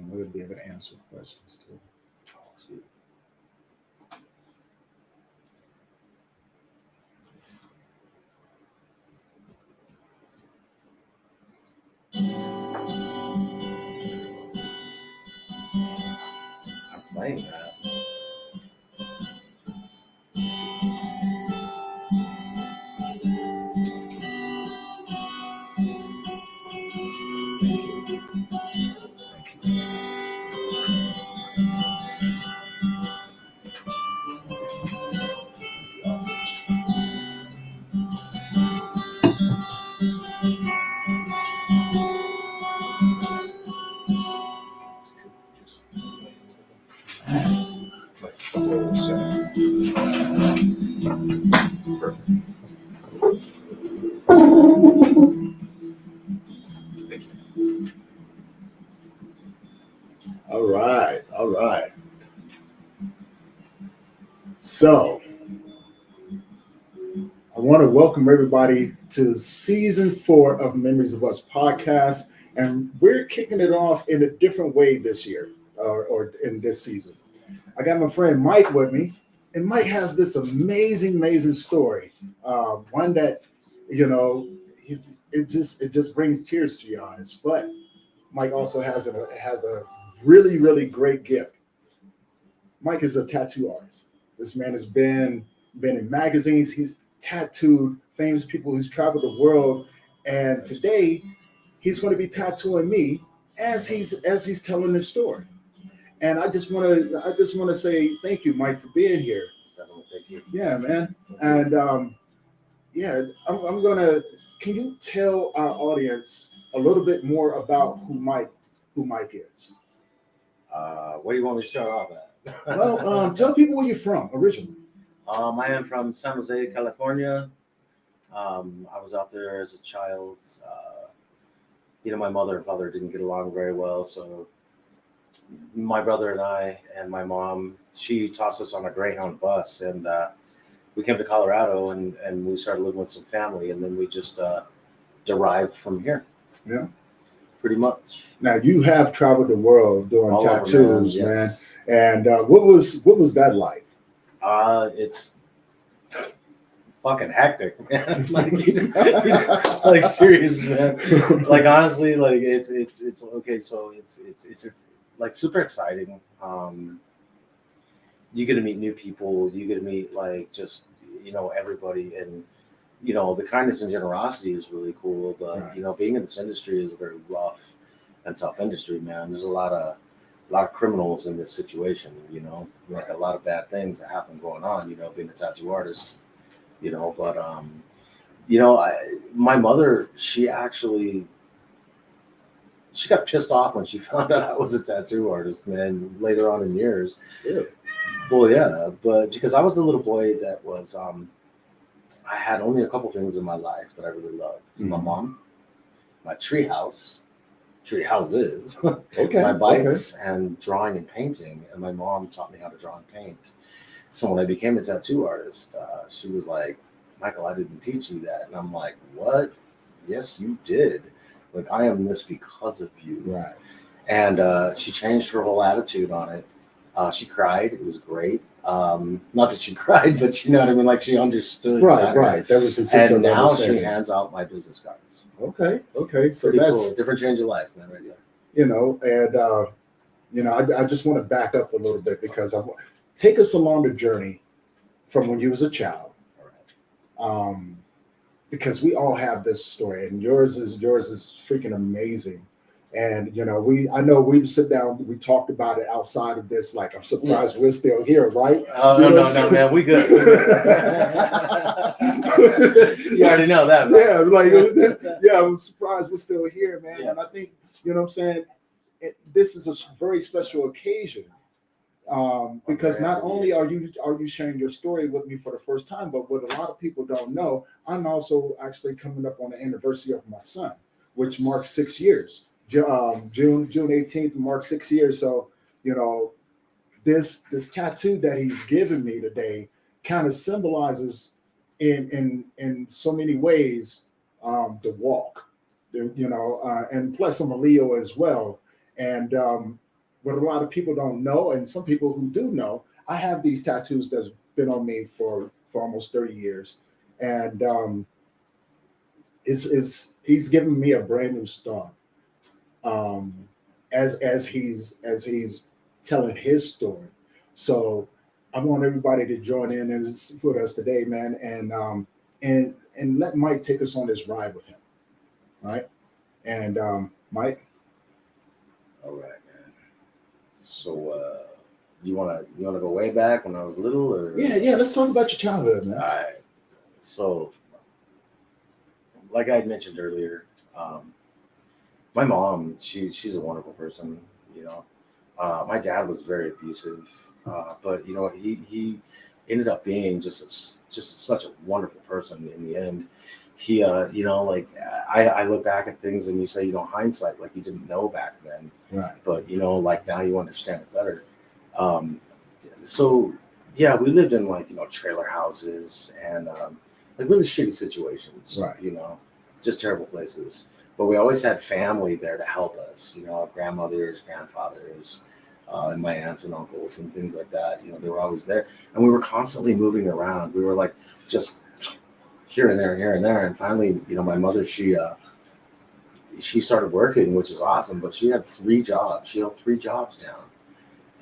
and we'll be able to answer questions too. I'm playing that. All right, all right. So, I want to welcome everybody to season 4 of Memories of Us podcast, and we're kicking it off in a different way this year, or in this season. I got my friend Mykk with me, and Mykk has this amazing story. One that, you know, it just brings tears to your eyes. But Mykk also has a really great gift. Mykk is a tattoo artist. This man has been in magazines. He's tattooed famous people. He's traveled the world, and today he's going to be tattooing me as he's telling his story. And I just want to say thank you, Mykk, for being here. Thank you. Yeah, man. And I'm gonna. Can you tell our audience a little bit more about who Mykk is? Where do you want me to start off at? Well, tell people where you're from originally. I am from San Jose, California. I was out there as a child. My mother and father didn't get along very well, so my brother and I and my mom, she tossed us on a Greyhound bus, and we came to Colorado, and we started living with some family, and then we just derived from here. Yeah, pretty much. Now you have traveled the world doing All tattoos, over, man. man. Yes. And what was that like? It's fucking hectic, man. Like serious, man. Like honestly, like it's okay. So it's like super exciting. You get to meet new people. You get to meet like just everybody, and the kindness and generosity is really cool. But Right. being in this industry is a very rough and tough industry, man. There's a lot of criminals in this situation. Like a lot of bad things that happen going on. Being a tattoo artist. But my mother, she got pissed off when she found out I was a tattoo artist, man, later on in years. Yeah. Well, yeah, but because I was the little boy that was, I had only a couple things in my life that I really loved. My mom, my houses, Okay. my bikes, and drawing and painting. And my mom taught me how to draw and paint. So when I became a tattoo artist, she was like, "Michael, I didn't teach you that." And I'm like, "What? Yes, you did. Like, I am this because of you." Right. And she changed her whole attitude on it. She cried. It was great. Not that she cried, but you know what I mean? Like, she understood. Right, better. right. That was the sense And of now she understanding. hands out my business cards. Okay. So Pretty that's cool. Different change of life, man, right there. And I just want to back up a little bit because take us along the journey from when you was a child. All right. Because we all have this story, and yours is freaking amazing. And I know we sit down, we talked about it outside of this. Like, I'm surprised we're still here, right? Oh, no, man, we good. You already know that, man. Yeah, I'm surprised we're still here, man. Yeah. And I think what I'm saying, this is a very special occasion. Because not only are you sharing your story with me for the first time, but what a lot of people don't know, I'm also actually coming up on the anniversary of my son, which marks 6 years. June 18th marks 6 years. So this tattoo that he's given me today kind of symbolizes in so many ways the walk, and plus I'm a Leo as well, and what a lot of people don't know, and some people who do know, I have these tattoos that's been on me for almost 30 years, and is he's giving me a brand new start. Um, as he's telling his story. So I want everybody to join in and with us today, man, and let Mike take us on this ride with him, right? And Mike, All right, man. So you wanna go way back when I was little, or yeah, let's talk about your childhood, All man. right. So, like I had mentioned earlier, my mom, she's a wonderful person. You know, my dad was very abusive, but you know he ended up being just such a wonderful person in the end. He, you know, like I look back at things and you say, you know, hindsight, like you didn't know back then, Right, but you know, like now you understand it better. Um, so yeah, we lived in like, you know, trailer houses and like really shitty situations, right, you know, just terrible places. But we always had family there to help us, you know, our grandmothers, grandfathers, and my aunts and uncles and things like that. You know, they were always there, and we were constantly moving around. We were like just here and there and here and there, and finally, you know, my mother, she started working, which is awesome, but she had 3 jobs. She held 3 jobs down,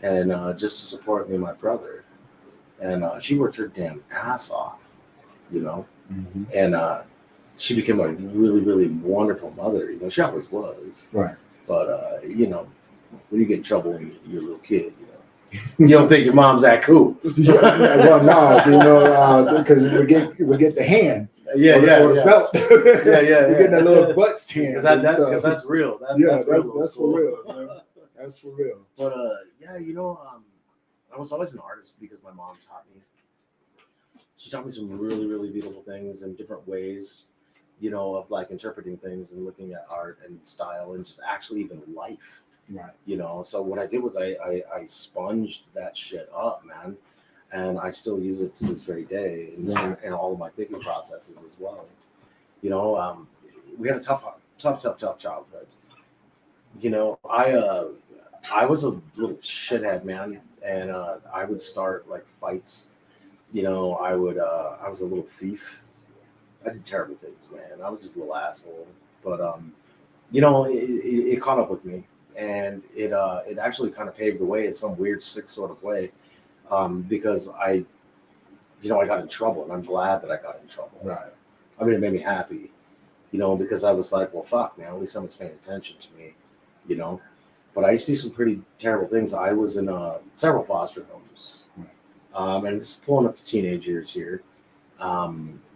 and just to support me and my brother, and she worked her damn ass off, you know, hmm and she became a really, really wonderful mother. You know, she always was, right. but you know, when you get in trouble when you're a little kid, you know, you don't think your mom's that cool. Yeah, well, no, you know, because we get the hand Yeah, or, yeah, or the yeah, belt. yeah. We're getting that little butts Because hand and because stuff. that's real. Yeah, That's real old that's for school. real, man. That's for real. But yeah, you know, I was always an artist because my mom taught me. She taught me some really, really beautiful things in different ways, you know, of like interpreting things and looking at art and style and just actually even life, Right, you know. So what I did was I sponged that shit up, man, and I still use it to this very day in all of my thinking processes as well. You know, we had a tough childhood. You know, I was a little shithead, man, and I would start like fights. You know, I was a little thief. I did terrible things, man. I was just a little asshole. But you know, it caught up with me, and it actually kind of paved the way in some weird, sick sort of way, because you know, I got in trouble, and I'm glad that I got in trouble. right, I mean, it made me happy, you know, because I was like, well, fuck, man, at least someone's paying attention to me, you know. But I used to do some pretty terrible things. I was in several foster homes, right. and it's pulling up to teenage years here.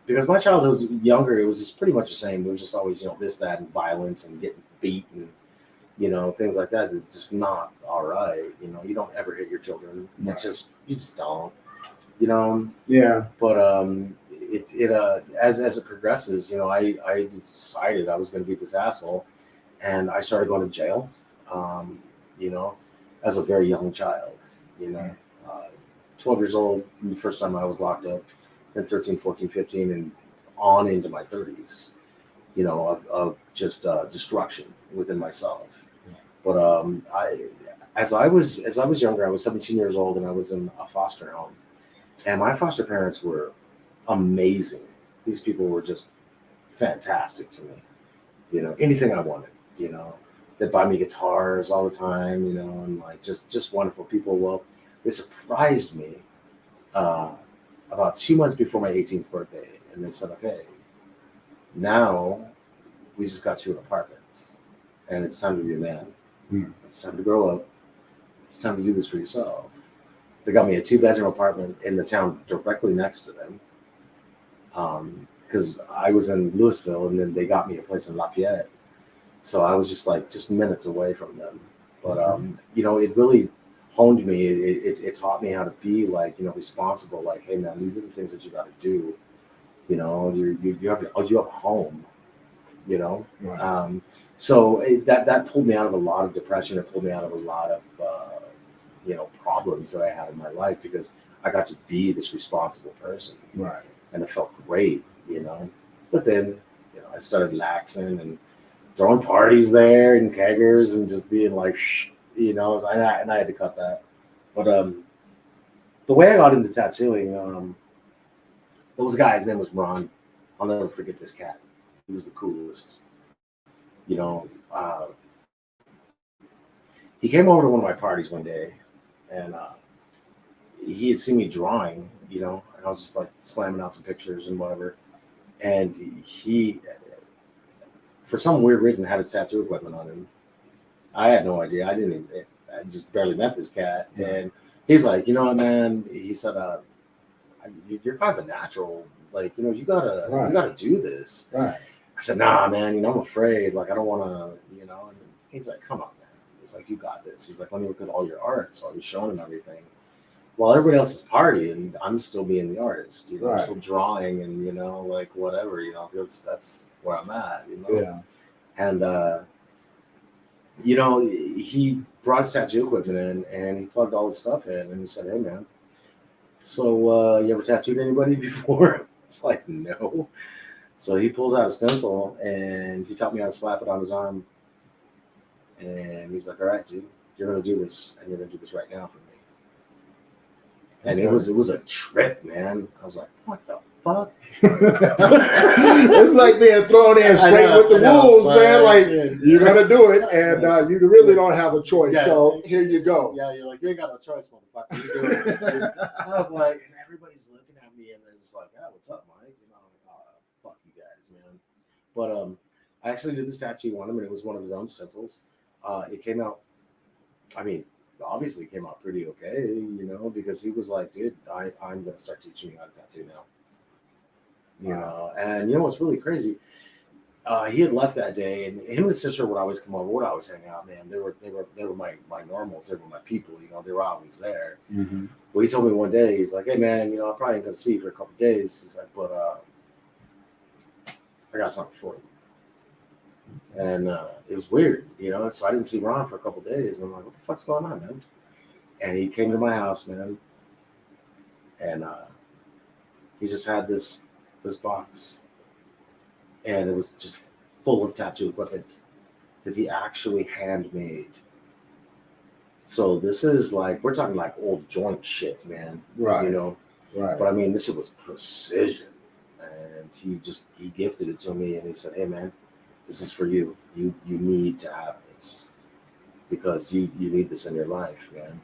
Because my childhood was younger, it was just pretty much the same. It was just always, you know, this, that, and violence and getting beat and, you know, things like that is just not all right. You know, you don't ever hit your children. Right. It's just, you just don't, you know. Yeah, But as it progresses, you know, I decided I was going to be this asshole, and I started going to jail. Um, you know, as a very young child. You know, uh, 12 years old the first time I was locked up, then 13, 14, 15, and on into my 30s. You know, of just destruction within myself. But as I was younger, I was 17 years old, and I was in a foster home, and my foster parents were amazing. These people were just fantastic to me. You know, anything I wanted. You know, they'd buy me guitars all the time. You know, and like just wonderful people. Well, they surprised me uh, about 2 months before my 18th birthday, and they said, "Okay, now we just got you an apartment, and it's time to be a man. Hmm. It's time to grow up. It's time to do this for yourself." They got me a 2-bedroom apartment in the town directly next to them, because I was in Louisville, and then they got me a place in Lafayette. So I was just like just minutes away from them. But you know, it really honed me. It taught me how to be like, you know, responsible. Like, hey man, these are the things that you got to do. You know, you have a home. You know, right, so that pulled me out of a lot of depression. It pulled me out of a lot of you know, problems that I had in my life because I got to be this responsible person, right. and it felt great. You know, but then, you know, I started laxing and throwing parties there and keggers and just being like, you know, and I had to cut that. But the way I got into tattooing, there was a guy. His name was Ron. I'll never forget this cat. He was the coolest. You know, he came over to one of my parties one day, and he had seen me drawing. You know, and I was just like slamming out some pictures and whatever. And he, for some weird reason, had his tattoo equipment on him. I had no idea. I just barely met this cat, and he's like, you know what, man? He said, "You're kind of a natural. Like, you know, you gotta do this." Right. I said, "Nah, man. You know, I'm afraid. Like, I don't want to. You know." And he's like, "Come on, man." He's like, "You got this." He's like, "Let me look at all your art." So I was showing him everything. While everybody else is partying, I'm still being the artist. You know, I'm still drawing, and you know, like whatever. You know, that's where I'm at. You know. Yeah. And you know, he brought his tattoo equipment in, and he plugged all his stuff in, and he said, "Hey, man, so you ever tattooed anybody before?" It's like, no. So he pulls out a stencil, and he taught me how to slap it on his arm. And he's like, "All right, dude, you're gonna do this, and you're gonna do this right now for me." And it was a trip, man. I was like, "What the fuck?" It's like being thrown in straight with the wolves, man. Like, you're gonna do it, and you really don't have a choice. Yeah. So here you go. Yeah, you're like, you ain't got no choice, motherfucker. You do it. So I was like, and everybody's looking at me, and they're just like, "Yeah, what's up, Mike?" You know, I'm like, "Oh, fuck you guys, man." But I actually did this tattoo on him, and it was one of his own stencils. It came out. I mean, obviously, it came out pretty okay, you know, because he was like, "Dude, I'm gonna start teaching you how to tattoo now." You know, and you know what's really crazy? He had left that day, and him and his sister would always come over, would always hang out. Man, they were my normals. They were my people. You know, they were always there. Mm-hmm. Well, he told me one day, he's like, "Hey, man, you know, I probably ain't gonna see you for a couple of days." He's like, "But I got something for you." And it was weird, you know. So I didn't see Ron for a couple of days, and I'm like, "What the fuck's going on, man?" And he came to my house, man, and he just had this box, and it was just full of tattoo equipment that he actually handmade. So this is like, we're talking like old joint shit, man. Right. You know. Right. But I mean, this shit was precision, and he gifted it to me, and he said, "Hey, man, this is for you. You need to have this because you need this in your life, man."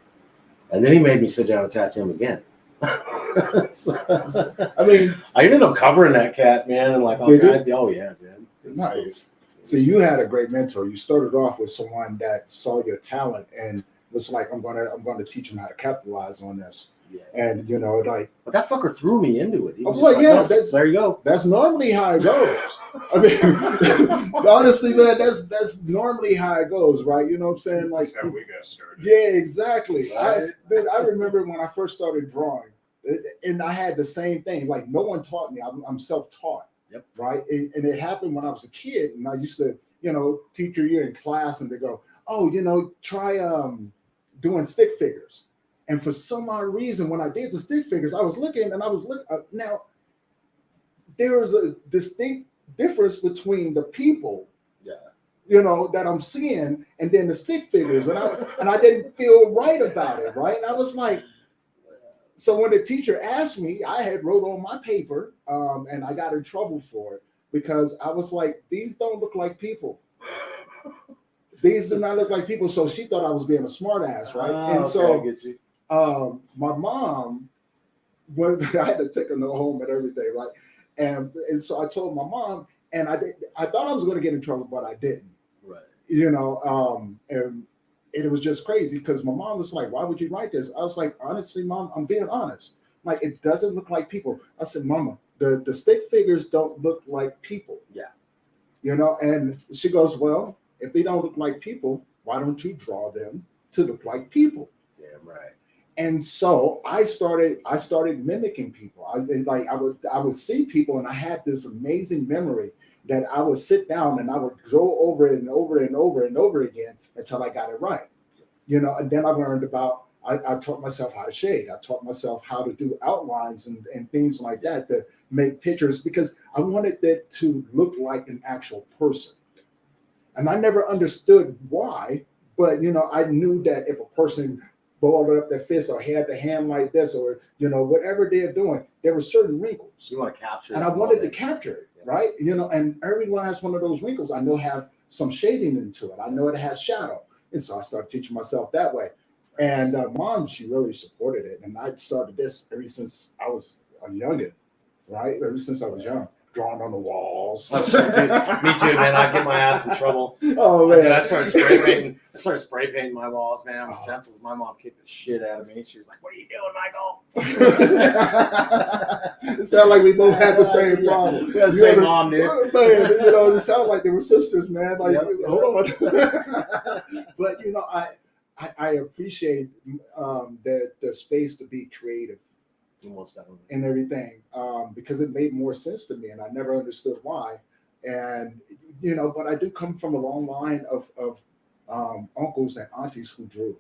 And then he made me sit down and tattoo him again. I mean, I ended up covering that cat, man, and like, oh yeah, man. Nice. So you had a great mentor. You started off with someone that saw your talent and was like, I'm gonna teach him how to capitalize on this. Yeah. And you know, like, but that fucker threw me into it. He was like, yeah, no, there you go. That's normally how it goes. I mean, honestly, man, that's normally how it goes, right? You know what I'm saying? Like, that's how we got started. Yeah, exactly. I remember when I first started drawing, and I had the same thing. Like, no one taught me. I'm self-taught. Yep. Right. And it happened when I was a kid, and I used to, you know, teacher year in class, and they go, "Oh, you know, try doing stick figures." And for some odd reason, when I did the stick figures, I was looking. Now, there is a distinct difference between the people, you know, that I'm seeing, and then the stick figures, and I didn't feel right about it, right? And I was like, so when the teacher asked me, I had wrote on my paper, and I got in trouble for it because I was like, "These don't look like people. These do not look like people." So she thought I was being a smart ass, right? And okay, so I get you. My mom, when I had to take her home and everything, right? And so I told my mom, and I thought I was going to get in trouble, but I didn't. Right. You know, and it was just crazy because my mom was like, "Why would you write this?" I was like, "Honestly, Mom, I'm being honest. Like, it doesn't look like people." I said, "Mama, the stick figures don't look like people." Yeah. You know, and she goes, "Well, if they don't look like people, why don't you draw them to look like people?" Damn right. And so I started mimicking people. I would see people, and I had this amazing memory that I would sit down and I would go over it and over and over and over again until I got it right. You know, and then I learned about, I taught myself how to shade. I taught myself how to do outlines and things like that to make pictures because I wanted that to look like an actual person. And I never understood why, But I knew that if a person balled up their fist or had the hand like this, or whatever they're doing, there were certain wrinkles. You want to capture, and I wanted to capture it, right? And every last one of those wrinkles, I know have some shading into it. I know it has shadow, and so I started teaching myself that way. And Mom, she really supported it, and I started this ever since I was a youngin', right? Ever since I was young, drawing on the walls. Oh, shit, dude. Me too, man. I get my ass in trouble. Oh man, Dude, I started spray painting my walls, man. With stencils. My mom kicked the shit out of me. She was like, "What are you doing, Michael?" It sounds like we both had the same problem. We had the same mom, dude. Man, it sounded like they were sisters, man. Like, hold on. But I appreciate the space to be creative and everything, because it made more sense to me, and I never understood why. And but I do come from a long line of uncles and aunties who drew.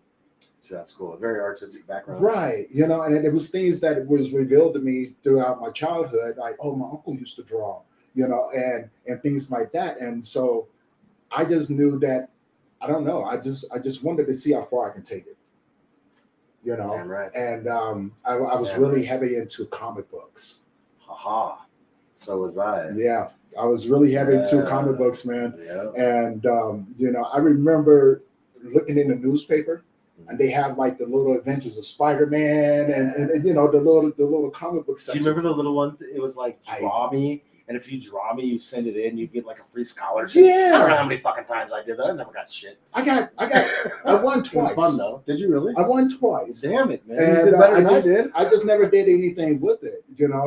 So that's cool. A very artistic background, right? And it was things that was revealed to me throughout my childhood, like, oh, my uncle used to draw, and things like that. And so I just knew that, I don't know, I just wanted to see how far I can take it. Damn right. And I was really heavy into comic books. Haha. So was I. Yeah, I was really heavy into comic books, man. Yeah. And I remember looking in the newspaper, and they have like the little adventures of Spider-Man and the little comic book section. Do you remember the little one? It was like, draw me. And if you draw me, you send it in, you get like a free scholarship. Yeah. I don't know how many fucking times I did that. I never got shit. I won twice. It was fun though. Did you really? I won twice. Damn it, man. And you did better than I did. I just never did anything with it.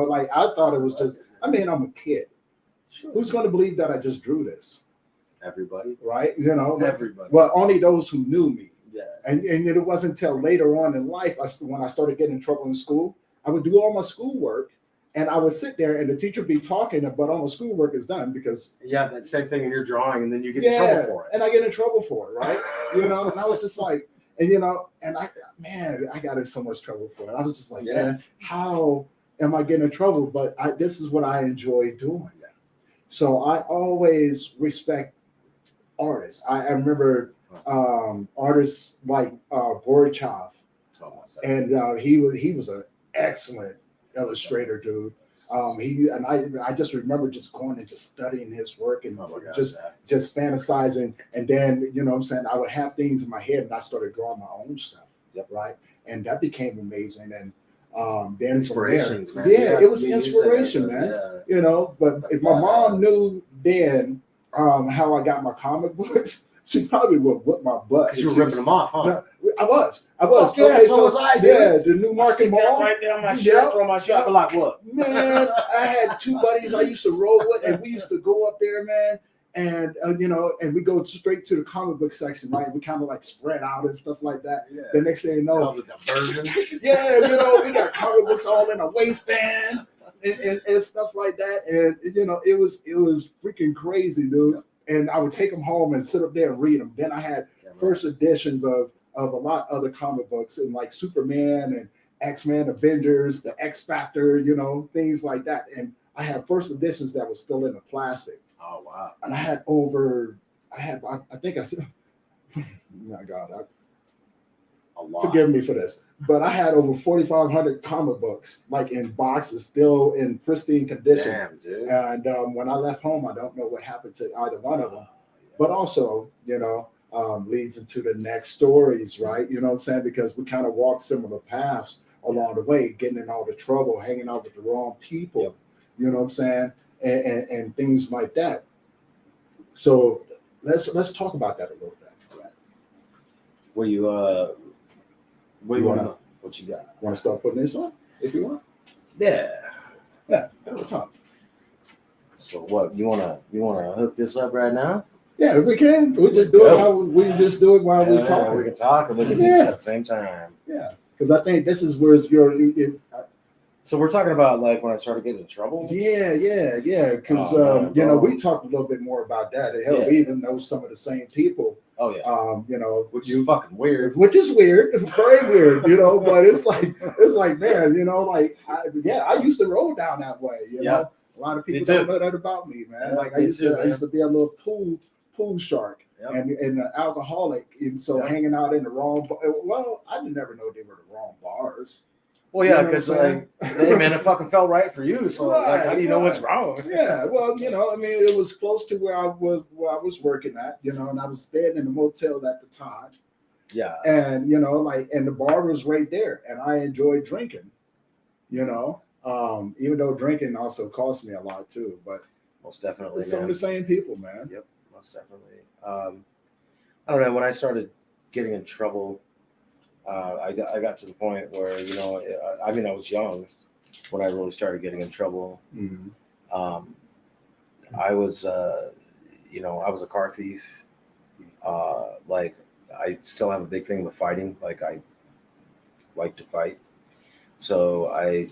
Like I thought it was just, I'm a kid. Sure. Who's going to believe that I just drew this? Everybody. Right? Everybody. Well, only those who knew me. Yeah. And it wasn't until later on in life, when I started getting in trouble in school, I would do all my schoolwork. And I would sit there, and the teacher would be talking, but all the schoolwork is done because that same thing in your drawing, and then you get in trouble for it. And I get in trouble for it, right? And I was just like, and I got in so much trouble for it. I was just like, man, how am I getting in trouble? But this is what I enjoy doing. So I always respect artists. I remember artists like Gorbachev, and he was an excellent illustrator, dude. I just remember just going and just studying his work and just fantasizing, and then I would have things in my head and I started drawing my own stuff. Right, and that became amazing. And then inspiration, from there, it was inspiration, man. But if my mom knew then how I got my comic books, she probably would whip my butt. Because you were ripping them off, huh? No, I was. So was I, dude. Yeah, the new market mall. Right down my shirt, throw my shop, like what? Man, I had two buddies I used to roll with, and we used to go up there, man. And and we go straight to the comic book section, right? We kind of like spread out and stuff like that. Yeah. The next thing you know, we got comic books all in a waistband and stuff like that. And it was freaking crazy, dude. And I would take them home and sit up there and read them. Then I had first editions of a lot of other comic books, and like Superman and X-Men, Avengers, the X Factor, things like that. And I had first editions that was still in the plastic. Oh wow! And I think I said, oh my God, forgive me for this, but I had over 4,500 comic books, like in boxes, still in pristine condition. Damn, dude. And when I left home, I don't know what happened to either one of them. But also, leads into the next stories, right? You know what I'm saying? Because we kind of walked similar paths along the way, getting in all the trouble, hanging out with the wrong people. Yep. You know what I'm saying? And things like that. So let's talk about that a little bit. Right. What you want? What you got? Want to start putting this on, if you want? Yeah. At the top. So what you wanna hook this up right now? Yeah, if we can, we just do it while we talk. We can talk and we can do this at the same time. Yeah, because I think this is where So we're talking about like when I started getting in trouble. Yeah. Because we talked a little bit more about that. Hell, we even know some of the same people. Oh yeah. Which is fucking weird. Which is weird. It's very weird. But it's like man, I used to roll down that way. You know, a lot of people don't know that about me, man. Like I used to be a little pool shark. and an alcoholic, and so hanging out in the wrong. Well, I never know they were the wrong bars. Well, yeah, because like, hey man, it fucking felt right for you. So like, how do you know what's wrong? Yeah, well, I mean, it was close to where I was working at, and I was staying in a motel at the time. Yeah, and and the bar was right there, and I enjoyed drinking. Even though drinking also cost me a lot too, but most definitely, some of the same people, man. Yep, most definitely. I don't know, when I started getting in trouble, I got to the point where I mean, I was young when I really started getting in trouble. Mm-hmm. I was I was a car thief. Like, I still have a big thing with fighting. Like, I like to fight. So I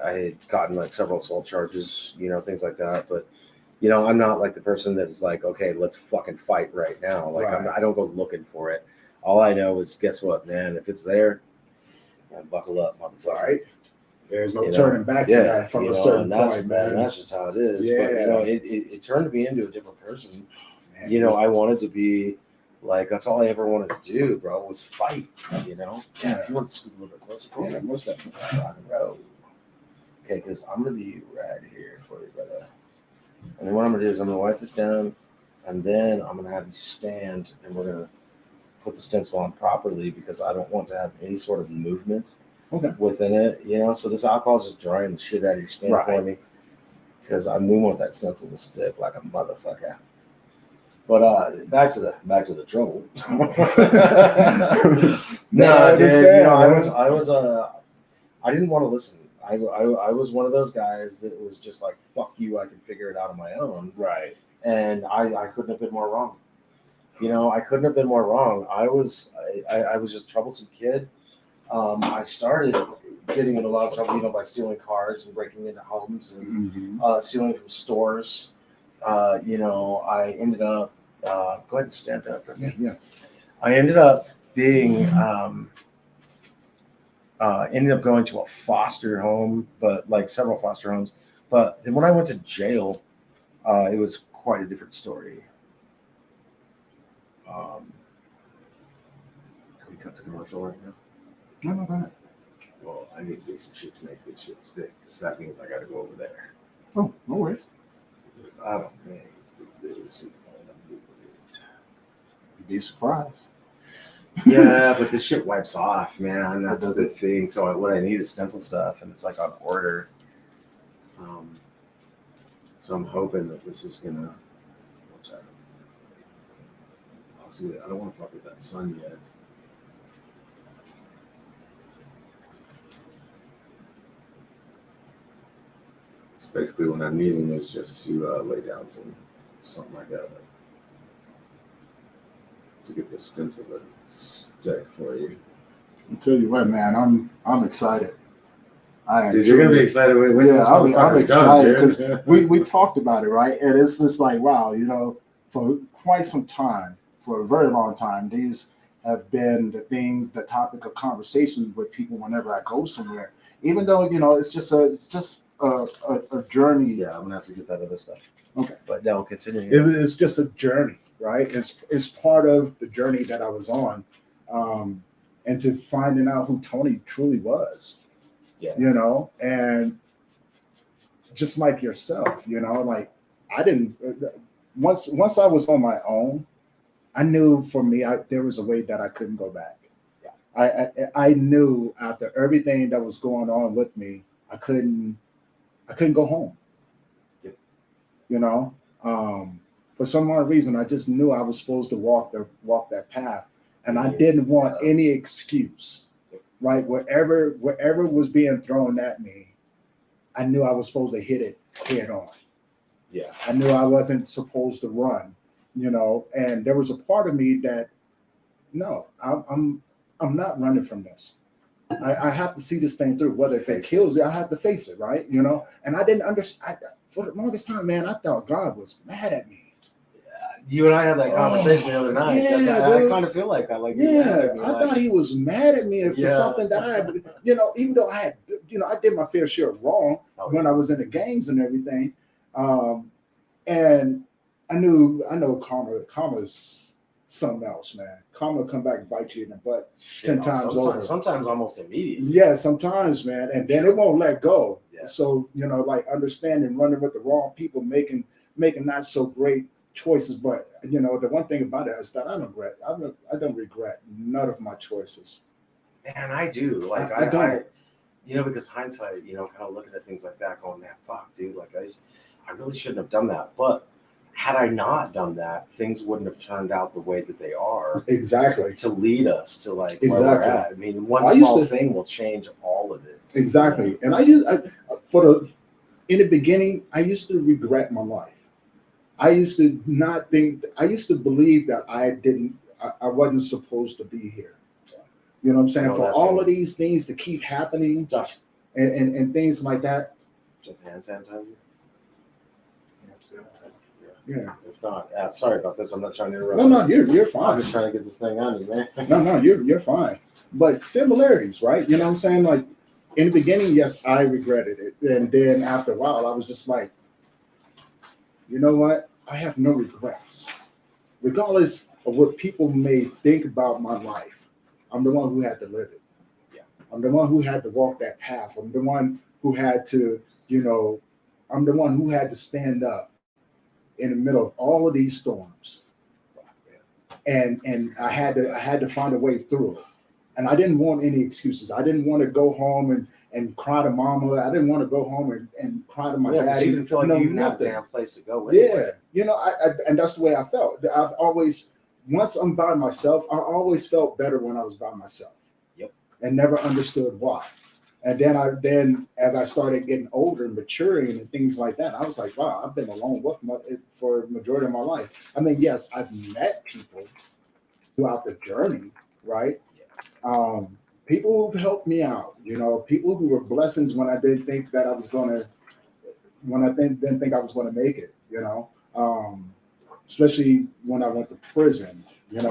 had gotten like several assault charges, things like that. But I'm not like the person that's like, okay, let's fucking fight right now. Like, Right. I don't go looking for it. All I know is, guess what, man? If it's there, buckle up, motherfucker. Right. There's no turning back from that from a certain point, man. That's just how it is. Yeah. But it turned me into a different person. Man. I wanted to be like, that's all I ever wanted to do, bro, was fight. Yeah. If you want to scoot a little bit closer for me, most definitely. Rock and roll. Okay, because I'm gonna be right here for you, brother. And then what I'm gonna do is I'm gonna wipe this down, and then I'm gonna have you stand, and we're gonna put the stencil on properly, because I don't want to have any sort of movement within it. So this alcohol is just drying the shit out of your skin for me, because we want that stencil to stick like a motherfucker. But back to the trouble. No, dude. I didn't want to listen. I was one of those guys that was just like, fuck you, I can figure it out on my own. Right. And I couldn't have been more wrong. I couldn't have been more wrong. I was just a troublesome kid. I started getting in a lot of trouble, by stealing cars and breaking into homes and stealing from stores. I ended up, go ahead and stand up. Yeah. I ended up being, ended up going to a foster home, but like several foster homes. But then when I went to jail, it was quite a different story. Can we cut the commercial right now? No, go ahead. Well, I need to get some shit to make this shit stick, because that means I got to go over there. Oh, no worries. Because I don't think this is going to do it. You'd be surprised. Yeah, but this shit wipes off, man. That's the thing. So what I need is stencil stuff, and it's like on order. So I'm hoping that this is gonna. I don't want to fuck with that sun yet. So basically, what I'm needing is just to lay down something like that to get this stencil to stick for you. I'll tell you what, man, I'm excited. Dude, you're gonna be excited. I'm excited because we talked about it, right? And it's just like, wow, for quite some time, for a very long time, these have been the topic of conversation with people whenever I go somewhere. Even though it's just a journey. Yeah, I'm gonna have to get that other stuff. Okay, but no, continue. It's just a journey, right? It's part of the journey that I was on, and to finding out who Tony truly was. Yeah. And just like yourself, like I didn't. Once I was on my own, I knew for me, there was a way that I couldn't go back. Yeah. I knew after everything that was going on with me, I couldn't go home. Yep. For some odd reason, I just knew I was supposed to walk that path, and I didn't want any excuse. Right, wherever was being thrown at me, I knew I was supposed to hit it head on. Yeah, I knew I wasn't supposed to run. And there was a part of me that, no, I'm not running from this. I have to see this thing through. Whether if it kills me, I have to face it, right? And I didn't understand. For the longest time, man, I thought God was mad at me. You and I had that conversation the other night. Yeah, I kind of feel like that. Like, I thought he was mad at me for something that I had, even though I had, I did my fair share of wrong when I was in the gangs and everything. And I know karma's something else, man. Karma come back and bite you in the butt Shit, 10 times over. Sometimes almost immediately. Yeah, sometimes, man, and then it won't let go. Yeah. So like understanding running with the wrong people, making not so great choices. But the one thing about it is that I don't regret none of my choices. Man, I do. Like I don't. Because hindsight, kind of looking at things like that, going, man, fuck, dude, like I really shouldn't have done that. But had I not done that, things wouldn't have turned out the way that they are. Exactly. To lead us to like exactly. where we're at. I mean, one small thing will change all of it. Exactly. And in the beginning, I used to regret my life. I used to believe that I wasn't supposed to be here. You know what I'm saying? For all of these things to keep happening, Josh, and things like that. Just hand sanitizer. Yeah. If not, sorry about this. I'm not trying to interrupt. No, you're fine. I'm just trying to get this thing on you, man. No, you're fine. But similarities, right? You know what I'm saying? Like in the beginning, yes, I regretted it, and then after a while, I was just like, you know what? I have no regrets, regardless of what people may think about my life. I'm the one who had to live it. Yeah. I'm the one who had to walk that path. I'm the one who had to, I'm the one who had to stand up in the middle of all of these storms. And I had to find a way through it. And I didn't want any excuses. I didn't want to go home and cry to mama. I didn't want to go home and cry to my daddy. You didn't feel like you didn't have a damn place to go with. Yeah. And that's the way I felt. I've always, once I'm by myself, I always felt better when I was by myself. Yep. And never understood why. And then as I started getting older and maturing and things like that, I was like, wow, I've been alone for the majority of my life. I mean, yes, I've met people throughout the journey, right? People who helped me out, people who were blessings when I didn't think that I was didn't think I was going to make it, especially when I went to prison, Dude,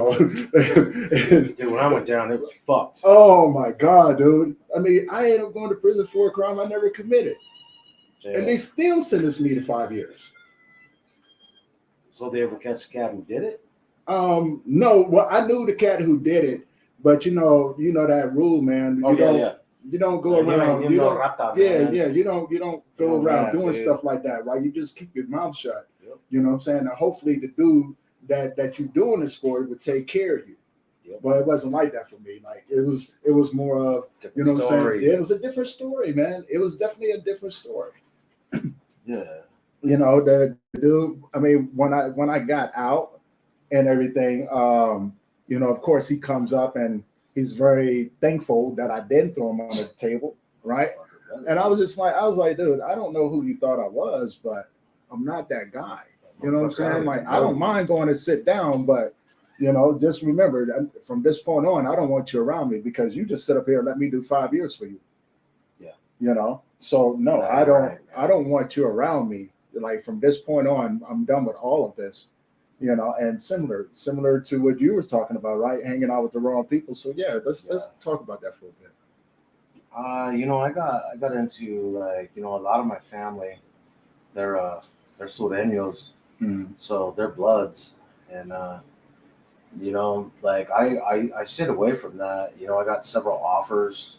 when I went down, it was fucked. Oh my God, dude. I mean, I ended up going to prison for a crime I never committed. Yeah. And they still sentenced me to 5 years. So they ever catch the cat who did it? No. Well, I knew the cat who did it, but you know that rule, man. You don't go around. You don't go around doing stuff like that, right? You just keep your mouth shut. Yep. You know what I'm saying? And hopefully the dude that you're doing this for would take care of you. Yep. But it wasn't like that for me. Like it was more of different what story. I'm saying? It was a different story, man. It was definitely a different story. Yeah. The dude, I mean, when I got out and everything, of course he comes up and he's very thankful that I didn't throw him on the table, right? And I was like, dude, I don't know who you thought I was, but I'm not that guy. You know what I'm saying? Like, I don't mind going to sit down, but just remember that from this point on, I don't want you around me because you just sit up here and let me do 5 years for you. Yeah. So no, I don't want you around me. Like from this point on, I'm done with all of this. And similar to what you were talking about, right? Hanging out with the wrong people. So yeah, let's talk about that for a bit. I got into a lot of my family, they're sureños, so they're bloods, and I stayed away from that. I got several offers.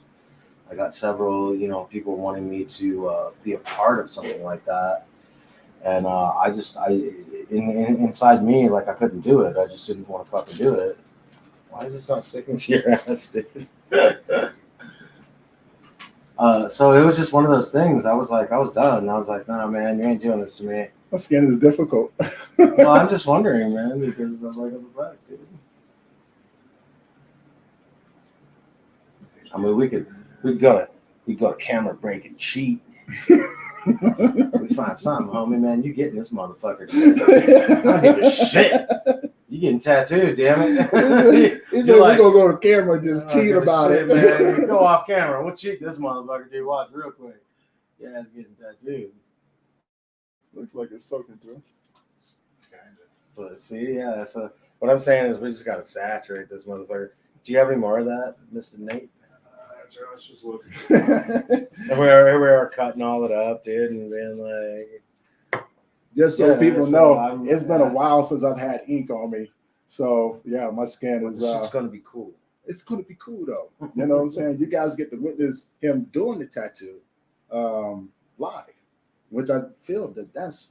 I got several, people wanting me to be a part of something like that. And inside me, like I couldn't do it. I just didn't want to fucking do it. Why is this not sticking to your ass, dude? So it was just one of those things. I was done. I was like, nah, man, you ain't doing this to me. My skin is difficult. Well, I'm just wondering, man, because I'm like, I'm back, dude. I mean, we could go to camera break and cheat. We find something, homie, man. You getting this motherfucker. I don't give a shit. You getting tattooed, damn it. He said we're gonna go to camera and just cheat about it. Man. Go off camera. We'll cheat this motherfucker, dude. Watch real quick. Yeah, it's getting tattooed. Looks like it's soaking through. But see, yeah, so what I'm saying is we just gotta saturate this motherfucker. Do you have any more of that, Mr. Nate? Josh is looking. And we are cutting all it up, dude, and being like, just so people know, it's been a while since I've had ink on me. So yeah, my scan But is it's just gonna be cool. it's going to be cool though. You know what I'm saying? You guys get to witness him doing the tattoo live, which I feel that's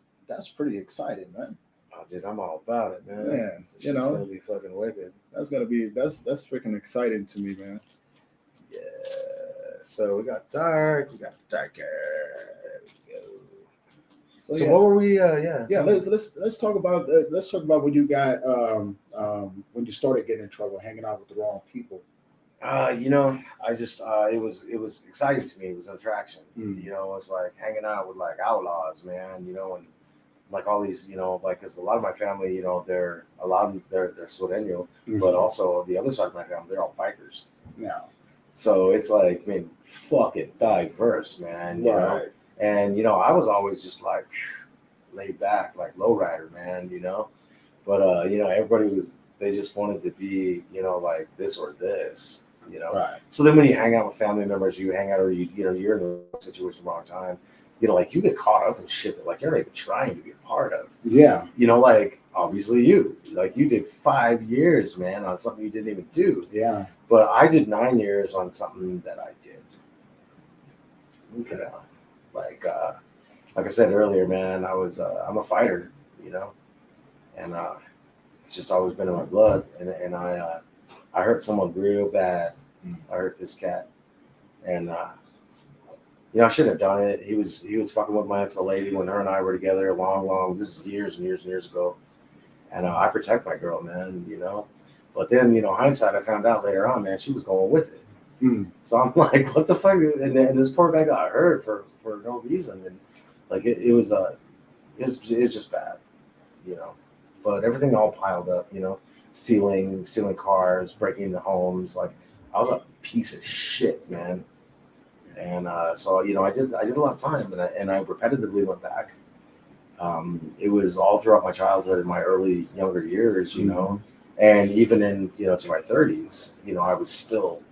pretty exciting, man. Oh, dude, I'm all about it, man. Man, It's you just know, gonna be fucking wicked. that's freaking exciting to me, man. Yeah. So we got dark. We got darker. There we go. So yeah. what were we? Yeah. Yeah, tell me. let's talk about when you got when you started getting in trouble, hanging out with the wrong people. I just it was exciting to me. It was an attraction. Mm. It was like hanging out with like outlaws, man. And like all these, like because a lot of my family, they're Sureño, but also the other side of my family, they're all bikers. Yeah, So it's like, I mean, fucking diverse, man. You know, and I was always just like laid back, like lowrider, man. But everybody they just wanted to be, like this or this. right. So then when you hang out with family members, you hang out, or you're in the wrong situation, wrong time. Like you get caught up in shit that like you're not even trying to be a part of. Yeah, Like obviously you did 5 years, man, on something you didn't even do. yeah, But I did 9 years on something that I did. Like I said earlier, man, I'm a fighter, and it's just always been in my blood. And I hurt someone real bad. I hurt this cat, and I shouldn't have done it. He was fucking with my ex-lady when her and I were together, long. This is years and years and years ago, and I protect my girl, man. But then hindsight, I found out later on, man, she was going with it. So I'm like, what the fuck? And this poor guy got hurt for no reason, and like it was just bad, But everything all piled up, stealing cars, breaking into homes. Like I was a piece of shit, man. And so I did a lot of time, and I repetitively went back. It was all throughout my childhood and my early younger years, and even in to my 30s, I was still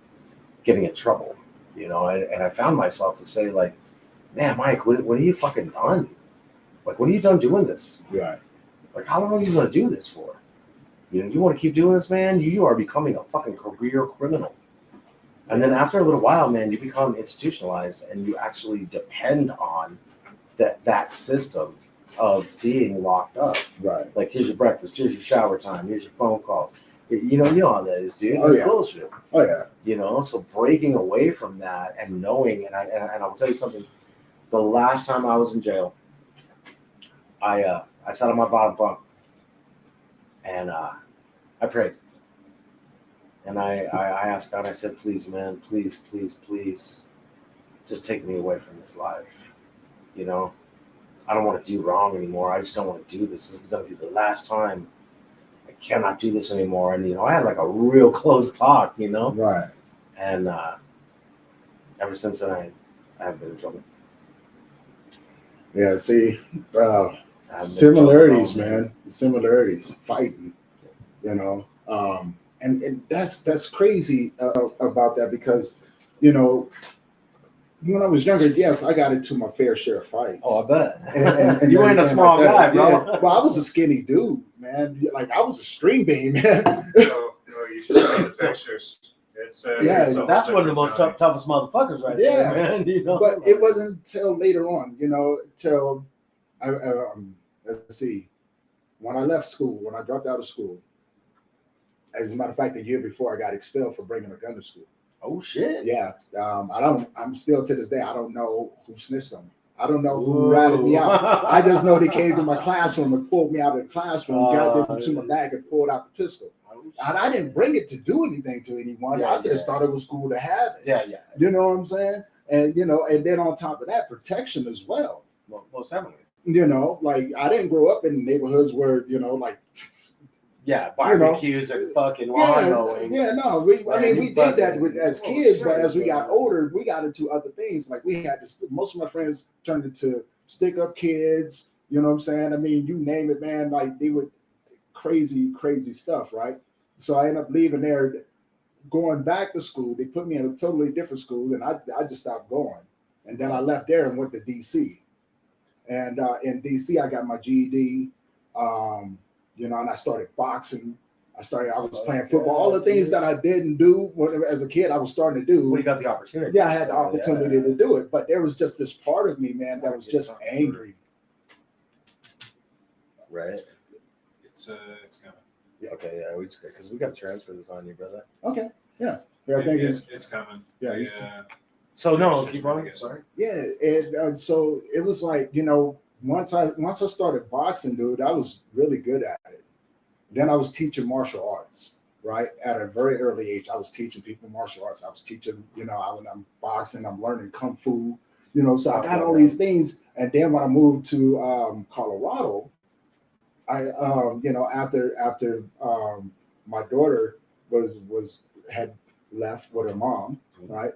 getting in trouble, and I found myself to say like, man, Mike, when are you fucking done? Like, when are you done doing this? right. Like, how long are you going to do this for? You want to keep doing this, man? You are becoming a fucking career criminal. And then after a little while, man, you become institutionalized and you actually depend on that system of being locked up. Right. Like, here's your breakfast, here's your shower time, here's your phone calls. You know how that is, dude. Oh, It's yeah. bullshit. Oh yeah. So breaking away from that and knowing, and I'll tell you something. The last time I was in jail, I sat on my bottom bunk and I prayed. And I asked God, I said, please, man, please, just take me away from this life. I don't want to do wrong anymore. I just don't want to do this. This is going to be the last time. I cannot do this anymore. And, I had like a real close talk, Right. And ever since then, I haven't been in trouble. Yeah. See, I haven't been in similarities, trouble at all, man. Similarities. Fighting. And that's crazy about that because, when I was younger, yes, I got into my fair share of fights. Oh, I bet. And You ain't a everything small like guy, that. bro. Yeah. Well, I was a skinny dude, man. Like I was a string bean, man. No, you should see the pictures. It's Yeah, it's a That's whole one of the most different toughest motherfuckers right Yeah. there, man. But it wasn't until later on, till let's see, when I left school, when I dropped out of school. As a matter of fact, the year before, I got expelled for bringing a gun to school. Oh shit. Yeah, I'm still to this day. I don't know who snitched on me. I don't know who ratted me out. I just know they came to my classroom and pulled me out of the classroom, got into my bag and pulled out the pistol. And I didn't bring it to do anything to anyone. Yeah, I just thought it was cool to have it. Yeah. You know what I'm saying? And and then on top of that, protection as well. Well, most definitely. Like I didn't grow up in neighborhoods where like. Yeah, barbecues and fucking lawn mowing. Yeah, no, we did that as kids, but as we got man. older, we got into other things. Like we had most of my friends turned into stick-up kids. You know what I'm saying? I mean, you name it, man. Like they would crazy stuff, right? So I ended up leaving there, going back to school. They put me in a totally different school, and I just stopped going. And then I left there and went to DC. And in DC, I got my GED. And I started boxing. I was playing football. All the things that I didn't do as a kid, I was starting to do. Well, you got the opportunity. Yeah, I had the opportunity to do it, but there was just this part of me, man, that was just angry. Right. It's coming. Yeah. Okay, yeah, because we got to transfer this on you, brother. Okay, yeah. I think It's coming. Yeah, he's- So no, It's keep really on. good. Sorry. yeah, and so it was like, once I started boxing, dude, I was really good at it. Then I was teaching martial arts, right? At a very early age, I was teaching people martial arts. I was teaching, when I'm boxing, I'm learning kung fu, so I got all these things. And then when I moved to Colorado, I, after my daughter had left with her mom, right?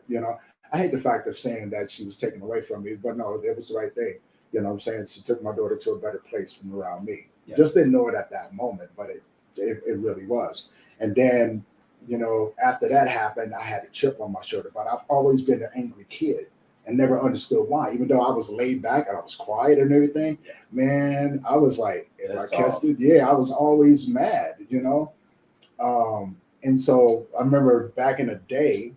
I hate the fact of saying that she was taken away from me, but no, it was the right thing. I'm saying she took my daughter to a better place from around me. Yeah. Just didn't know it at that moment, but it really was. And then, after that happened, I had a chip on my shoulder, but I've always been an angry kid and never understood why. Even though I was laid back and I was quiet and everything, man, I was like, if I kissed it, I was always mad, and so I remember back in the day,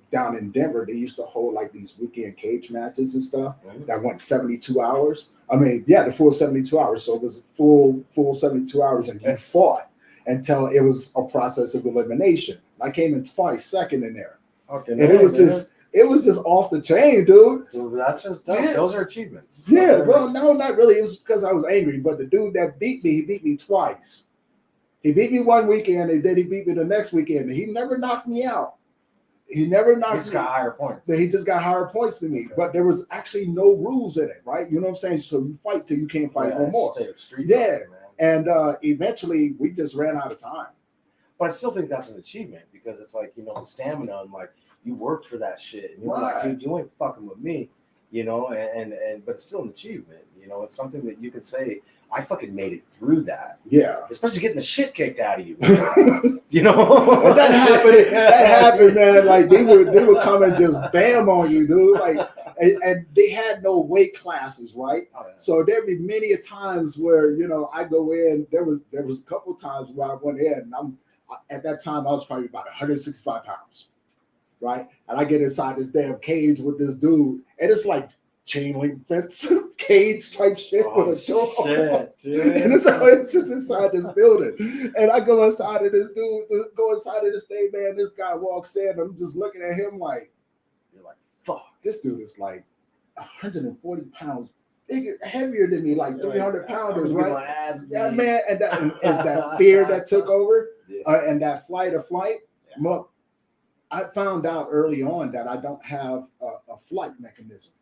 down in Denver, they used to hold like these weekend cage matches and stuff that went 72 hours. I mean, the full 72 hours. So it was full 72 hours, and you fought until it was a process of elimination. I came in twice, second in there. Okay, and it was just off the chain, dude. Dude, that's just dope. Yeah. Those are achievements. Well, no, not really. It was because I was angry. But the dude that beat me, he beat me twice. He beat me one weekend, and then he beat me the next weekend. And he never knocked me out. He never knocked me. He just got higher points. He just got higher points than me. Okay. But there was actually no rules in it, right? You know what I'm saying? So you fight till you can't fight no more. And eventually we just ran out of time. But I still think that's an achievement because it's like, the stamina and like you worked for that shit. And you're like, dude, you ain't fucking with me, and but it's still an achievement. It's something that you can say, I fucking made it through that. Yeah. Especially getting the shit kicked out of you. And that happened, man. Like they would come and just bam on you, dude. Like, and they had no weight classes, right? Oh, yeah. So there'd be many a times where, I go in, there was a couple times where I went in and at that time I was probably about 165 pounds. Right. And I get inside this damn cage with this dude, and it's like chain link fence cage type shit with a door. And it's just inside this building. And I go inside of this thing, man. This guy walks in. I'm just looking at him like, you're like, fuck, this dude is like 140 pounds bigger, heavier than me, like 300 pounders, right? Yeah, man. And it's that fear that took over and that flight. Yeah. Look, I found out early on that I don't have a flight mechanism.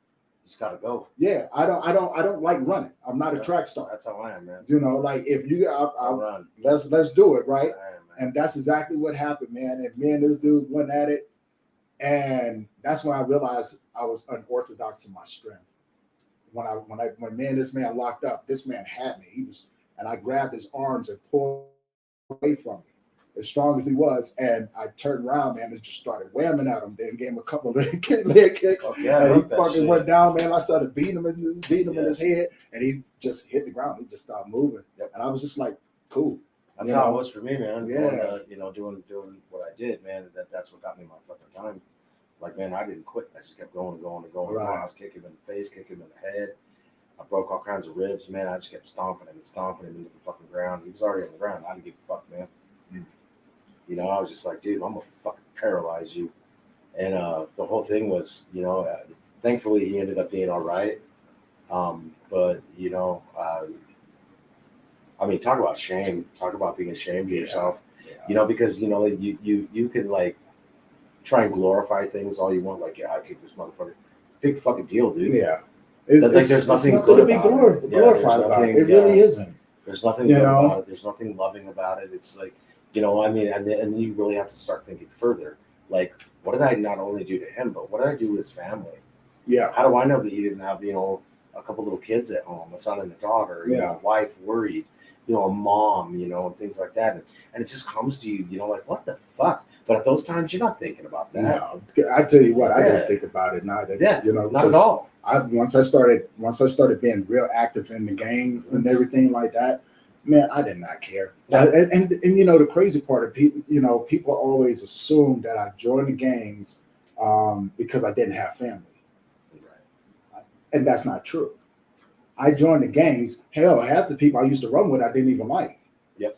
Just gotta go. Yeah, I don't like running. I'm not a track star. That's how I am, man. Like if you, I'll run. Let's do it, right? And that's exactly what happened, man. And me and this dude went at it, and that's when I realized I was unorthodox in my strength. When me and this man locked up, this man had me. And I grabbed his arms and pulled away from me, as strong as he was, and I turned around, man, and just started whamming at him. Then gave him a couple of leg kicks, and he fucking went down, man. I started beating him in his head, and he just hit the ground. He just stopped moving, and I was just like, cool. That's how it was for me, man. Yeah, doing what I did, man. That's what got me my fucking time. Like, man, I didn't quit. I just kept going and going and going. Right. I was kicking him in the face, kicking him in the head. I broke all kinds of ribs, man. I just kept stomping him into the fucking ground. He was already on the ground. I didn't give a fuck, man. I was just like, dude, I'm gonna fucking paralyze you. And the whole thing was, thankfully he ended up being all right. But I mean, talk about shame. Talk about being ashamed of yourself. Yeah. Because you can like try and glorify things all you want. Like, yeah, I kicked this motherfucker. Big fucking deal, dude. Yeah. There's nothing good to be glorified about it. It really isn't. There's nothing good about it. There's nothing loving about it. It's like, I mean, and then you really have to start thinking further. Like, what did I not only do to him, but what did I do to his family? Yeah. How do I know that he didn't have, a couple little kids at home, a son and a daughter, a wife worried, a mom, and things like that. And it just comes to you, like, what the fuck? But at those times, you're not thinking about that. No, I tell you what, I didn't think about it neither. Yeah, not at all. Once I started being real active in the game and everything like that, Man, I did not care. Yeah. And you know, the crazy part of people, you know, people always assume that I joined the gangs because I didn't have family, and that's not true. I joined the gangs. Hell, half the people I used to run with, I didn't even like. Yep.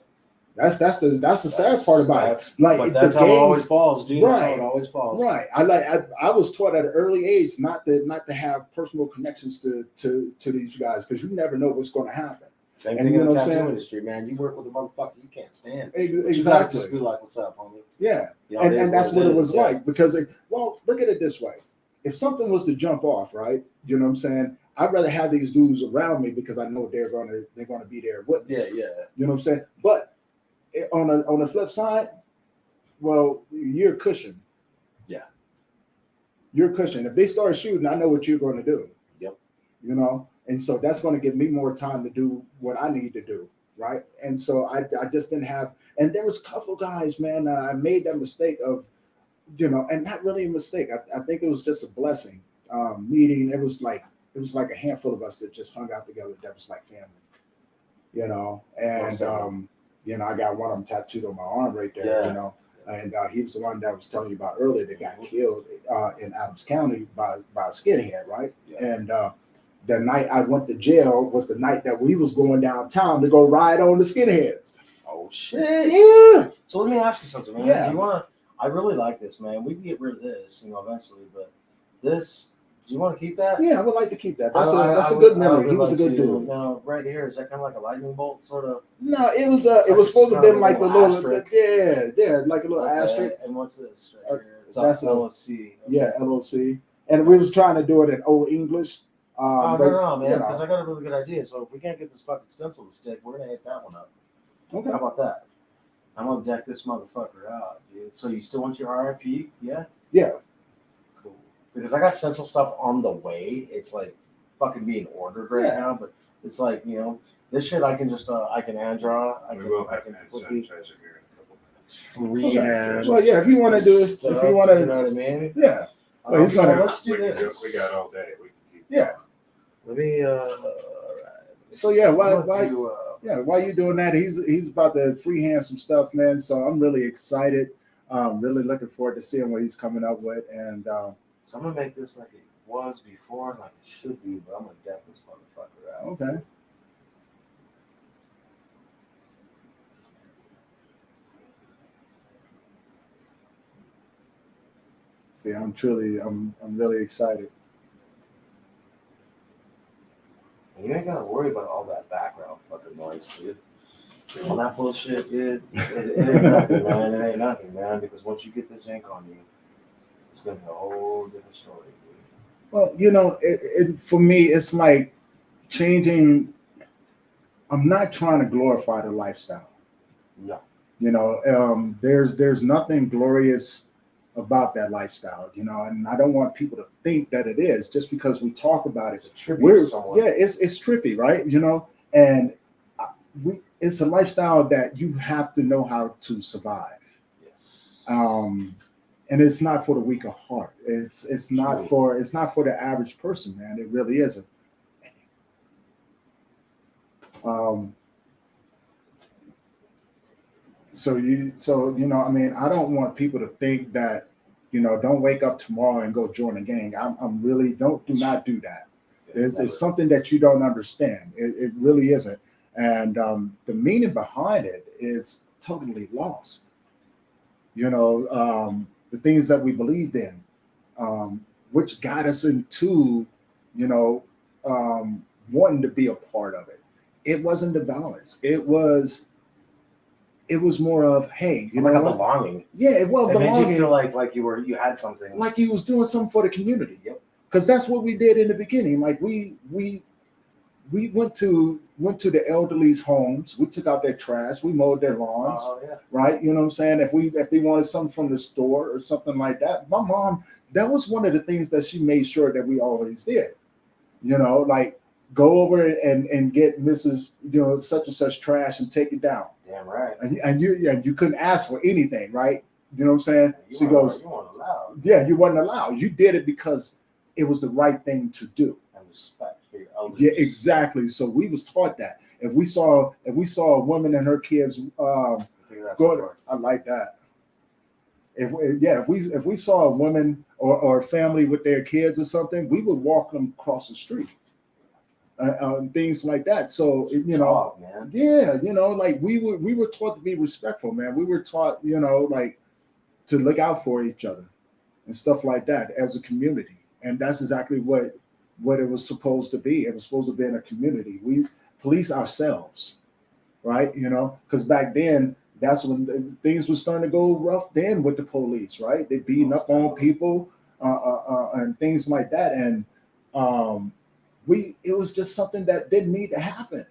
That's the sad part about it. Like but that's the how it gangs, always falls, dude. That's how right? it always falls. Right. I was taught at an early age not to have personal connections to these guys because you never know what's going to happen. Same And thing you in know the what I'm tattoo saying? industry, man. You work with a motherfucker you can't stand. Exactly. You gotta just be like, "What's up, homie?" Yeah. You know, it is And that's what it was is, yeah. like because well, look at it this way. If something was to jump off, right? You know what I'm saying? I'd rather have these dudes around me because I know they're gonna be there with me. Yeah. You know what I'm saying? But on the flip side, well, you're a cushion. Yeah. You're a cushion. If they start shooting, I know what you're going to do. Yep. You know, and so that's going to give me more time to do what I need to do, right? And so I just didn't have. And there was a couple guys, man, that I made that mistake of, you know, and not really a mistake. I think it was just a blessing. Meeting. It was like a handful of us that just hung out together. That was like family, you know. And you know, I got one of them tattooed on my arm right there, Yeah. you know. And he was the one that I was telling you about earlier that got killed in Adams County by a skinhead, right? Yeah. And the night I went to jail was the night that we was going downtown to go ride on the skinheads. Oh shit. Yeah. So let me ask you something, man. Yeah. Do you want to? I really like this, man. We can get rid of this, you know, eventually. But this, do you want to keep that? Yeah, I would like to keep that. I That's a would- good I memory. would He was a like good to- dude. Now, right here, is that kind of like a lightning bolt, sort of? No, it was supposed to have been like the little asterisk. yeah, like a little Okay, asterisk. And what's this right here? It's that's a- LOC. Okay. Yeah, LOC. And we was trying to do it in Old English. Oh, but, no, man, you know. because I got a really good idea. So if we can't get this fucking stencil to stick, we're gonna hit that one up. Okay. How about that? I'm gonna deck this motherfucker out, dude. So you still want your RIP? Yeah. Yeah. Cool. Because I got stencil stuff on the way. It's like fucking being ordered right Yeah. now, but it's like, you know, this shit I can just I can hand draw. We will have hand sanitizer here in a couple minutes. free hand. Well, yeah, if you want to do it, if stuff, you want you to, know what I mean? yeah. Well, he's So gonna- let's do this. We got all day. We can keep Yeah. Let me. So, yeah, why- I'm gonna do, Yeah, while you doing that, he's about to freehand some stuff, man. So I'm really excited. Really looking forward to seeing what he's coming up with. And So I'm gonna make this like it was before, like it should be, but I'm gonna deck this motherfucker out. okay. See, I'm really excited. And you ain't gotta worry about all that background fucking noise, dude. All that bullshit, dude. It ain't nothing, man. It ain't nothing, man. Because once you get this ink on you, it's gonna be a whole different story, dude. Well, you know, for me, it's like changing. I'm not trying to glorify the lifestyle. No. You know, there's nothing glorious about that lifestyle, you know, and I don't want people to think that it is just because we talk about It's it. a tribute to someone. Yeah, it's trippy, right? You know, and it's a lifestyle that you have to know how to survive. Yes. And it's not for the weak of heart. It's not for the average person, man. It really isn't. So you know, I mean, I don't want people to think that, you know, don't wake up tomorrow and go join a gang. I'm really do not do that. It's something that you don't understand. It really isn't. And the meaning behind it is totally lost. You know, the things that we believed in, which got us into, you know, wanting to be a part of it. It wasn't the violence. It was more of, hey, you like know a what? belonging. Yeah, it was It made you belonging. feel like you had something. Like you was doing something for the community. Yep. Because that's what we did in the beginning. Like we went to the elderly's homes. We took out their trash. We mowed their lawns. Oh yeah. Right? You know what I'm saying? If they wanted something from the store or something like that, my mom, that was one of the things that she made sure that we always did. You know, like go over and get Mrs. You know, such and such trash and take it down. Damn right. And you couldn't ask for anything, right? You know what I'm saying? She goes, you weren't allowed. yeah, you wasn't allowed. You did it because it was the right thing to do. And respect for your elders. Yeah, exactly. So we was taught that. if we saw a woman and her kids I think that's go, important. I like that. If we saw a woman or a family with their kids or something, we would walk them across the street, things like that. So Dog, man. yeah, like we were taught to be respectful, man. We were taught, like to look out for each other and stuff like that as a community, and that's exactly what it was supposed to be. It was supposed to be in a community. We police ourselves, right? Because back then, that's when things were starting to go rough. Then with the police, right? They beating up on people and things like that, and it was just something that didn't need to happen.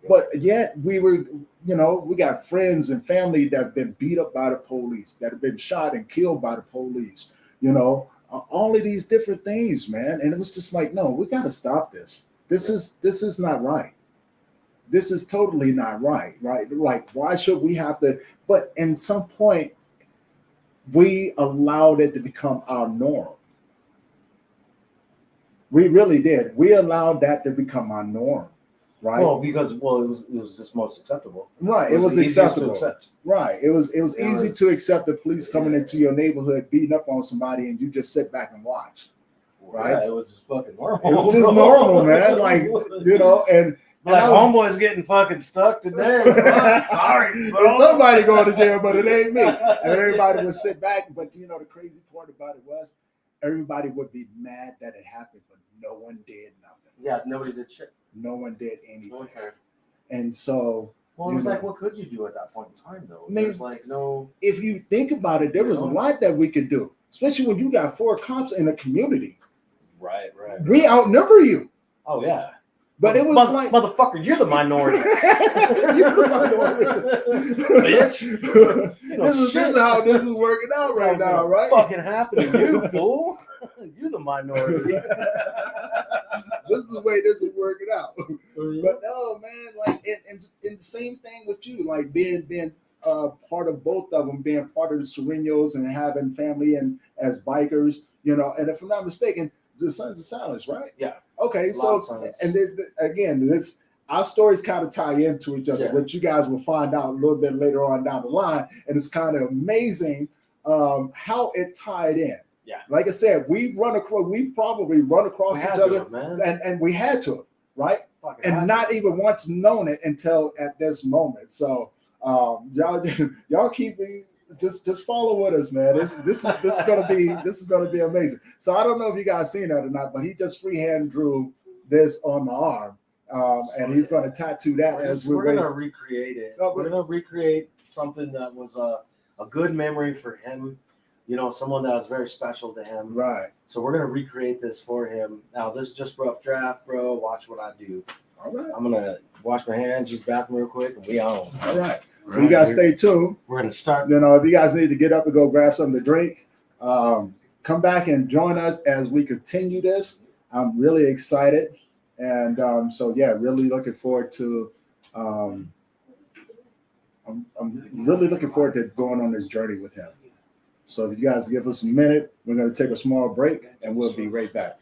But yet we were, we got friends and family that have been beat up by the police, that have been shot and killed by the police, all of these different things, man. And it was just like, no, we got to stop this. This is not right. This is totally not right, right? Like, why should we have to? But in some point, we allowed it to become our norm. We really did. We allowed that to become our norm, right? Well, because it was just most acceptable. Right. It was the easiest acceptable. to accept. Right. It was easy to accept the police coming into your neighborhood, beating up on somebody, and you just sit back and watch. Right. Yeah, it was just fucking normal. It was just normal, man. Like, and like homeboy's getting fucking stuck today. Sorry, bro. There's somebody going to jail, but it ain't me. And everybody would sit back. But the crazy part about it was everybody would be mad that it happened, but no one did nothing. Yeah, nobody did shit. No one did anything. Okay. And so, well, it was like, what could you do at that point in time, though? There's like no. If you think about it, there was a lot that we could do, especially when you got 4 cops in a community. Right. We outnumber you. Oh yeah. But it was like, motherfucker, you're the minority. You're the minority. Bitch. This is how this is working out right now, right? Fucking happening to you, fool. You're the minority. This is the way this is working out. But no, man, like, and the same thing with you, like being part of both of them, being part of the Serenos and having family and as bikers, and if I'm not mistaken, the Sons of Silence, right? Yeah. Okay, so and again, our stories kind of tie into each other, which you guys will find out a little bit later on down the line, and it's kind of amazing how it tied in. Yeah, like I said, we probably run across each other, and we had to, right? And not even once known it until at this moment. So y'all keep me. Just follow with us, man. This is gonna be amazing. So I don't know if you guys seen that or not, but he just freehand drew this on my arm, and he's gonna tattoo that we're gonna recreate it. We're gonna recreate something that was a good memory for him. Someone that was very special to him. Right. So we're gonna recreate this for him. Now this is just rough draft, bro. Watch what I do. All right. I'm gonna wash my hands, use the bathroom real quick, and we on. All right. So you guys stay tuned. We're gonna start. If you guys need to get up and go grab something to drink, come back and join us as we continue this. I'm really excited, and really looking forward to. I'm really looking forward to going on this journey with him. So if you guys give us a minute, we're going to take a small break, and we'll be right back.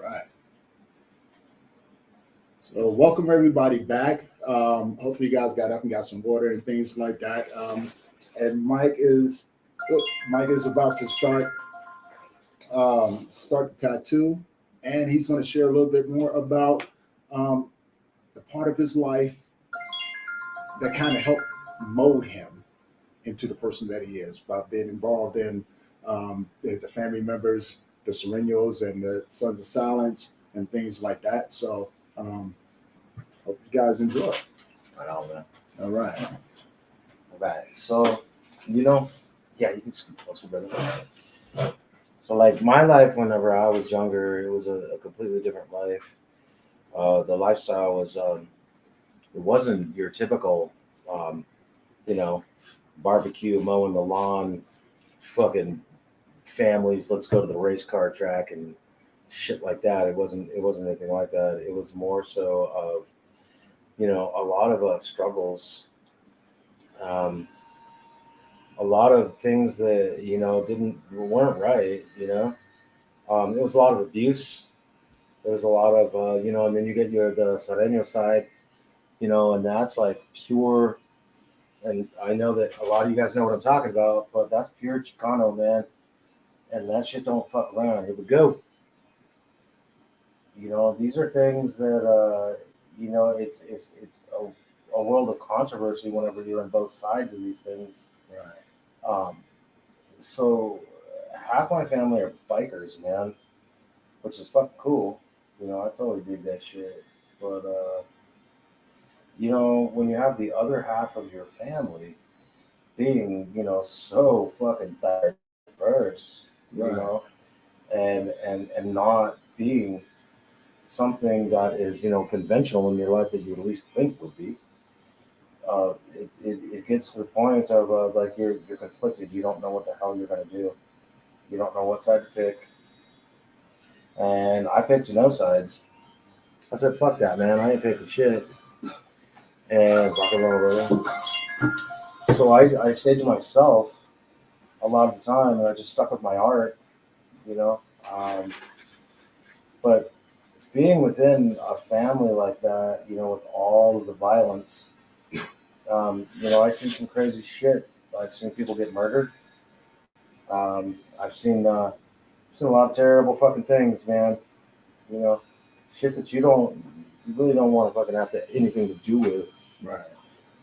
Right. So welcome everybody back. Hopefully you guys got up and got some water and things like that. And Mike is about to start the tattoo, and he's going to share a little bit more about the part of his life that kind of helped mold him into the person that he is, about being involved in the family members, the Serenos and the Sons of Silence and things like that. So hope you guys enjoy. Right on, man. All right. All right. So, yeah, you can scoot closer, brother. So, like my life, whenever I was younger, it was a completely different life. The lifestyle was, it wasn't your typical, um, barbecue, mowing the lawn, fucking families. Let's go to the race car track and shit like that. It wasn't anything like that. It was more so of, a lot of struggles, a lot of things that weren't right. It was a lot of abuse. There was a lot of and then you get the Sereno side, and that's like pure. And I know that a lot of you guys know what I'm talking about, but that's pure Chicano, man. And that shit don't fuck around. Here we go. These are things that it's a world of controversy whenever you're on both sides of these things. Right. So half my family are bikers, man, which is fucking cool. I totally dig that shit. But when you have the other half of your family being, so fucking diverse, Right. and not being something that is, conventional in your life that you at least think would be. It gets to the point of like you're conflicted. You don't know what the hell you're gonna do. You don't know what side to pick. And I picked no sides. I said, "Fuck that, man! I ain't picking shit." And rock and roll, brother. So I stayed to myself a lot of the time, and I just stuck with my art, you know. But being within a family like that, with all of the violence, I seen some crazy shit. I've seen people get murdered. I've seen a lot of terrible fucking things, man. Shit that you really don't want to fucking have anything to do with, Right.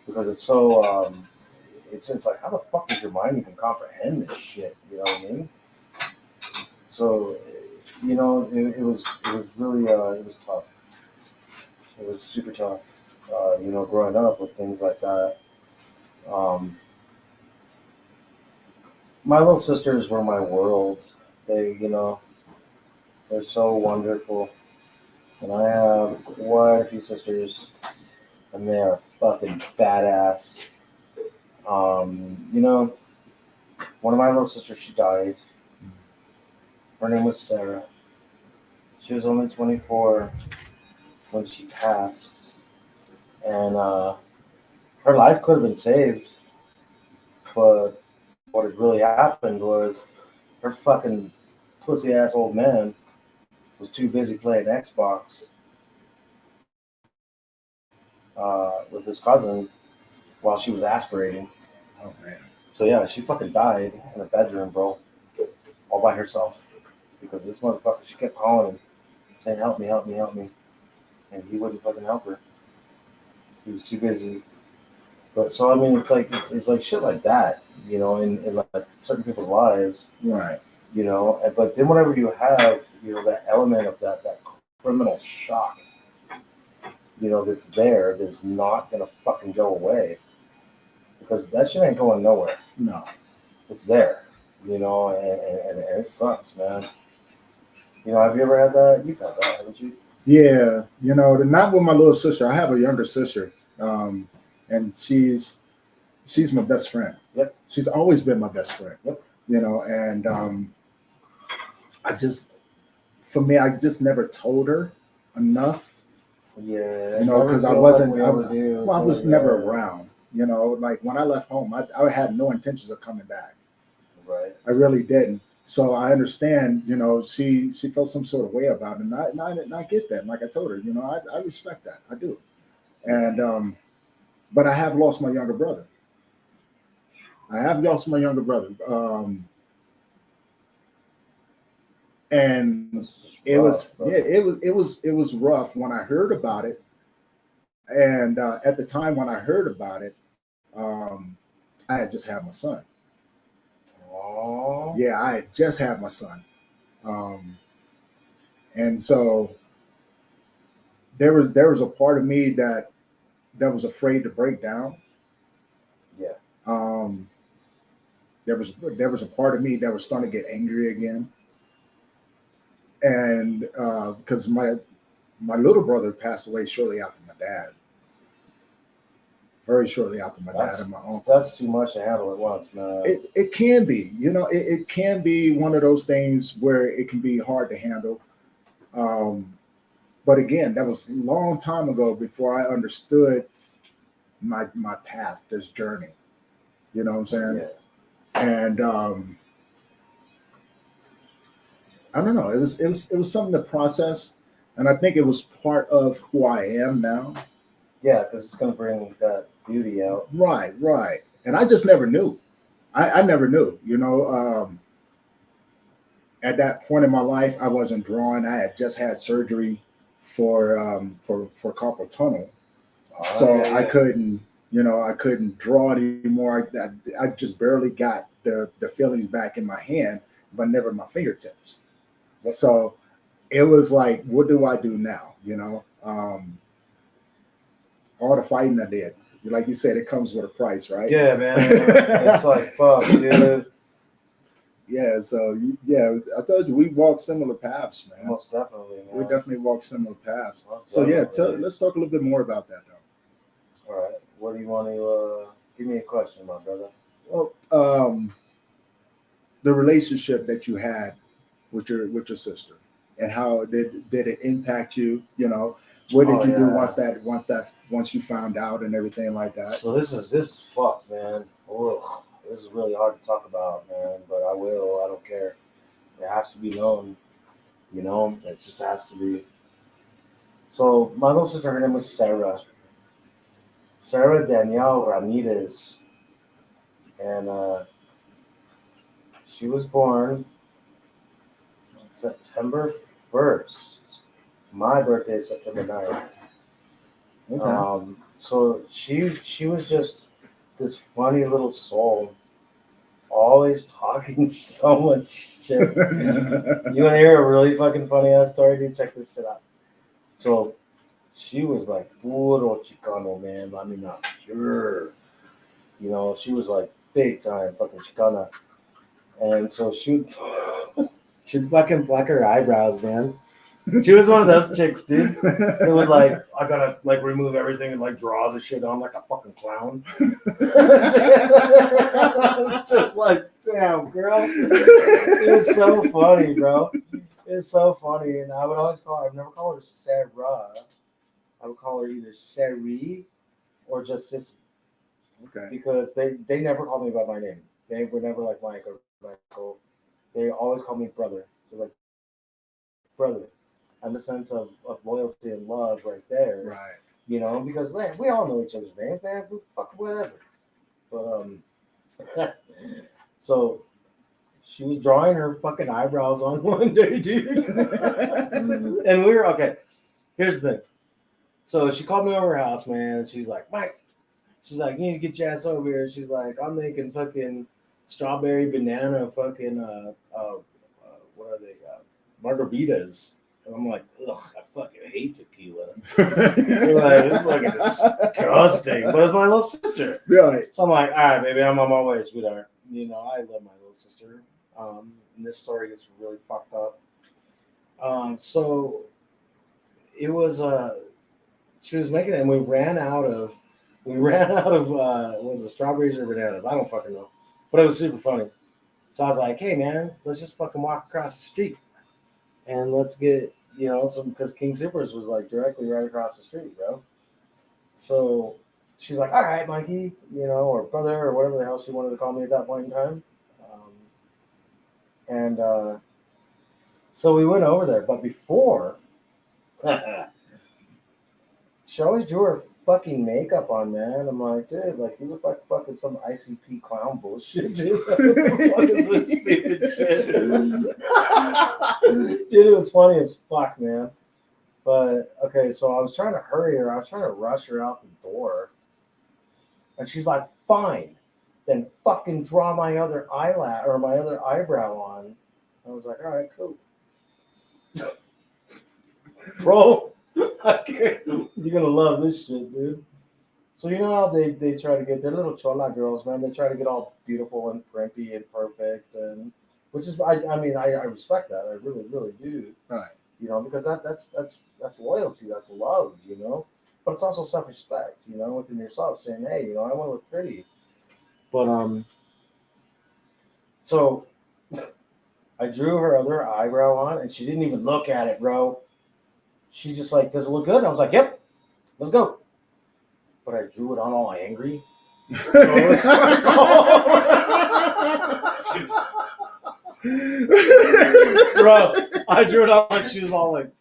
because it's so. It's like, how the fuck does your mind even comprehend this shit? You know what I mean? So, it was really it was tough. It was super tough. Growing up with things like that. My little sisters were my world. They, they're so wonderful. And I have quite a few sisters, and they are fucking badass. One of my little sisters, she died. Her name was Sarah. She was only 24 when she passed. And her life could have been saved. But what had really happened was her fucking pussy ass old man was too busy playing Xbox with his cousin while she was aspirating. Oh man. So yeah, she fucking died in a bedroom, bro, all by herself, because this motherfucker, she kept calling him, saying, "Help me, help me, help me," and he wouldn't fucking help her. He was too busy. But so I mean, it's like shit like that, in like certain people's lives, Right. But then whenever you have, that element of that criminal shock, that's that's not gonna fucking go away, because that shit ain't going nowhere. No. It's there, and it sucks, man. Have you ever had that? You've had that, haven't you? Yeah. Not with my little sister. I have a younger sister, and she's my best friend. Yep. She's always been my best friend. Yep. And for me, I just never told her enough. Yeah. Because I wasn't. I was never around. Like when I left home, I had no intentions of coming back. Right. I really didn't. So I understand, she felt some sort of way about it, and I get that. And like I told her, I respect that. I do. And but I have lost my younger brother. I have lost my younger brother. And It's just it was, rough, bro. yeah, it was rough when I heard about it. And at the time when I heard about it, I had just had my son. Aw. Yeah, I had just had my son. Um, and so there was a part of me that was afraid to break down. Yeah. Um, there was a part of me that was starting to get angry again, and because my little brother passed away shortly after my dad, very shortly after my dad and my uncle. That's too much to handle at once, man. It can be, it can be one of those things where it can be hard to handle. But again, that was a long time ago before I understood my path, this journey. You know what I'm saying? Yeah. And I don't know. It was something to process, and I think it was part of who I am now. Yeah, because it's gonna bring that beauty out. Right, right. And I just never knew. I never knew. At that point in my life, I wasn't drawing. I had just had surgery for carpal tunnel, so Yeah, I yeah. couldn't draw anymore. I just barely got the feelings back in my hand, but never my fingertips. So it was like, what do I do now? All the fighting I did, like you said, it comes with a price, right? Yeah, man. It's like fuck, dude. Yeah. So yeah, I told you we walk similar paths, man. Most definitely, man. We definitely walk similar paths. Most So yeah, definitely. let's talk a little bit more about that, though. All right. What do you want to give me a question, my brother? Well, the relationship that you had with your sister, and how did it impact you? What did Oh, you do yeah. once you found out and everything like that? So this is fucked, man. Ugh. This is really hard to talk about, man. But I will. I don't care. It has to be known. It just has to be. So my little sister, her name was Sarah. Sarah Danielle Ramirez, and she was born September 1st. My birthday is September 9th. Okay. So she was just this funny little soul, always talking so much shit. You want to hear a really fucking funny ass story, dude? Check this shit out. So she was like puro Chicano, man. I mean, not pure. She was like big time fucking Chicana. And so she'd fucking pluck her eyebrows, man. She was one of those chicks, dude. It was like, I gotta like remove everything and like draw the shit on like a fucking clown. It's just like, damn, girl. It was so funny, bro. It's so funny. And I would always I'd never call her Sarah. I would call her either Sari or just Sissy. Okay. Because they never called me by my name. They were never like Mike or Michael. They always called me brother. They're like, brother. And the sense of loyalty and love right there. Right. Because we all know each other's names, man. Fuck whatever. But so she was drawing her fucking eyebrows on one day, dude. And we were okay. Here's the thing. So she called me over her house, man. And she's like, Mike. She's like, you need to get your ass over here. She's like, I'm making fucking strawberry banana fucking what are they? Margaritas. And I'm like, ugh, I fucking hate tequila. Like, it's fucking disgusting. But it's my little sister. Right. So I'm like, all right, baby, I'm on my way, sweetheart. I love my little sister. And this story gets really fucked up. So it was she was making it, and we ran out of was it strawberries or bananas? I don't fucking know. But it was super funny. So I was like, hey man, let's just fucking walk across the street. And let's get, some, because King Supers was like directly right across the street, bro. So she's like, all right, Mikey, or brother or whatever the hell she wanted to call me at that point in time. And so we went over there, but before, she always drew her fucking makeup on, man. I'm like, dude, like, you look like fucking some ICP clown bullshit, dude. What the fuck is this stupid shit? Dude, it was funny as fuck, man. But, okay, so I was trying to hurry her. I was trying to rush her out the door. And she's like, fine. Then fucking draw my other eyelash or my other eyebrow on. I was like, all right, cool. Bro, I can't. You're going to love this shit, dude. So you know how they try to get, they're little chola girls, man. They try to get all beautiful and primpy and perfect. And which is, I mean, I respect that. I really, really do. Right. You know, because that's loyalty, that's love, you know. But it's also self-respect, you know, within yourself, saying, hey, you know, I want to look pretty. But so I drew her other eyebrow on, and she didn't even look at it, bro. She just like, does it look good? I was like, yep, let's go. But I drew it on all angry. Bro, I drew it on. She was all like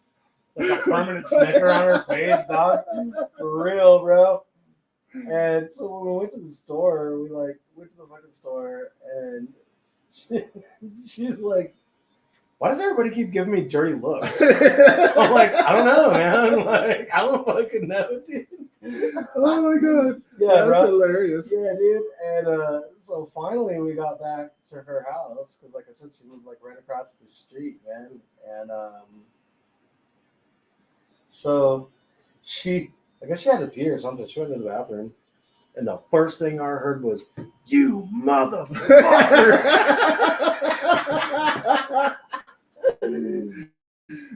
a permanent snicker on her face, dog. For real, bro. And so when we went to the store, we like went to the fucking store, and she's like, "Why does everybody keep giving me dirty looks?" I'm like, "I don't know, man. Like, I don't fucking know, dude." Oh my god. Yeah, that's bro. hilarious. Yeah, dude. And so finally we got back to her house because, like I said, she lived like right across the street, man. And so I guess she had to pee or something. She went to the bathroom, and the first thing I heard was, "You motherfucker!" Dude,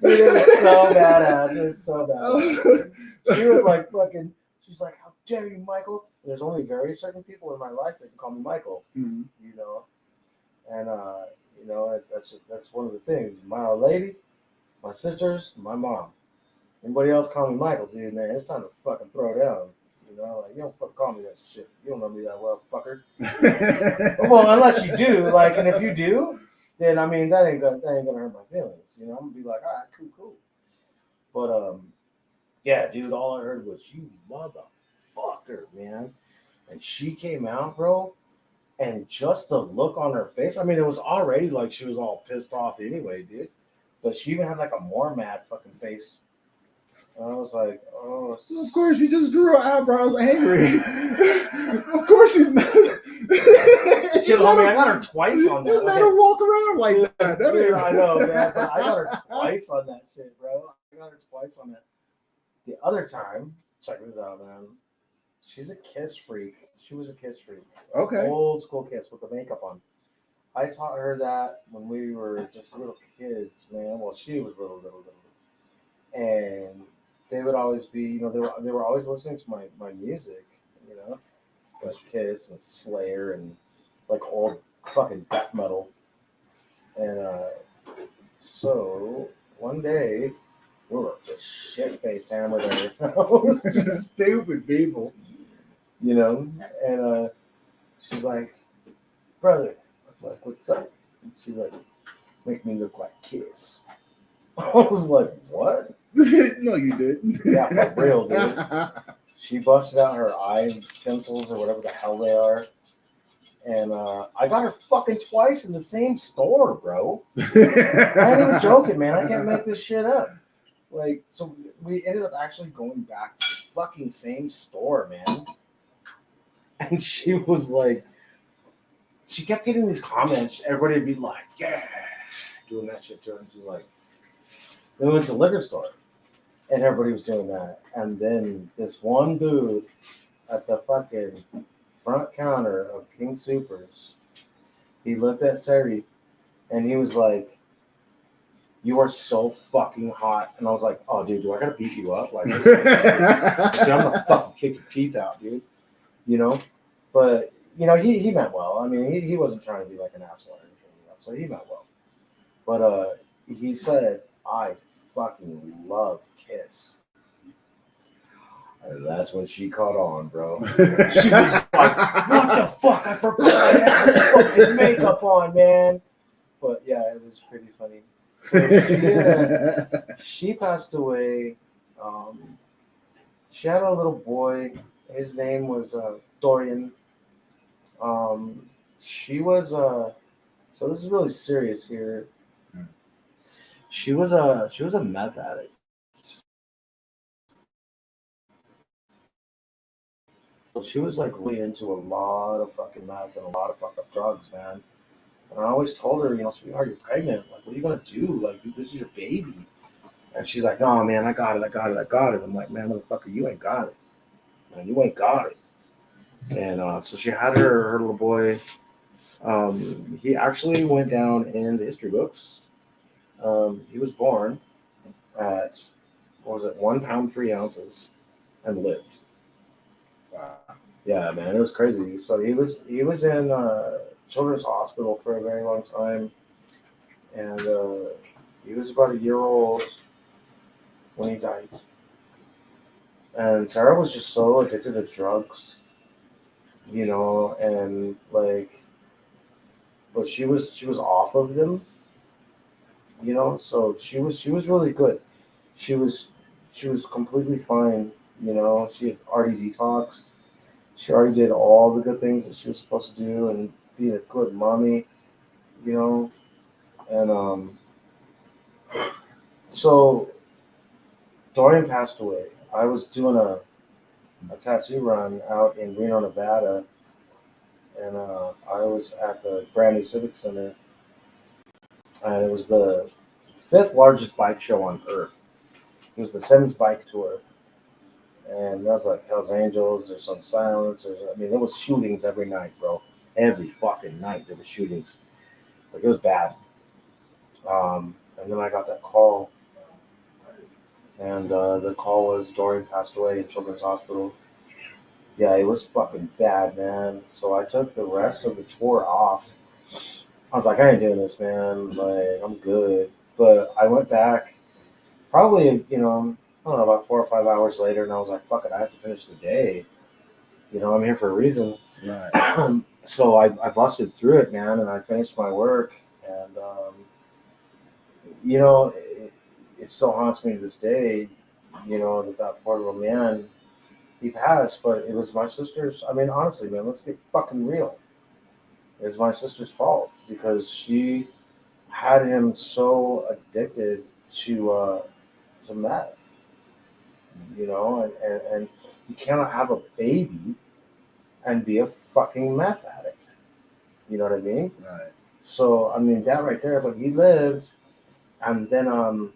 it was so badass. It was so badass. She was like fucking. She's like, "How dare you, Michael?" There's only very certain people in my life that can call me Michael. Mm-hmm. You know, and you know that's one of the things. My old lady, my sisters, my mom. Anybody else call me Michael, dude? Man, it's time to fucking throw down. You know, like, you don't fucking call me that shit. You don't know me that well, fucker. Well, unless you do, like, and if you do, then I mean that ain't gonna hurt my feelings. You know, I'm gonna be like, all right, cool. But yeah, dude, all I heard was, "You motherfucker," man. And she came out, bro, and just the look on her face. I mean, it was already like she was all pissed off anyway, dude. But she even had like a more mad fucking face. And I was like, oh. Of course, you just drew her eyebrows angry. Of course, she's not. Shit, homie, I got her twice on that. You let her walk around like Dude, that. dude, I know, man. But I got her twice on that shit, bro. I got her twice on that. The other time, check this out, man. She's a kiss freak. She was a kiss freak. Okay. Old school kiss with the makeup on. I taught her that when we were just little kids, man. Well, she was little. And they would always be, you know, they were always listening to my music, you know, like Kiss and Slayer and like old fucking death metal. And so one day we were just shit-faced hammered there. Just stupid people, you know. And she's like, "Brother," I was like, "What's up?" And she's like, "Make me look like Kiss." I was like, "What?" No, you didn't. Yeah, for real, dude. She busted out her eye pencils or whatever the hell they are. And I got her fucking twice in the same store, bro. I ain't even joking, man. I can't make this shit up. Like, so we ended up actually going back to the fucking same store, man. And she was like, she kept getting these comments. Everybody would be like, "Yeah," doing that shit to her. And she's like, then we went to the liquor store. And everybody was doing that. And then this one dude at the fucking front counter of King Supers, he looked at Sari and he was like, "You are so fucking hot." And I was like, "Oh, dude, do I gotta beat you up? Like, dude, I'm gonna fucking kick your teeth out, dude." You know? But, you know, he meant well. I mean, he wasn't trying to be like an asshole or anything, you know? So he meant well. But he said, "I fucking love Kiss." And that's when she caught on, bro. She was like, "What the fuck? I forgot I had fucking makeup on, man." But yeah, it was pretty funny. But she passed away. Um, she had a little boy. His name was Dorian. Um, she was so this is really serious here. She was a meth addict. So she was like really into a lot of fucking meth and a lot of fucking drugs, man. And I always told her, sweetheart, you're pregnant. Like, what are you gonna do? Like, this is your baby. And she's like, no, man, I got it. I'm like, man, motherfucker, you ain't got it. Man, you ain't got it. And so she had her little boy. He actually went down in the history books. He was born at, what was it, 1 pound 3 ounces, and lived. Wow. Yeah, man, it was crazy. So he was in Children's Hospital for a very long time, and he was about a year old when he died. And Sarah was just so addicted to drugs, and like, but she was off of them, So she was really good. She was completely fine, She had already detoxed. She already did all the good things that she was supposed to do and be a good mommy, you know. And so Dorian passed away. I was doing a tattoo run out in Reno, Nevada, and I was at the brand new Civic Center, and it was the fifth largest bike show on earth. It was the Sims Bike Tour, and there was like Hell's Angels. There's some Silence. There was shootings every night, bro. Every fucking night there was shootings. Like, it was bad. And then I got that call, and the call was Dorian passed away in Children's Hospital. Yeah, it was fucking bad, man. So I took the rest of the tour off. I was like, I ain't doing this, man. Like, I'm good. But I went back probably, I don't know, about 4 or 5 hours later, and I was like, fuck it, I have to finish the day. I'm here for a reason. Right. So I busted through it, man, and I finished my work. And, it still haunts me to this day, that poor little man, he passed, but it was my sister's. I mean, honestly, man, let's get fucking real. It was my sister's fault because she had him so addicted to meth, and you cannot have a baby and be a fucking meth addict. You know what I mean? Right. So, I mean, that right there, but he lived, and then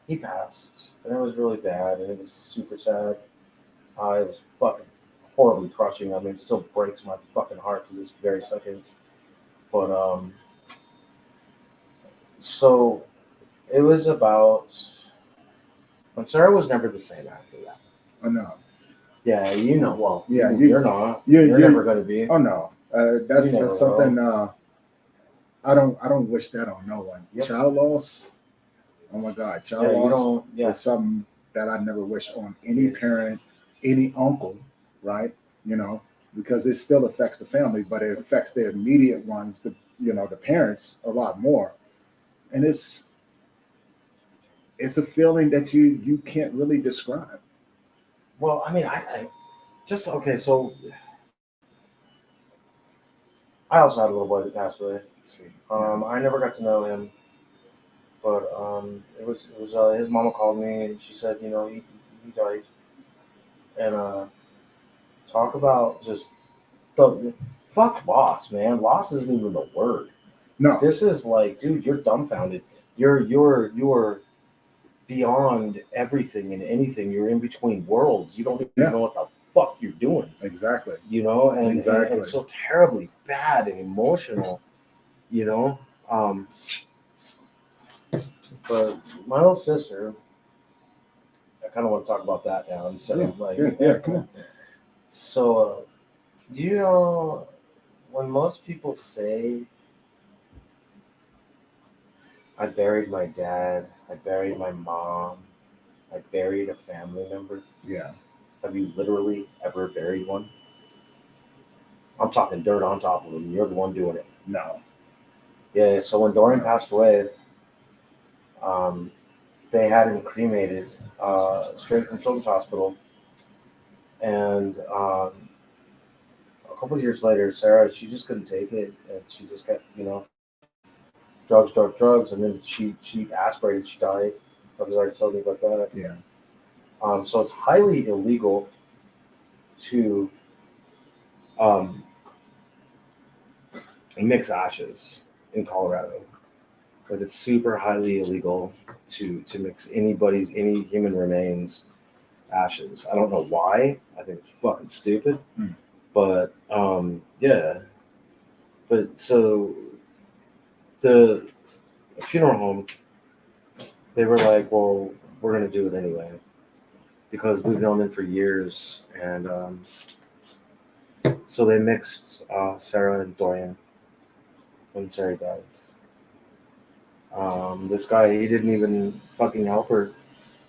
he passed, and it was really bad, and it was super sad. It was fucking horribly crushing. I mean, it still breaks my fucking heart to this very second. But so it was about, and Sarah was never the same after that. Oh no. Yeah, well, Yeah, you're not. you're Never going to be. Oh no. That's You never something. I don't wish that on no one. Yep. Child loss. Oh my God, child Yeah, you loss don't. Yeah, is something that I never wish on any parent, any uncle, right? Because it still affects the family, but it affects the immediate ones, the parents a lot more. And it's a feeling that you can't really describe. well, I mean, I just okay. So I also had a little boy that passed away. Let's see. I never got to know him, but it was his mama called me and she said, he died, and talk about just the fuck loss, man. Loss isn't even the word. No. This is like, dude, you're dumbfounded. You're beyond everything and anything. You're in between worlds. You don't even know what the fuck you're doing. Exactly. And Exactly. it's so terribly bad and emotional. But my little sister, I kind of want to talk about that now instead of like, yeah, come on. So, when most people say, I buried my dad, I buried my mom, I buried a family member. Yeah. Have you literally ever buried one? I'm talking dirt on top of them. You're the one doing it. No. Yeah, so when Dorian passed away, they had him cremated straight from Children's Hospital. And a couple of years later, Sarah, she just couldn't take it. And she just kept, drugs. And then she aspirated, she died. I was already told me about that. Yeah. So it's highly illegal to um, mix ashes in Colorado. Like it's super highly illegal to mix any human remains ashes. I don't know why. I think it's fucking stupid. Hmm. But yeah. But so the funeral home, they were like, well, we're gonna do it anyway because we've known them for years, and so they mixed Sarah and Dorian when Sarah died. This guy, he didn't even fucking help her.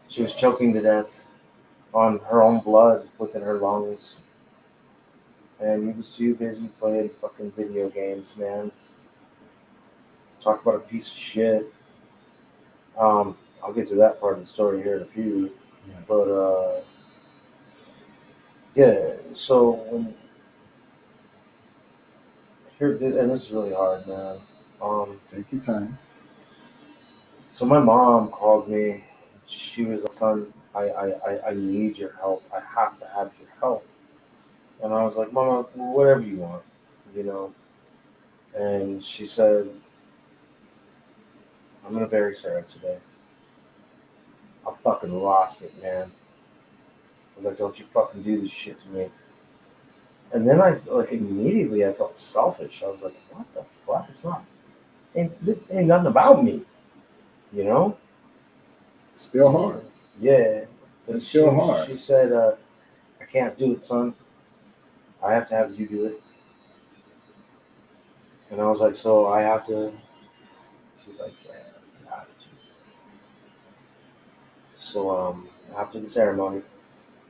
She was choking to death on her own blood within her lungs. And he was too busy playing fucking video games, man. Talk about a piece of shit. I'll get to that part of the story here in a few. Yeah. But yeah, so when here, and this is really hard, man. Take your time. So my mom called me. She was like, "Son, I need your help. I have to have your help." And I was like, "Mama, whatever you want, you know." And she said, "I'm gonna bury Sarah today." I fucking lost it, man. I was like, "Don't you fucking do this shit to me." And then I like immediately I felt selfish. I was like, "What the fuck? It's not ain't nothing about me, you know?" Still hard. Yeah. But It's still hard. She said, "I can't do it, son. I have to have you do it." And I was like, "So I have to." She's like, "Yeah, you have to." So after the ceremony,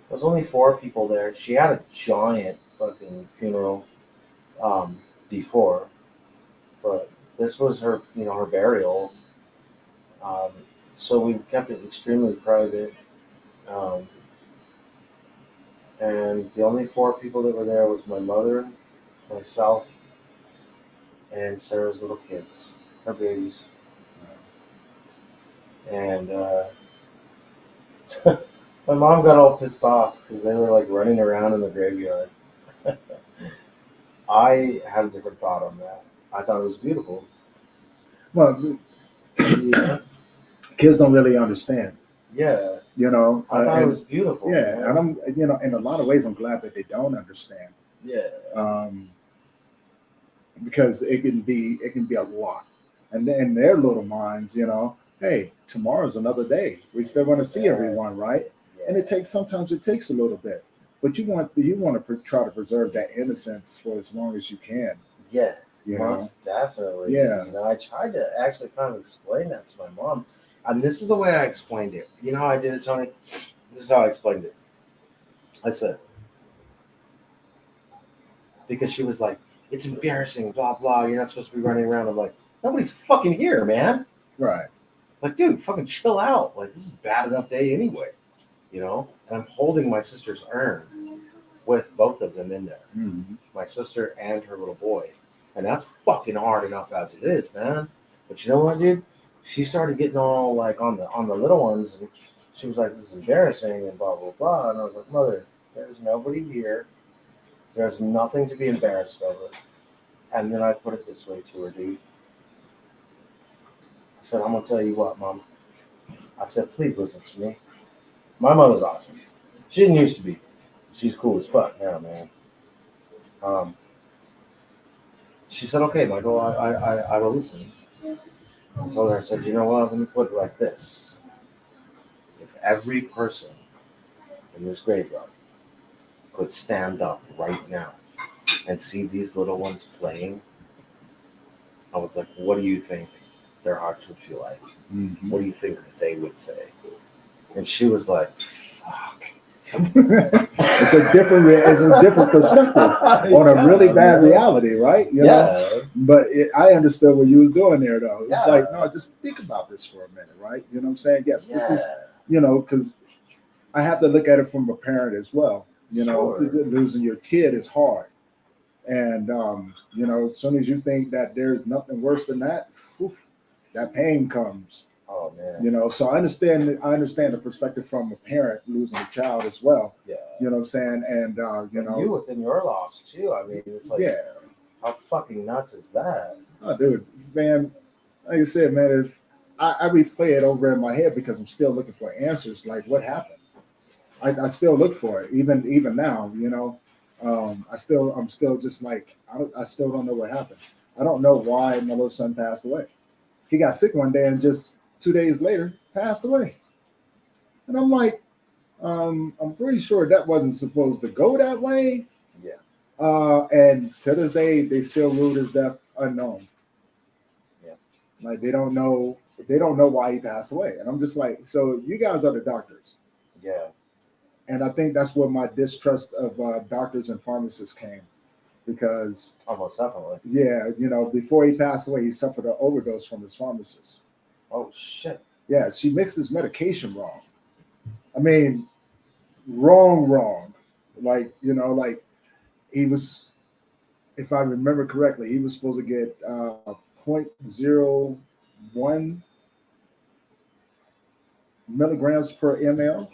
there was only 4 people there. She had a giant fucking funeral before, but this was her, her burial. Um, so we kept it extremely private. Um, and the only 4 people that were there was my mother, myself, and Sarah's little kids, her babies. And my mom got all pissed off because they were like running around in the graveyard. I had a different thought on that. I thought it was beautiful. Well, Yeah, kids don't really understand. yeah. You know, I thought it and was beautiful. yeah, man. and I'm, in a lot of ways, I'm glad that they don't understand, Yeah, because it can be a lot, and in their little minds, hey, tomorrow's another day. We still want to see everyone, right? yeah, And sometimes it takes a little bit, but you want to try to preserve that innocence for as long as you can. yeah. You know, Most definitely. Yeah. I tried to actually kind of explain that to my mom, and this is the way I explained it. You know how I did it, Tony? This is how I explained it. I said, because she was like, "It's embarrassing, blah blah. You're not supposed to be running around." I'm like, "Nobody's fucking here, man. right? Like, dude, fucking chill out. Like, this is a bad enough day anyway, you know." And I'm holding my sister's urn with both of them in there, Mhm. my sister and her little boy, and that's fucking hard enough as it is, man. But you know what, dude? She started getting all like on the little ones, and she was like, "This is embarrassing," and blah blah blah. And I was like, "Mother, there's nobody here. There's nothing to be embarrassed over." And then I put it this way to her, dude. I said, "I'm gonna tell you what, Mom." I said, "Please listen to me. My mother's awesome. She didn't used to be. She's cool as fuck now, man." Um, she said, "Okay, Michael, I will listen." I told her, I said, "You know what? Let me put it like this. If every person in this graveyard could stand up right now and see these little ones playing," I was like, "what do you think their hearts would feel like? Mhm. What do you think they would say?" And she was like, "Fuck." It's a different perspective on a really bad reality, right? You know? But I understood what you was doing there, though. It's like, no, just think about this for a minute, right? You know what I'm saying? Yes, this is, you know, because I have to look at it from a parent as well. You know, losing your kid is hard. And, you know, as soon as you think that there's nothing worse than that, whew, that pain comes. Oh man. You know, so I understand the perspective from a parent losing a child as well. Yeah. You know what I'm saying? And you know, you within your loss too. I mean, it's like, how fucking nuts is that? Oh, dude, man, like I said, man, if I replay it over in my head because I'm still looking for answers, like what happened. I still look for it, even now. You know, I'm still just like I still don't know what happened. I don't know why my little son passed away. He got sick one day and just 2 days later passed away. And I'm like, I'm pretty sure that wasn't supposed to go that way. Yeah. And to this day, they still ruled his death unknown. Yeah. Like they don't know why he passed away. And I'm just like, so you guys are the doctors. Yeah. And I think that's where my distrust of doctors and pharmacists came. Because almost definitely. Yeah, you know, before he passed away, he suffered an overdose from his pharmacist. Oh shit. Yeah, she mixed his medication wrong. I mean, wrong. Like, you know, like he was, if I remember correctly, he was supposed to get 0.01 milligrams per ml.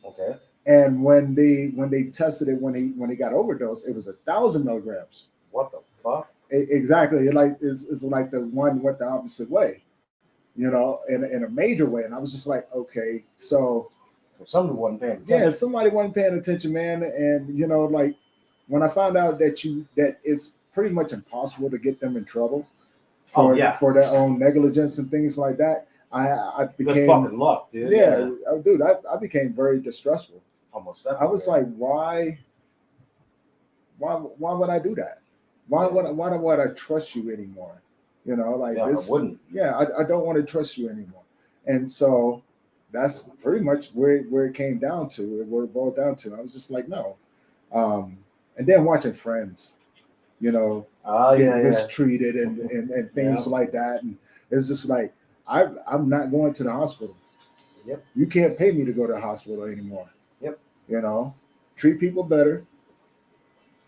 Okay. And when they tested it when he got overdosed, it was 1,000 milligrams. What the fuck? Exactly. It's like the one went the opposite way, you know, in a major way. And I was just like, okay, so somebody wasn't paying attention. Yeah, somebody wasn't paying attention, man. And you know, like when I found out that it's pretty much impossible to get them in trouble for their own negligence and things like that, I became good fucking luck, dude. Yeah, dude, I became very distrustful. Almost definitely. I was like, why would I do that? Why would I trust you anymore? You know, like this. I wouldn't. Yeah, I don't want to trust you anymore. And so that's pretty much where it came down to, where it boiled down to. I was just like, no. And then watching Friends, you know, get mistreated and things like that. And it's just like, I'm not going to the hospital. Yep. You can't pay me to go to the hospital anymore. Yep. You know, treat people better.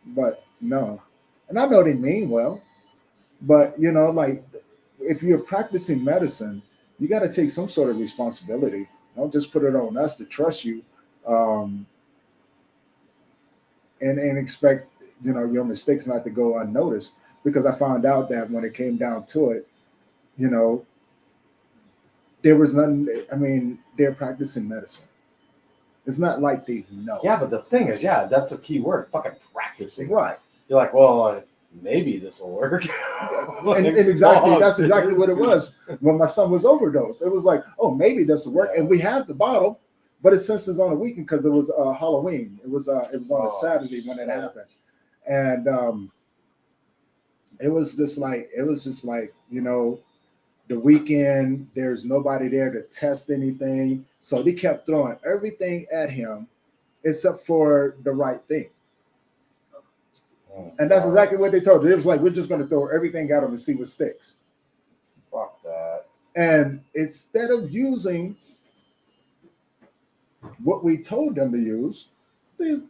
But no. And I know they mean well. But, you know, like if you're practicing medicine, you got to take some sort of responsibility. Don't just put it on us to trust you and expect, you know, your mistakes not to go unnoticed. Because I found out that when it came down to it, you know, there was nothing. I mean, they're practicing medicine. It's not like they know. Yeah, but the thing is, that's a key word. Fucking practicing. Right. You're like, well, maybe this will work. and exactly, that's exactly what it was when my son was overdosed. It was like, oh, maybe this will work. And we have the bottle, but it since it's on a weekend because it was Halloween. It was on a Saturday when it happened, and it was just like, you know, the weekend. There's nobody there to test anything, so they kept throwing everything at him, except for the right thing. And that's exactly what they told you. It was like, we're just going to throw everything at them and see what sticks. Fuck that. And instead of using what we told them to use, they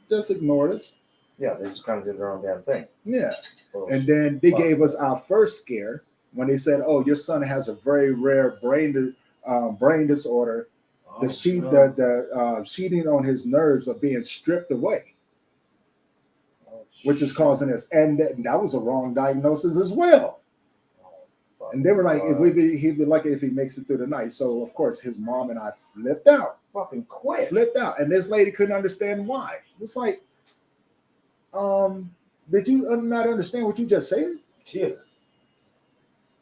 just ignored us. Yeah, they just kind of did their own damn thing. Yeah. And then they gave us our first scare when they said, oh, your son has a very rare brain disorder. The sheeting on his nerves are being stripped away. Which is causing this, and that was a wrong diagnosis as well. And they were like, he'd be lucky if he makes it through the night. So of course his mom and I flipped out. Fucking quit. Flipped out. And this lady couldn't understand why. It's like, did you not understand what you just said? Yeah.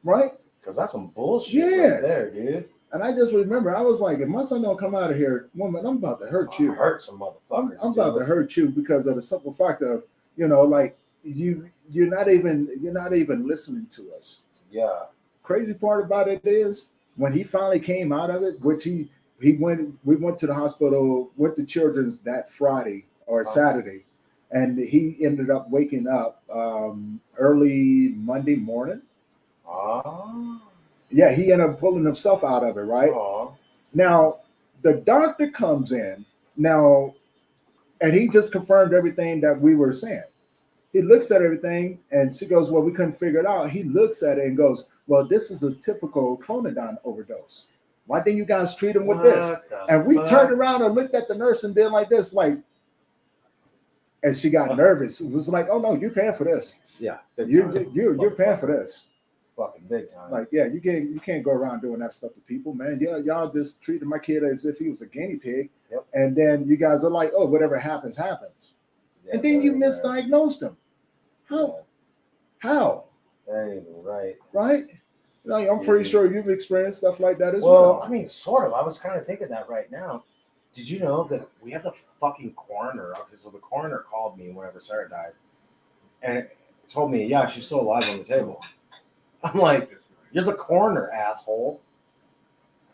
Right? Because that's some bullshit right there, dude. And I just remember, I was like, if my son don't come out of here, woman, I'm about to hurt you. Hurt some motherfuckers. I'm about to hurt you because of the simple fact of, you know, like you're not even listening to us. Yeah. Crazy part about it is when he finally came out of it, which he We went to the hospital, went to Children's that Friday or Saturday, and he ended up waking up early Monday morning. Oh. Yeah, he ended up pulling himself out of it, right? Oh. Now, the doctor comes in now, and he just confirmed everything that we were saying. He looks at everything, and she goes, well, we couldn't figure it out. He looks at it and goes, well, this is a typical clonidine overdose. Why didn't you guys treat him with this? And we turned around and looked at the nurse and did like this, like, and she got nervous. It was like, oh, no, you're paying for this. Yeah. You're paying for this. Fucking big time. Like, yeah, you can't go around doing that stuff to people, man. Yeah, y'all just treated my kid as if he was a guinea pig. Yep. And then you guys are like, oh, whatever happens, happens. Yeah, and then you right. misdiagnosed him. How? How? That ain't right. Right? You know, I'm pretty sure you've experienced stuff like that as Well, well. I mean, sort of. I was kind of thinking that right now. Did you know that we have the fucking coroner? Okay, so the coroner called me whenever Sarah died and told me, yeah, she's still alive on the table. I'm like, you're the coroner, asshole.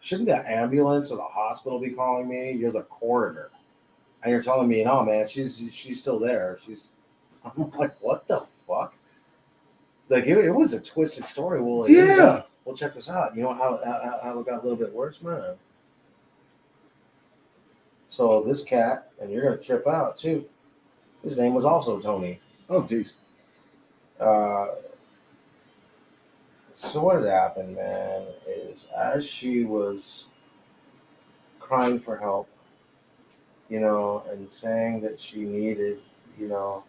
Shouldn't the ambulance or the hospital be calling me? You're the coroner. And you're telling me, no, man, she's still there. I'm like, what the fuck? Like, it was a twisted story. Well, Yeah. Well, check this out. You know how it got a little bit worse, man? So this cat, and you're going to trip out, too. His name was also Tony. Oh, geez. So what had happened, man, is as she was crying for help, you know, and saying that she needed, you know,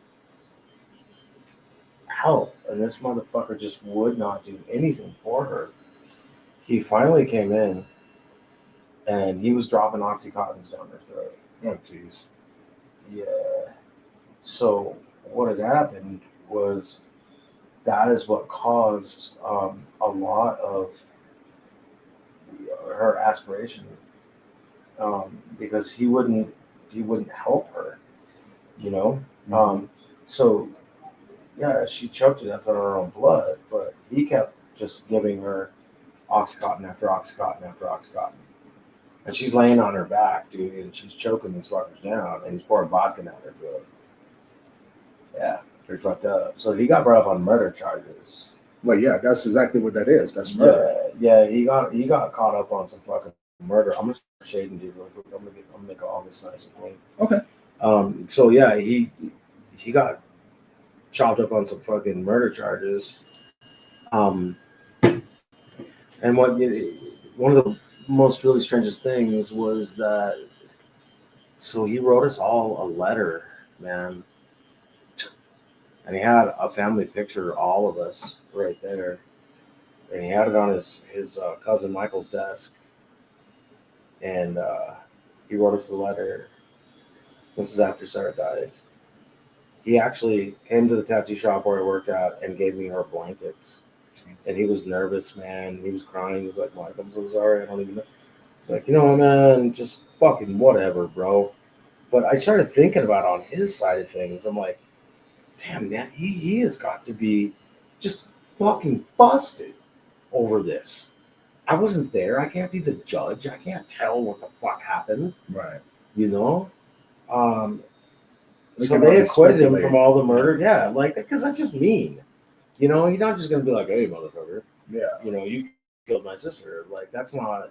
help, and this motherfucker just would not do anything for her. He finally came in, and he was dropping Oxycontins down her throat. Oh, geez. Yeah. So what had happened was that is what caused a lot of her aspiration, because he wouldn't help her, you know. Mm-hmm. So yeah, she choked to death on her own blood, but he kept just giving her Oxycontin after Oxycontin after Oxycontin. And she's laying on her back, dude, and she's choking these fuckers down, and he's pouring vodka down her throat. Yeah, pretty fucked up. So he got brought up on murder charges. Well, yeah, that's exactly what that is. That's murder. Yeah, he got caught up on some fucking murder. I'm gonna start shading dude real quick. I'm gonna make all this nice and clean. Okay. So yeah, he got chopped up on some fucking murder charges. And one of the most really strangest things was that, so he wrote us all a letter, man, and he had a family picture of all of us right there, and he had it on his cousin Michael's desk, and he wrote us a letter. This is after Sarah died. He actually came to the tattoo shop where I worked at and gave me her blankets. And he was nervous, man. He was crying. He was like, Mike, I'm so sorry. I don't even know. It's like, you know, man, just fucking whatever, bro. But I started thinking about on his side of things. I'm like, damn, man, he has got to be just fucking busted over this. I wasn't there. I can't be the judge. I can't tell what the fuck happened. Right. You know? So they acquitted him from all the murder. Yeah, like, because that's just mean. You know, you're not just gonna be like, "Hey, motherfucker," Yeah. you know, you killed my sister. Like, that's not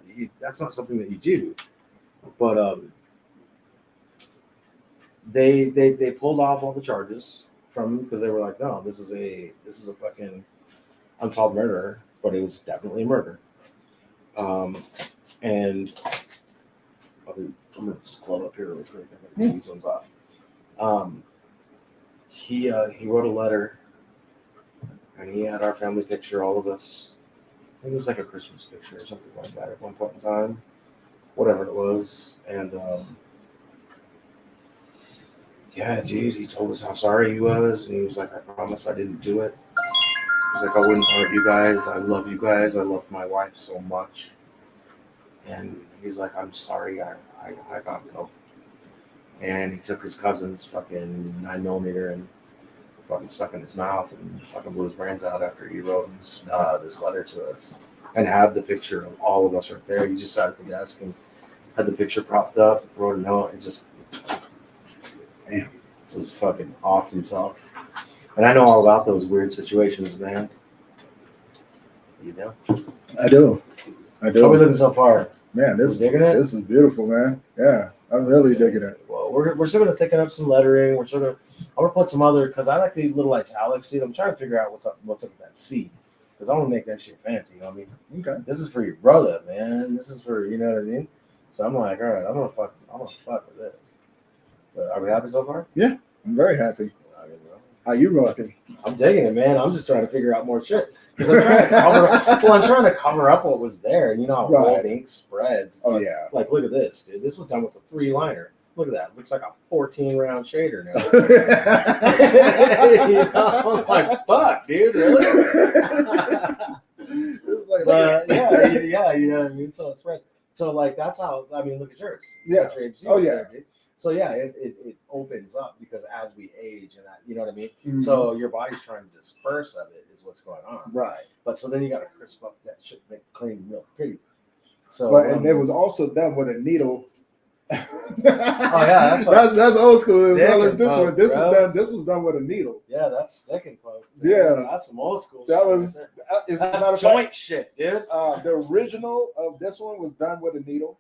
something that you do. But they pulled off all the charges from him because they were like, "No, this is a fucking unsolved murder," but it was definitely a murder. And I'm gonna just club up here really quick. I'm gonna get these ones off. He wrote a letter. And he had our family picture, all of us. I think it was like a Christmas picture or something like that at one point in time. Whatever it was. And yeah, dude, he told us how sorry he was. And he was like, I promise I didn't do it. He's like, I wouldn't hurt you guys. I love you guys. I love my wife so much. And he's like, I'm sorry. I gotta go. And he took his cousin's fucking 9mm and fucking stuck in his mouth and fucking blew his brains out after he wrote this letter to us and had the picture of all of us right there. He just sat at the desk and had the picture propped up, wrote a note, and just Damn. just fucking offed himself. And I know all about those weird situations, man. You know? I do. How we looking so far? Man, You digging it? this is beautiful, man. Yeah, I'm really digging it. Well, we're still gonna thicken up some lettering. I'm gonna put some other, because I like the little italics. See, I'm trying to figure out what's up with that C, because I want to make that shit fancy. You know what I mean? Okay. This is for your brother, man. This is for, you know what I mean. So I'm like, all right, I'm gonna fuck with this. But are we happy so far? I'm very happy. I mean, well, How you rocking? I'm digging it, man. I'm just trying to figure out more shit. Because I'm trying to cover up what was there. And you know how Right. old ink spreads. It's Oh, like, yeah. Like, look at this, dude. This was done with a 3-liner. Look at that. Looks like a 14-round shader now. You know? I'm like, fuck, dude, really? But yeah, you know what I mean? So it's spread. So, like, that's how, I mean, look at yours. Yeah. That's your ABC Oh, right yeah. there, dude. So, yeah, it opens up because as we age and that, you know what I mean? Mhm. So your body's trying to disperse of it is what's going on. Right. But so then you got to crisp up that shit, make it clean, real pretty. So, But and it was also done with a needle. Oh yeah, that's old school as well as Sticking, this one. bro. This was done with a needle. yeah, that's sticking, folks. Yeah. That's some old school. That shit was right there. it's not a That's fact. joint shit, dude. The original of this one was done with a needle.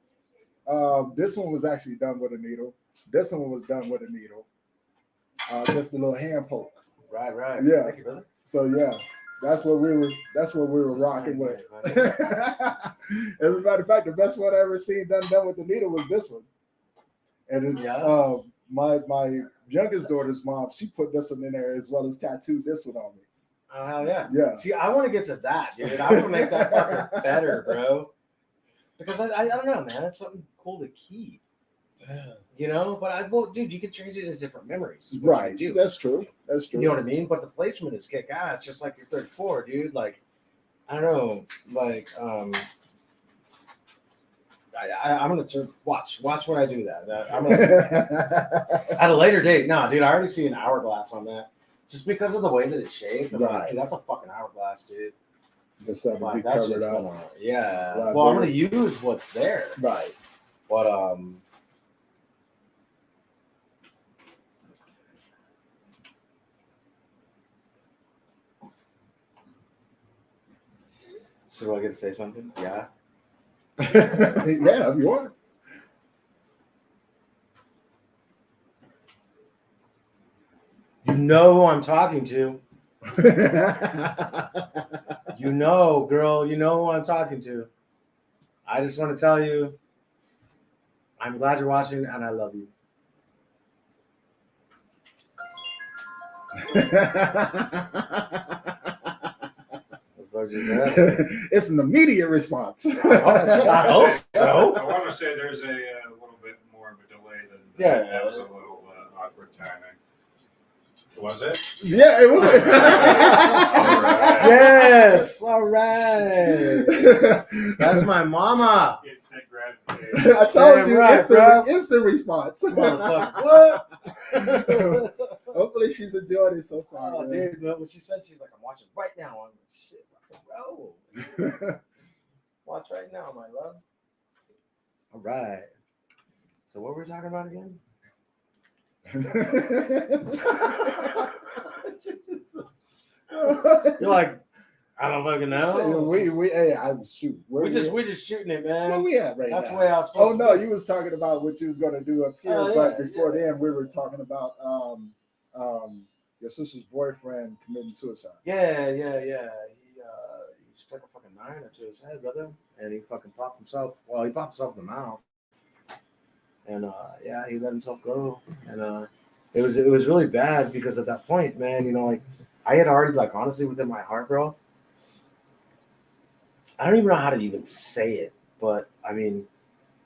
This one was actually done with a needle. This one was done with a needle. Just a little hand poke. Right. Yeah. Thank you, brother. So yeah, that's what we were rocking with. Nice, As a matter of fact, the best one I ever seen done with the needle was this one. And it, Yeah. my youngest daughter's mom, she put this one in there as well as tattooed this one on me. Oh hell yeah. Yeah. See, I want to get to that, dude. I want to make that fucking better, bro. Because I don't know, man. It's something cool to keep. You know, but dude, you can change it as different memories. What Right. you do. That's true. That's true. You know what I mean? But the placement is kick ass, just like you're 34, dude. Like, I don't know, like, I'm gonna watch what I do that. I'm gonna at a later date. No, dude, I already see an hourglass on that, just because of the way that it's shaped. I'm like, Right. dude, that's a fucking hourglass, dude. Just have to be Like, that's covered just up. gonna, yeah. Right, Well, I'm there. gonna use what's there, Right. but So do I get to say something? Yeah. Yeah, if you want. You know who I'm talking to. You know, girl, you know who I'm talking to. I just want to tell you, I'm glad you're watching and I love you. It's an immediate response. I hope so. I want to say there's a little bit more of a delay than Yeah. that was a little awkward timing. Was it? Yeah, it was. All right. Yes, all right. That's my mama. Instant gratification. I told you, Right, bro. instant response. Motherfucker. What? Hopefully, she's enjoying it so far. Oh, man. dude, but when she said, she's like, I'm watching right now. I'm like, shit, bro. Watch right now, my love. All right. So what were we talking about again? You're like, I don't fucking know. Hey, I shoot. We're just shooting it, Where man. we at right That's now? the way I was Oh supposed no, to be. you was talking about what you was gonna do up here, Oh, but yeah, before then we were talking about your sister's boyfriend committing suicide. Yeah. He stuck a fucking nine into his head, brother, and he fucking popped himself. Well, he popped himself in the mouth, and yeah, he let himself go, and it was really bad because at that point, man, you know, like I had already, like, honestly, within my heart, bro, I don't even know how to even say it, but I mean,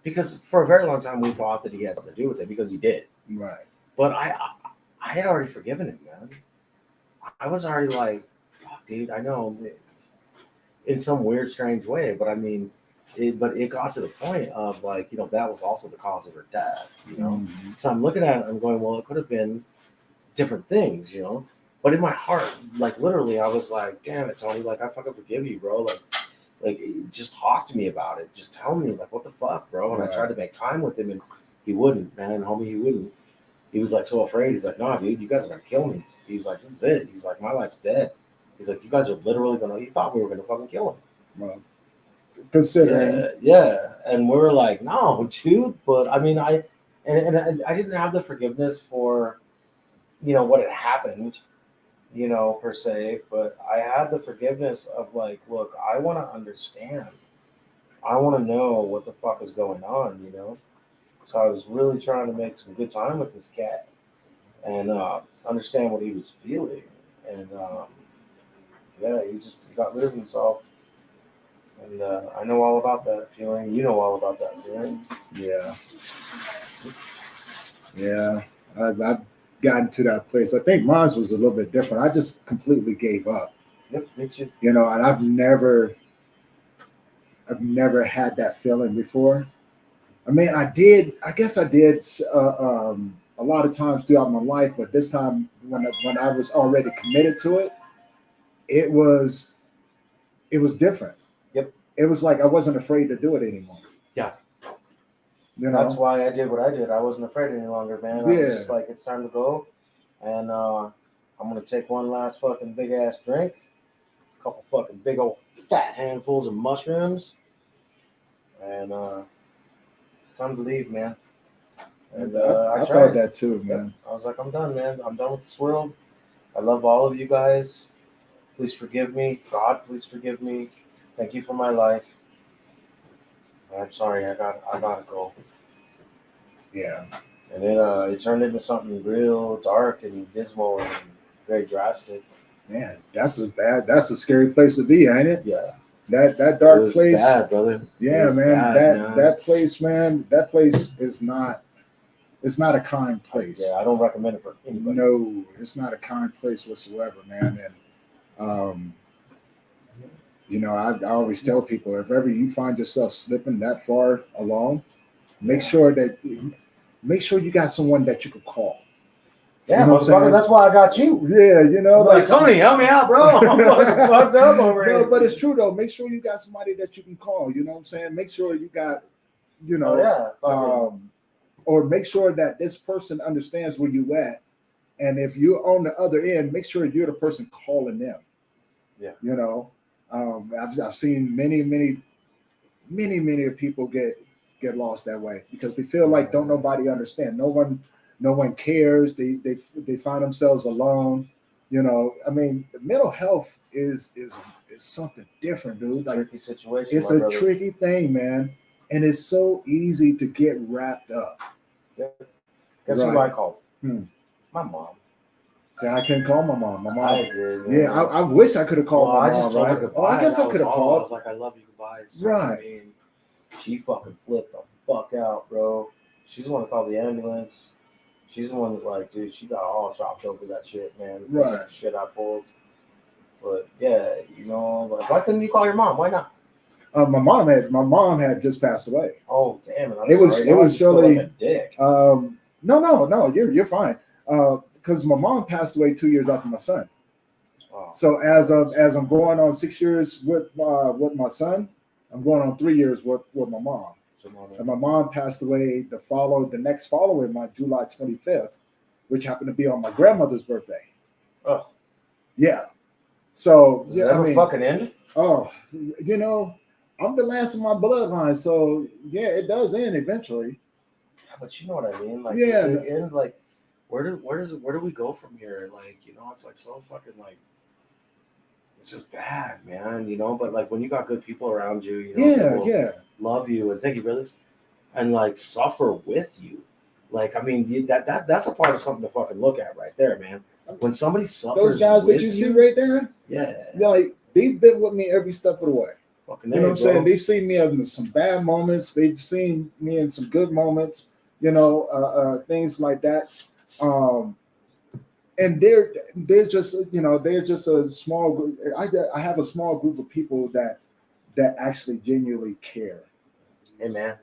because for a very long time we thought that he had something to do with it because he did, Right. but I had already forgiven him, man. I was already like, fuck, dude, I know, in some weird, strange way, but I mean, it got to the point of, like, you know, that was also the cause of her death, you know. Mhm. So I'm looking at it, I'm going, well, it could have been different things, you know. But in my heart, like, literally, I was like, damn it, Tony, like, I fucking forgive you, bro. Like just talk to me about it. Just tell me, like, what the fuck, bro? And Right. I tried to make time with him, and he wouldn't, man. Homie, he wouldn't. He was, like, so afraid. He's like, nah, dude, you guys are going to kill me. He's like, this is it. He's like, my life's dead. He's like, you guys are literally going to, he thought we were going to fucking kill him. Well, considering. Yeah. And we were like, no, dude. But, I mean, I didn't have the forgiveness for, what had happened, per se. But I had the forgiveness of, like, look, I want to understand. I want to know what the fuck is going on, So I was really trying to make some good time with this cat and understand what he was feeling. And he got rid of himself. And I know all about that feeling. You know all about that feeling. Yeah. Yeah. I've gotten to that place. I think mine was a little bit different. I just completely gave up. Yep, me too. And I've never had that feeling before. I mean, I guess I did a lot of times throughout my life, but this time when I was already committed to it, it was different. Yep. It was like I wasn't afraid to do it anymore. Yeah. That's why I did what I did. I wasn't afraid any longer, man. I was just like, it's time to go. And I'm going to take one last fucking big ass drink, a couple fucking big old fat handfuls of mushrooms, and it's time to leave, man. And I tried. thought that too, man. I was like, I'm done, man. I'm done with this world. I love all of you guys. Please forgive me. God, please forgive me. Thank you for my life. I'm sorry, I gotta go. Yeah. And then it turned into something real dark and dismal and very drastic. Man, that's a scary place to be, ain't it? Yeah. That dark It was place. bad, brother. Yeah, man. Bad, that place, man. That place is not. It's not a kind place. Yeah, I don't recommend it for anybody. No, it's not a kind place whatsoever, man. And I always tell people, if ever you find yourself slipping that far along, make sure you got someone that you could call. Yeah, you know motherfucker, that's why I got you. Yeah, I'm like, Tony, help me out, bro. I'm fucking fucked up over here. No, but it's true though. Make sure you got somebody that you can call. You know what I'm saying? Make sure you got, or make sure that this person understands where you at. And if you're on the other end, make sure you're the person calling them. Yeah. I've seen many people get lost that way because they feel like don't nobody understand. No one cares. They find themselves alone. I mean, mental health is something different, dude. Like, tricky situation. it's a tricky thing, man, and it's so easy to get wrapped up. Yeah. Guess who I called? My mom. See, I couldn't call my mom. My mom. I did. Yeah, I wish I could have called my mom. I just told her Right? goodbye. Oh, I guess I could have called. I was like, I love you, goodbye. Right. I mean, she fucking flipped the fuck out, bro. She's the one to call the ambulance. She's the one that, like, dude, she got all chopped over that shit, man. Right. Shit I pulled. But yeah, like, why couldn't you call your mom? Why not? My mom had just passed away. Oh damn it! It was surely like a dick. No, you're fine. Because my mom passed away 2 years after my son. Oh. So as I'm going on 6 years with my son, I'm going on 3 years with my mom. And my mom passed away the next following month, July 25th, which happened to be on my grandmother's birthday. Oh. Yeah. So Does it ever fucking end? Oh, I'm the last of my bloodline, so yeah, it does end eventually. Yeah, but you know what I mean? Like, yeah, does it end, like, where do we go from here? Like, it's like so fucking like, it's just bad, man. But like when you got good people around you, people love you and thank you, brothers, and like suffer with you. Like, I mean, that's a part of something to fucking look at right there, man. When somebody suffers, those guys that you see right there, like they've been with me every step of the way. Fucking you know what I'm saying? They've seen me in some bad moments. They've seen me in some good moments. Things like that. And they're just a small group. I have a small group of people that actually genuinely care. Hey man,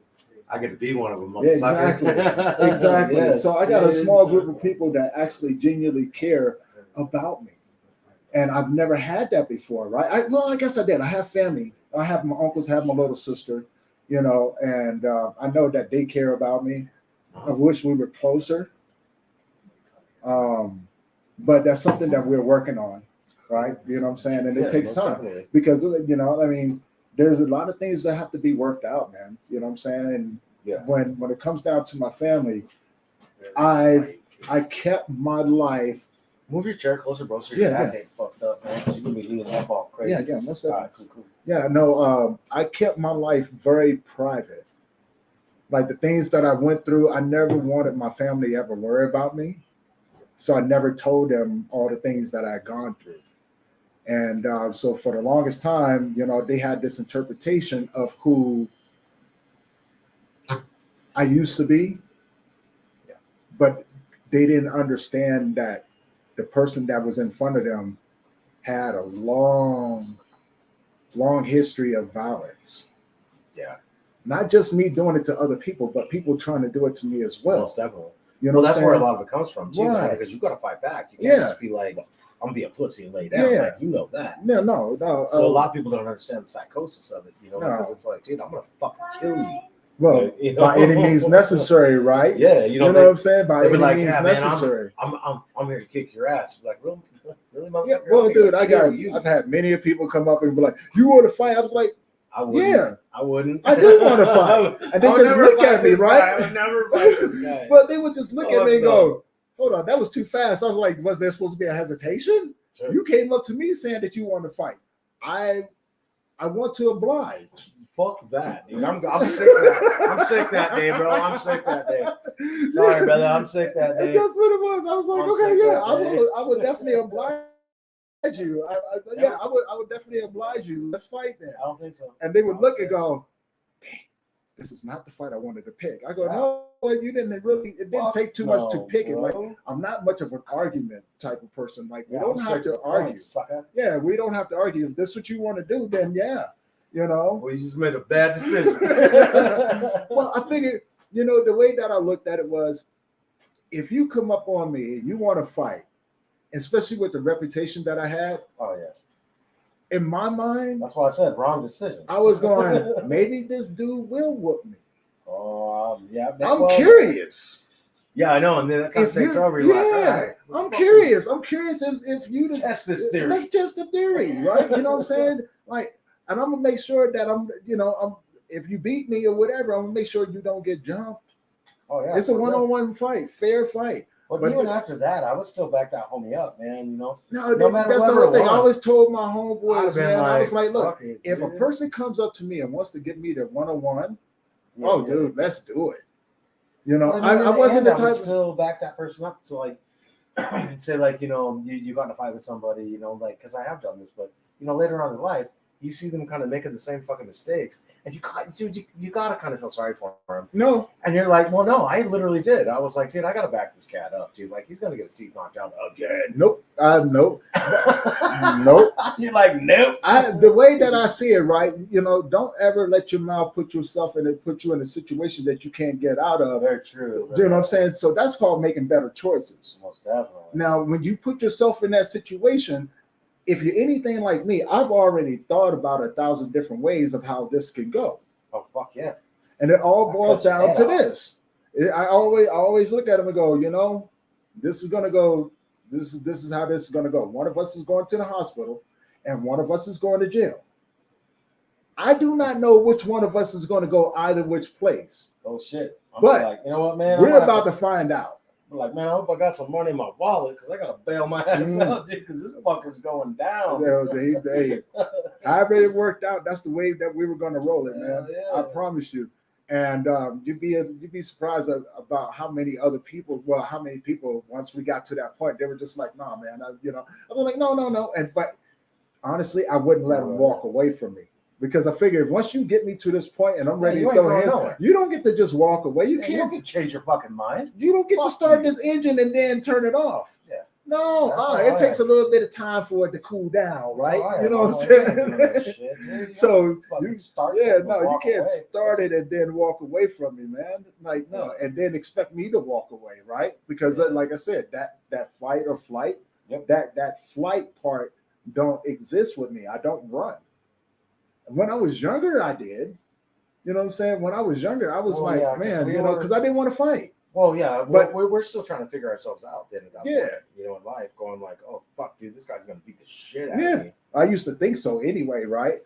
I get to be one of them. Yeah, exactly. Yes, so I got a small group of people that actually genuinely care about me, and I've never had that before, right? I guess I did. I have family. I have my uncles, have my little sister, you know, and I know that they care about me. I wish we were closer. But that's something that we're working on, right? You know what I'm saying? And it takes most time definitely. because, you know, I mean, there's a lot of things that have to be worked out, man. You know what I'm saying? And Yeah. when it comes down to my family, I kept my life. Move your chair closer, bro. So Yeah, your back ain't fucked up, man. You're gonna be leaning up all crazy. Yeah, most All definitely. right, cool. Yeah, no, I kept my life very private. Like the things that I went through, I never wanted my family to ever worry about me. So I never told them all the things that I had gone through. And so for the longest time, you know, they had this interpretation of who I used to be, Yeah. but they didn't understand that the person that was in front of them had a long history of violence. Yeah. Not just me doing it to other people, but people trying to do it to me as well. Most definitely. You know Well, what that's I'm where a saying? lot of it comes from too, man, Right. because you got to fight back. You can't Yeah. just be like, "I'm gonna be a pussy and lay down." Yeah. Like, you know that. No. So a lot of people don't understand the psychosis of it, you know, No. because it's like, dude, I'm gonna fucking kill you. Well, Like, you know? by any means necessary, right? Yeah, You know what I'm saying? By they'll be any like, means "Yeah, man, necessary. I'm here to kick your ass." Like, really, motherfucker? Yeah, well, I'm here dude, to I kill got. you. I've had many people come up and be like, "You want to fight?" I was like, I wouldn't. "Yeah, I wouldn't. I do want to fight." And they I would just never look fight at me, this right? guy. I would never fight this guy. But they would just look at Oh, me and no. go, "Hold on, that was too fast." I was like, "Was there supposed to be a hesitation?" Sure. You came up to me saying that you want to fight. I want to oblige. Fuck that, dude. I'm sick that. I'm sick that day, bro. I'm sick that day. Sorry, brother. I'm sick that And day. that's what it was. I was like, I'm okay, sick yeah, that day. I would definitely oblige you. I would definitely oblige you. Let's fight then. I don't think so. And they would look and go, "Dang, this is not the fight I wanted to pick." I go, "No, well, you didn't really. It didn't take too much to pick it. Like, I'm not much of an argument type of person. Like, we don't have to argue. Sucker. Yeah, we don't have to argue. If this is what you want to do, then yeah, you know." Well, you just made a bad decision. Well, I figured, you know, the way that I looked at it was, if you come up on me and you want to fight, especially with the reputation that I had, Oh yeah. in my mind, That's why I said wrong decision. I was going, maybe this dude will whoop me. Oh yeah. I'm curious. Yeah, I know, and then that kind of If takes you're- over. You're like, yeah, all right, I'm curious. I'm curious if you Test this theory. Let's test the theory, right? You know what I'm saying? Like, and I'm gonna make sure that if you beat me or whatever, I'm gonna make sure you don't get jumped. Oh yeah. It's a one-on-one fight, fair fight. But even after that, I would still back that homie up, man. You know. No matter that's the whoever whole thing. I won. always told my I'd have homeboys, been man, I was like, look, fuck it, if a dude. person comes up to me and wants to get me to one-on-one, Yeah, yeah. dude, let's do it. You know, But I mean, I wasn't the I would type. still back that person up. So like, say like, you know, you got in a fight with somebody, you know, like, because I have done this, but you know, later on in life, you see them kind of making the same fucking mistakes, and you gotta kind of feel sorry for him. No, And you're like, well, no, I literally did. I was like, dude, I gotta back this cat up, dude. Like, he's gonna get his teeth knocked out again. nope, nope. You're like, nope. The way that I see it, right? You know, don't ever let your mouth put you in a situation that you can't get out of. Very true. You know what I'm saying? So that's called making better choices. Most definitely. Now, when you put yourself in that situation, if you're anything like me, I've already thought about 1,000 different ways of how this can go. Oh fuck yeah. And it all boils cut your down head to off. this. I always look at them and go, you know, this is gonna go. This is how this is gonna go. One of us is going to the hospital, and one of us is going to jail. I do not know which one of us is going to go either which place. Oh shit. I'm But like, you know what, man? We're about to find out. I'm like, man, I hope I got some money in my wallet because I gotta bail my ass out, dude, because this fucker's going down. However it worked out, that's the way that we were going to roll it, man. Yeah. I promise you. And you'd be surprised about how many people, once we got to that point, they were just like, nah, man, I was like, no. But honestly, I wouldn't let them walk away from me. Because I figured once you get me to this point and I'm ready to throw hands, you don't get to just walk away. You You don't can't. get to change your fucking mind. You don't get to Fuck start you. this engine and then turn it off. Yeah. No, That's all it right. takes a little bit of time for it to cool down, right? That's all You know I'm what I'm like, I ain't doing that saying? shit, dude. You So gotta fucking you start yeah, something no, and you walk can't away. start it and then walk away from me, man. Like no, and then expect me to walk away, right? Because like I said, that fight or flight, Yep. that flight part don't exist with me. I don't run. When I was younger, I did. You know what I'm saying? When I was younger, I was Well, like, yeah, 'cause man, we you know, were- because I didn't want to fight. Well, yeah, But- we're still trying to figure ourselves out then at that Yeah. point, you know, in life, going like, oh fuck, dude, this guy's gonna beat the shit out Yeah. of me. I used to think so anyway, right?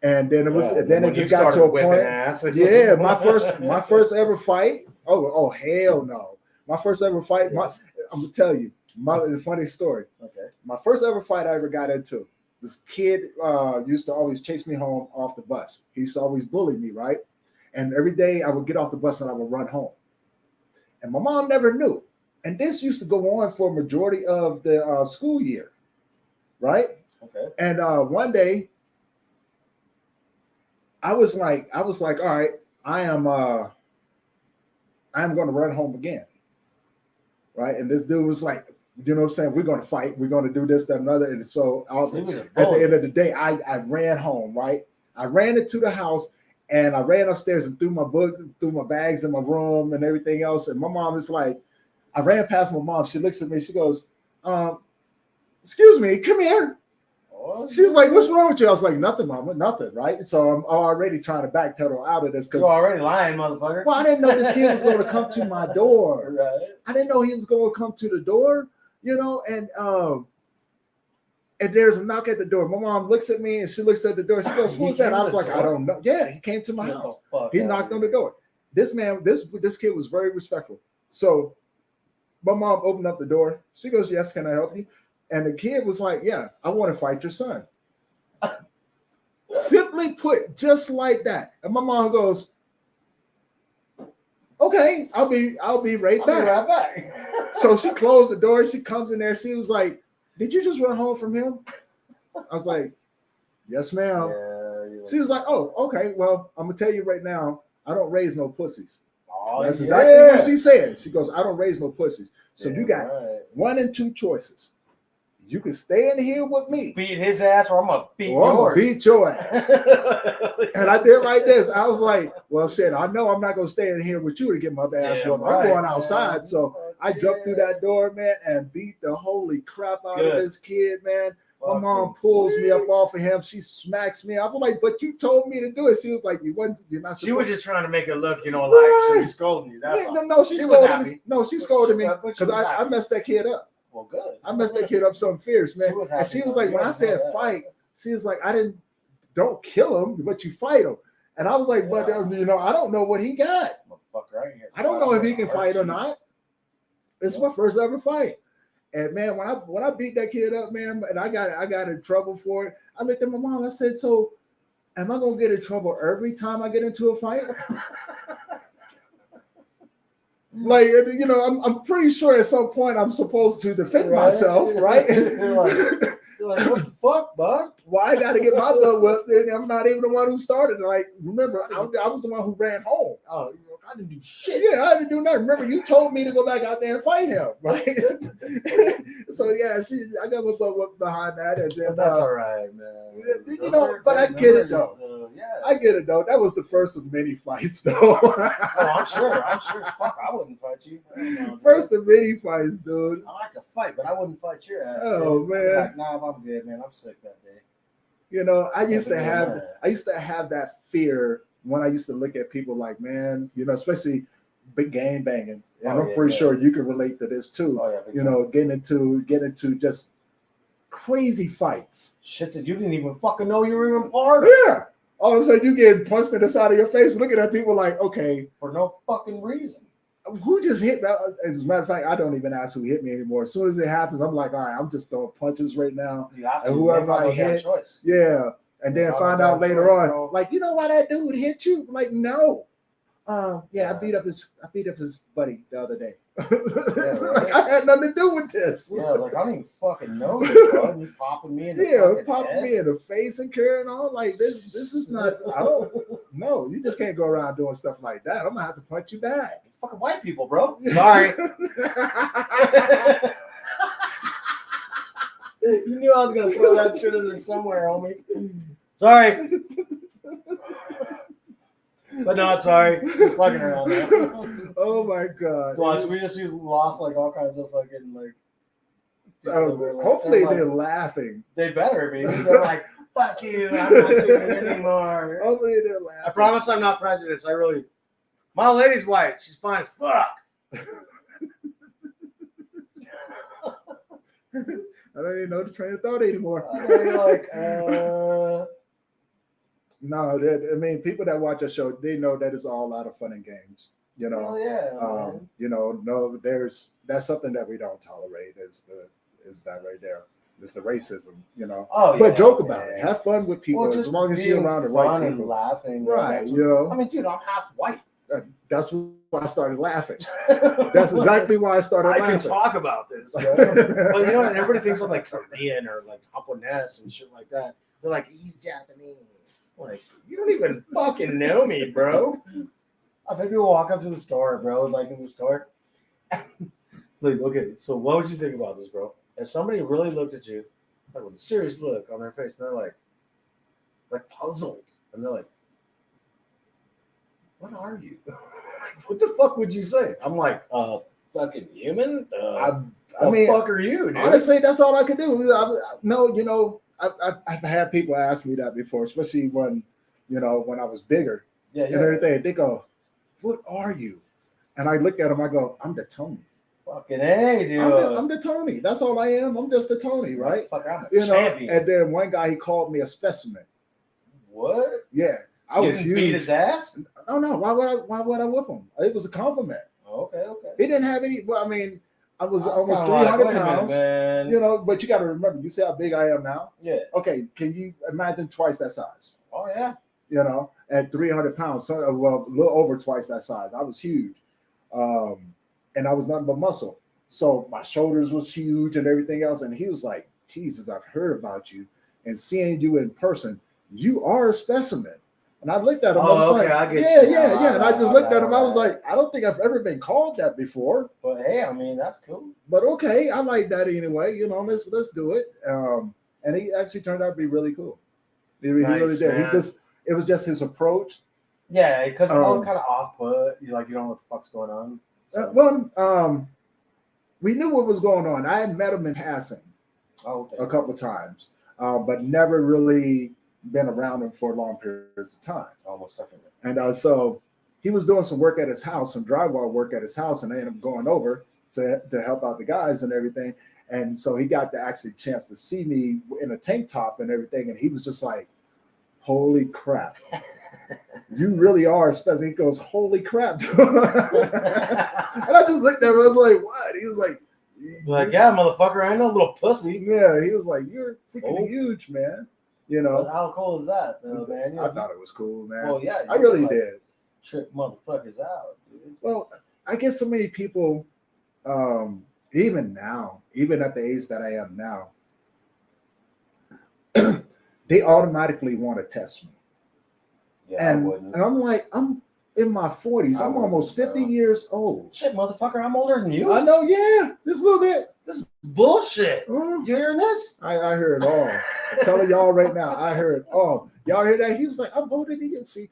And then it was, Yeah, then it when you just got to started a whipping point. ass. Yeah, my first ever fight. Oh hell no! My first ever fight. I'm gonna tell you, it's a funny story. Okay. My first ever fight I ever got into. This kid used to always chase me home off the bus. He used to always bully me, right? And every day I would get off the bus and I would run home. And my mom never knew. And this used to go on for a majority of the school year, right? Okay. And one day, I was like, all right, I am going to run home again, right? And this dude was like, you know what I'm saying? We're going to fight. We're going to do this, that, and another. And so at the end of the day, I ran home, right? I ran into the house and I ran upstairs and threw my book, threw my bags in my room and everything else. And my mom is like, I ran past my mom. She looks at me. She goes, excuse me, come here. She was like, what's wrong with you? I was like, nothing, mama, nothing, right? So I'm already trying to backpedal out of this You're because already lying, motherfucker. well, I didn't know this kid was going to come to my door. Right. I didn't know he was going to come to the door, you know, and there's a knock at the door. My mom looks at me and she looks at the door. She goes, who's that? I was like, I don't know. Yeah, he came to my house. He knocked on the door. This man, this kid was very respectful. So my mom opened up the door. She goes, yes, can I help you? And the kid was like, yeah, I want to fight your son. Simply put, just like that. And my mom goes, okay, I'll be right back. So she closed the door. She comes in there. She was like, did you just run home from him? I was like, yes, ma'am. Yeah, She was like, oh, okay. Well, I'm going to tell you right now, I don't raise no pussies. oh, That's yeah. exactly what she said. She goes, I don't raise no pussies. So Yeah, you got right. one and two choices. You can stay in here with me, Beat his ass, or I'm gonna beat or I'm yours. gonna beat your ass. And I did like this. I was like, well, shit, I know I'm not gonna stay in here with you to get my ass Damn whooped. right, I'm going man. outside. So I jumped through that door, man, and beat the holy crap out of Good. this kid, man. My mom Fucking pulls sweet. me up off of him. She smacks me. I'm like, but you told me to do it. She was like, you're not She was just trying to make it look, you know, like Right. she was scolding you. That's all. no, she She was scolded me. happy. No, she scolded me But she because was I happy. messed that kid up. Well, good. I messed that kid up something fierce, man. She was And she happy, was though. like, You when I said understand that. fight, she was like, don't kill him, but you fight him. And I was like, but Yeah. you know, I don't know what he got. Motherfucker, right here. I don't know if he can Hurt fight or you. not. It's my first ever fight. And man, when I beat that kid up, man, and I got in trouble for it, I looked at my mom. I said, so am I gonna get in trouble every time I get into a fight? Like, you know, I'm pretty sure at some point I'm supposed to defend myself, right? You're like, what the fuck, bud? Well, I got to get my butt whipped, and I'm not even the one who started. Like, remember, I was the one who ran home. Oh, I didn't do shit. Yeah, I didn't do nothing. Remember, you told me to go back out there and fight him, right? So yeah, I got my butt whipped behind that, and then but that's all right, man. you know, but I get it though. Yeah. I get it though. That was the first of many fights, though. Oh, I'm sure. I'm sure. Fuck, I wouldn't fight you. First of many fights, dude. I like to fight, but I wouldn't fight your ass. Oh, dude. man. Like, nah, I'm good, man. I'm sick that day. You know, I used to Yeah. have that fear when I used to look at people like, man, you know, especially big game banging. And Oh, I'm yeah, pretty yeah. sure you can relate to this too. Oh, yeah. big You time. know, getting into just crazy fights. Shit that you didn't even fucking know you were even part of Yeah. All of a sudden you get punched in the side of your face, looking at people like, okay, for no fucking reason. who just hit me? As a matter of fact, I don't even ask who hit me anymore. As soon as it happens, I'm like, all right, I'm just throwing punches right now. You have to. And whoever You ain't got I no damn hit, choice. Yeah. And then Yeah, find I'm out not later sure, on, bro. like, you know why that dude hit you? Like, no. Yeah, I beat up his buddy the other day. right. Like, I had nothing to do with this. Yeah, like I don't even fucking know you, bro. And you popping me in the Yeah, fucking popping head. me in the face and carrying on. Like, this is not, I don't, no, you just can't go around doing stuff like that. I'm gonna have to punch you back. It's fucking white people, bro. Sorry. You knew I was gonna throw that shit in there somewhere, homie. Sorry. But not sorry. Just fucking around now. Oh my God. Watch, we just lost like all kinds of fucking like. people that were, like- Hopefully like- they're laughing. They better be. They're like, Fuck you. I'm not tuning in anymore. Hopefully they'll laugh. I promise I'm not prejudiced. I really. My lady's white. She's fine as fuck. I don't even know the train of thought anymore. You're like, No, I mean, people that watch our show, they know that it's all a lot of fun and games. You know, hell yeah. Man. you know, no, that's something that we don't tolerate. Is that right there? It's the racism, you know. Oh, But yeah, joke about it. yeah. Have fun with people Well, as just long as you're being around the fun right and people. laughing. Right, That's you know. I mean, dude, I'm half white. That's why I started laughing. That's exactly why I started I laughing. can talk about this, bro. But you know, and everybody thinks I'm like Korean or like Japanese and shit like that. They're like, he's Japanese. Like, you don't even fucking know me, bro. I think people walk up to the store, bro, like in the store. Like, okay, so what would you think about this, bro? If somebody really looked at you, like with a serious look on their face, and they're like puzzled, and they're like, "What are you? What the fuck would you say?" I'm like, fucking human. I The mean, fuck are you, dude? honestly, that's all I could do. No, you know, I've had people ask me that before, especially when I was bigger yeah, and everything. They go, "What are you?" And I look at them. I go, "I'm the Tony. Fucking hey, dude. I'm the Tony. That's all I am. I'm just the Tony, right?" Fuck, I'm a You know. champion. And then one guy, he called me a specimen. What? Yeah, I You was didn't huge. beat his ass? Oh no, why would I whip him? It was a compliment. Okay. He didn't have any. Well, I mean, I was That's almost kinda like, 300 wait a minute, pounds. man. You know, but you got to remember, you see how big I am now. Yeah. Okay, can you imagine twice that size? Oh yeah. You know, at 300 pounds, so well, a little over twice that size. I was huge, and I was nothing but muscle. So my shoulders was huge and everything else. And he was like, "Jesus, I've heard about you, and seeing you in person, you are a specimen." And I looked at him. I was Oh, okay, like, I get "Yeah, you. yeah." And I just looked at him. I was Alright. like, "I don't think I've ever been called that before." But hey, I mean, that's cool. But okay, I like that anyway. You know, let's do it. And he actually turned out to be really cool. He really Nice, did. man. It was just his approach. Yeah, because it was Um, kind of off put. You don't know what the fuck's going on. So. We knew what was going on. I had met him in passing Okay. a couple times, but never really been around him for long periods of time. Almost definitely. And so he was doing some work at his house, some drywall work at his house, and I ended up going over to help out the guys and everything. And so he got the actually chance to see me in a tank top and everything. And he was just like, "Holy crap. You really are special." He goes, "Holy crap." And I just looked at him. I was like, "What?" He was like, Like, yeah, motherfucker, I ain't no little pussy. "Yeah." He was like, "You're freaking Oh. huge, man." You But know, how cool is that, though, man? I thought it was cool, man. Well, yeah, I really like, did. Trip motherfuckers out, dude. Well, I guess so many people, even now, even at the age that I am now, they automatically want to test me. Yeah, I And wouldn't. I'm like, I'm in my 40s. I I'm almost wouldn't, 50 bro. years old. Shit, motherfucker, I'm older than you. I know, yeah, just a little bit. This is bullshit. Uh, You hearing this? I heard it all. I'm telling y'all right now, I heard it all. Y'all heard that? He was like, "I'm older than you." See,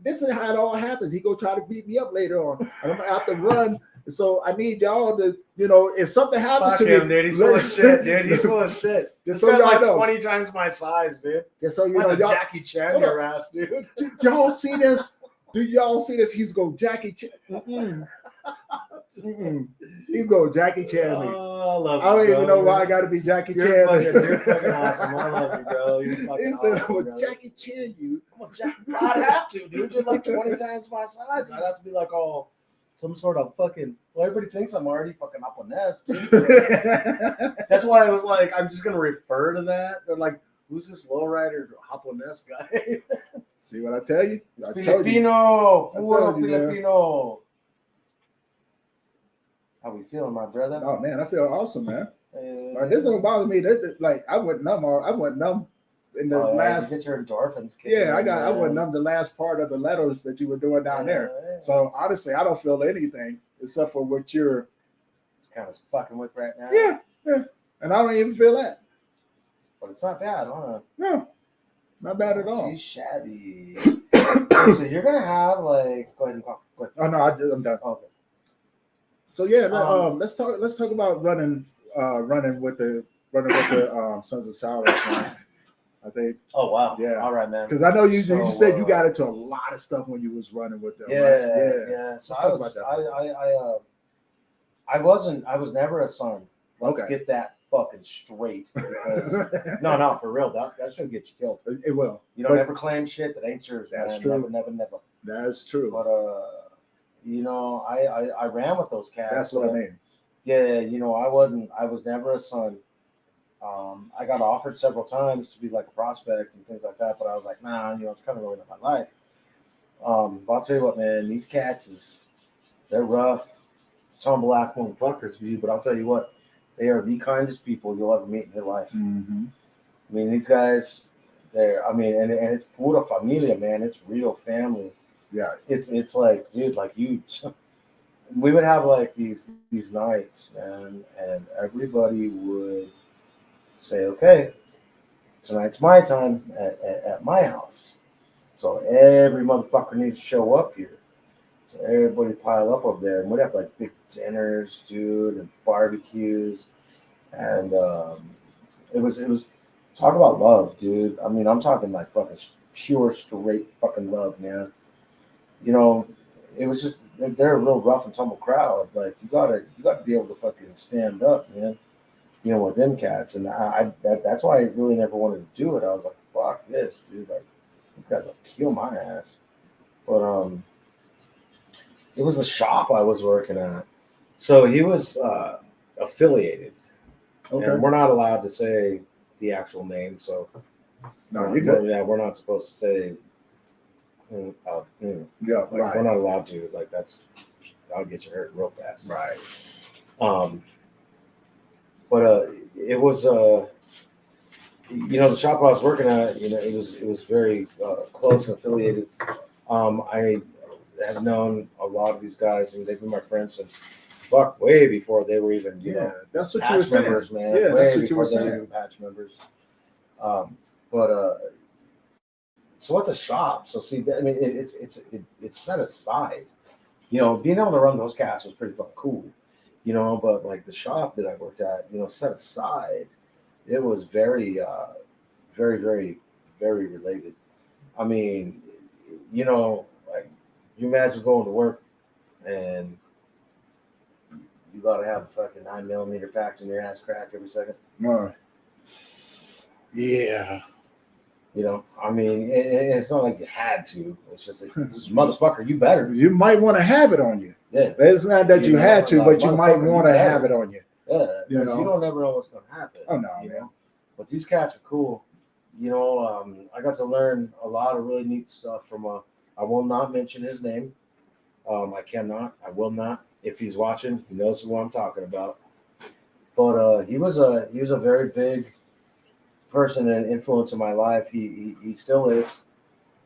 this is how it all happens. He go try to beat me up later on, and I'm gonna have to run. And so I need y'all to, if something happens Fuck to him, me, dude. He's full of shit, dude. He's full of shit. Just This so guy's y'all like know. 20 times my size, dude. Just so you What's know, a y'all, Jackie Chan Hold your ass, dude? do y'all see this? Do y'all see this? He's go Jackie Chan. Mm-mm. Mm-mm. He's go Jackie Chan me. Oh, I love you, I don't even bro. know why I got to be Jackie You're Chan. fucking, you're fucking awesome. I love you, bro. You're fucking He said, awesome, "I'm bro. a Jackie Chan you." I'd have to, dude. You're like 20 times my size. I'd have to be like all some sort of fucking. Well, everybody thinks I'm already fucking up on this, dude. That's why I was like, I'm just gonna refer to that. They're like, who's this lowrider Japonese guy? See what I tell you? I told you. Filipino, I puro told you, man. Filipino. How we feeling, my brother? Oh man, I feel awesome, man. Like, this don't bother me. Like I went numb. I went numb in the last. You get your endorphins kicking. Yeah, I in, went man. numb the last part of the letters that you were doing down there. Yeah. So honestly, I don't feel anything except for what you're. It's kind of fucking with right now. Yeah, and I don't even feel that. But it's not bad, huh? No, not bad at all. Too shabby. So you're gonna have like, go ahead and talk. Go ahead. Oh no, I'm done. Okay. So yeah, let's talk about running with the Sons of Saurus, man. I think. Oh wow. Yeah. All right, man. Because I know you So, said you got into a lot of stuff when you was running with them. Yeah, right? yeah. So Let's talk about that. I was never a son. Let's Okay. get that fucking straight. Because no, for real, that should get you killed. It will. You don't ever claim shit that ain't yours. That's man. true. Never. That's true. But I ran with those cats. That's what I mean. Yeah, I was never a son. I got offered several times to be like a prospect and things like that, but I was like, nah, it's kind of ruining my life. But I'll tell you what, man, these cats they're rough, humble ass motherfuckers, dude. But I'll tell you what, they are the kindest people you'll ever meet in your life. Mm-hmm. I mean, these guys, and it's pura familia, man. It's real family. Yeah. It's like, dude, like we would have like these nights, man, and everybody would say, okay, tonight's my time at my house. So every motherfucker needs to show up here. So everybody pile up over there, and we'd have like big dinners, dude, and barbecues, and it was talk about love, dude. I mean, I'm talking like fucking pure, straight fucking love, man. It was just they're a real rough and tumble crowd. Like you gotta be able to fucking stand up, man. With them cats, and that's why I really never wanted to do it. I was like, fuck this, dude. Like these guys will kill my ass. But it was the shop I was working at. So he was affiliated. Okay. And we're not allowed to say the actual name, so No, you're good. Yeah, we're not supposed to say. Yeah, Like, right. We're not allowed to. Like that'll get you hurt real fast. Right. But it was the shop I was working at. It was very close and affiliated. I have known a lot of these guys, and they've been my friends since way before they were even that's what you were patch saying. members, man. Yeah, Way that's what you before were they were saying. even patch members. So at the shop, so see, I mean, it's set aside. Being able to run those cats was pretty fucking cool. But like the shop that I worked at, set aside, it was very, very, very, very related. I mean, like you imagine going to work and you gotta have a fucking 9mm packed in your ass crack every second. Yeah. I mean, it's not like you had to. It's just like, motherfucker, you better. You might want to have it on you. Yeah. It's not that you had to, but you might motherfucker, want you to better. have it on you. Yeah, because you don't never know what's gonna happen. Oh no, you man. know? But these cats are cool. I got to learn a lot of really neat stuff from I will not mention his name. I cannot. I will not. If he's watching, he knows who I'm talking about. But he was a very big person and influence in my life. He still is.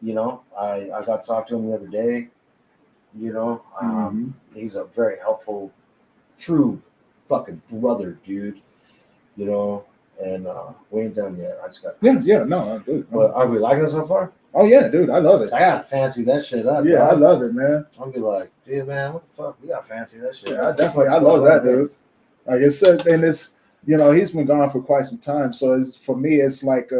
I got to talk to him the other day. He's a very helpful, true fucking brother, dude. And we ain't done yet. I just got no, dude. But are we liking it so far? Oh yeah, dude, I love it. I gotta fancy that shit up. Yeah, dog. I love it, man. I'll be like, dude, man, what the fuck? We gotta fancy that shit. Yeah, up. I love that, dude. Like I said, and it's he's been gone for quite some time, so for me, it's like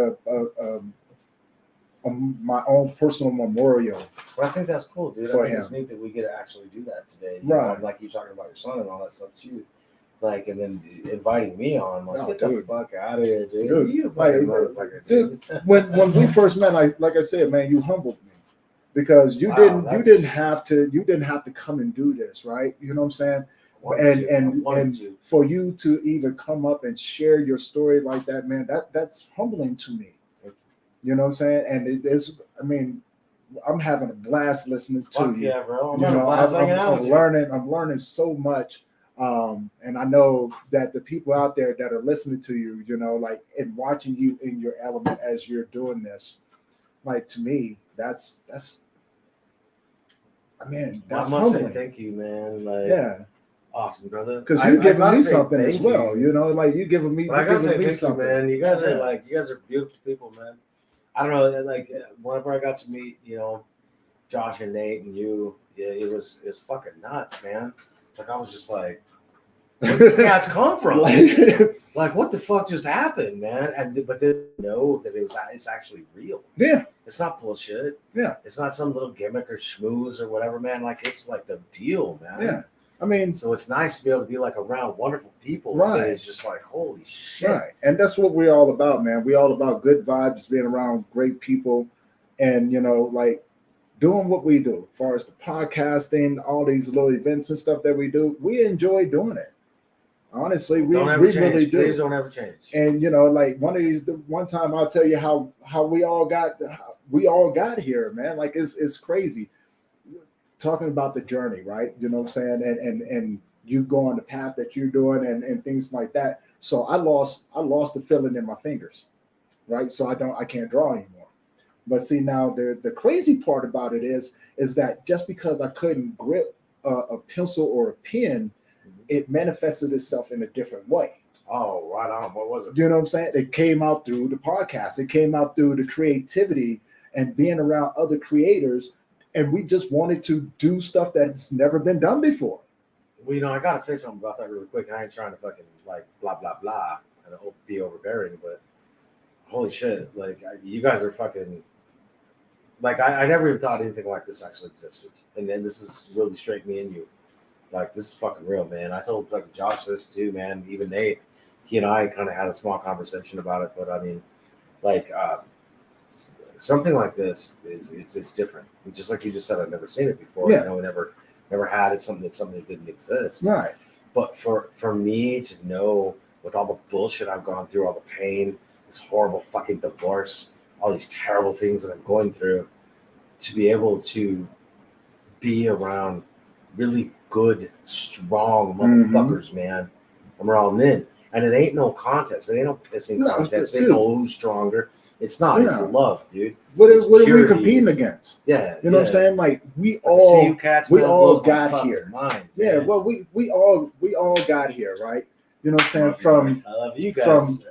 my own personal memorial. Well, I think that's cool, dude. For I think him. it's neat that we get to actually do that today. Right. Like you talking about your son and all that stuff too. Like, and then inviting me on, like, get the fuck out of here, dude. You fucking motherfucker, dude. When we first met, like I said, man, you humbled me because you didn't have to come and do this, right? You know what I'm saying? And for you to even come up and share your story like that, man, that's humbling to me. You know what I'm saying? And I'm having a blast listening to you. Yeah, bro. I'm learning so much. And I know that the people out there that are listening to you, like and watching you in your element as you're doing this, like to me, that's humbling. Say thank you, man. Like, yeah, awesome, brother. Because you're giving me something as well. Like you're giving me. I gotta say thank something, you, man. You guys are beautiful people, man. I don't know, like whenever I got to meet, Josh and Nate and you, it was fucking nuts, man. Like I was just like, Where does cats come from? Like, Like, what the fuck just happened, man? But they know that it's actually real. yeah, It's not bullshit. Yeah. It's not some little gimmick or schmooze or whatever, man. Like, it's like the deal, man. yeah. I mean, So it's nice to be able to be like around wonderful people. Right. That is just like, holy shit. right. And that's what we're all about, man. We're all about good vibes, being around great people, and like doing what we do. As far as the podcasting, all these little events and stuff that we do, we enjoy doing it. Honestly, we really do. Please don't ever change. And like one time I'll tell you how we all got here, man. Like it's crazy. Talking about the journey, right? You know what I'm saying? And you go on the path that you're doing and things like that. So I lost the feeling in my fingers, right? So I can't draw anymore. But see, now the crazy part about it is that just because I couldn't grip a pencil or a pen, it manifested itself in a different way. Oh, right on. What was it? You know what I'm saying? It came out through the podcast. It came out through the creativity and being around other creators. And we just wanted to do stuff that's never been done before. Well, I gotta say something about that really quick. I ain't trying to fucking like blah blah blah and be overbearing, but holy shit, like you guys are fucking. Like I never even thought anything like this actually existed, and then this is really straight me and you. Like this is fucking real, man. I told fucking Josh this too, man. Even Nate, he and I kind of had a small conversation about it, but I mean, like. Something like this it's different. And just like you just said, I've never seen it before. Yeah. We never had it. Something that didn't exist. Right. But for me to know, with all the bullshit I've gone through, all the pain, this horrible fucking divorce, all these terrible things that I'm going through, to be able to be around really good, strong motherfuckers, man, and we're all men. And it ain't no contest. It ain't no pissing contest. It ain't no who's stronger. It's not. Yeah. It's love, dude. What are we competing against? Yeah. You know what I'm saying? Like we all got here. Mind, yeah. Well, we all got here, right? You know what I'm saying? From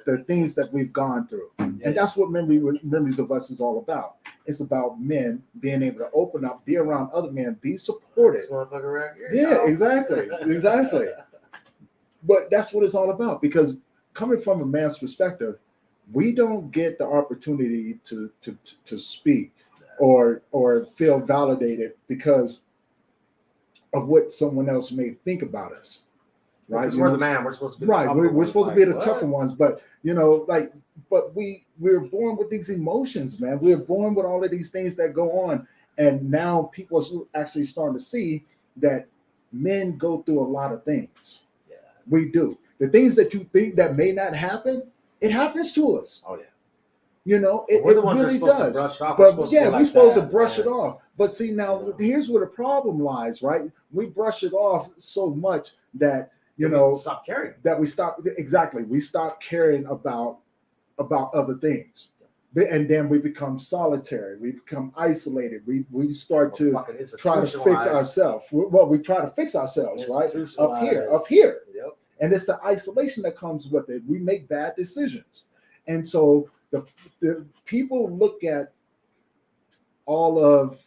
the things that we've gone through. Yeah. And that's what Memories of Us is all about. It's about men being able to open up, be around other men, be supported. This motherfucker right here. Yeah, exactly. But that's what it's all about, because coming from a man's perspective, we don't get the opportunity to speak or feel validated because of what someone else may think about us. Right? Because we're the man. We're supposed to be right. We're supposed to be the tougher ones, but but we're born with these emotions, man. We're born with all of these things that go on, and now people are actually starting to see that men go through a lot of things. Yeah, we do. The things that you think that may not happen, it happens to us. Oh yeah. It really does. But yeah, we're supposed to brush it off. But see, now here's where the problem lies, right? We brush it off so much that stop caring. That we stop caring about other things. And then we become solitary. We become isolated. We start to try to fix ourselves. Well, we try to fix ourselves, right? Up here. Yep. And it's the isolation that comes with it. We make bad decisions. And so the people look at all of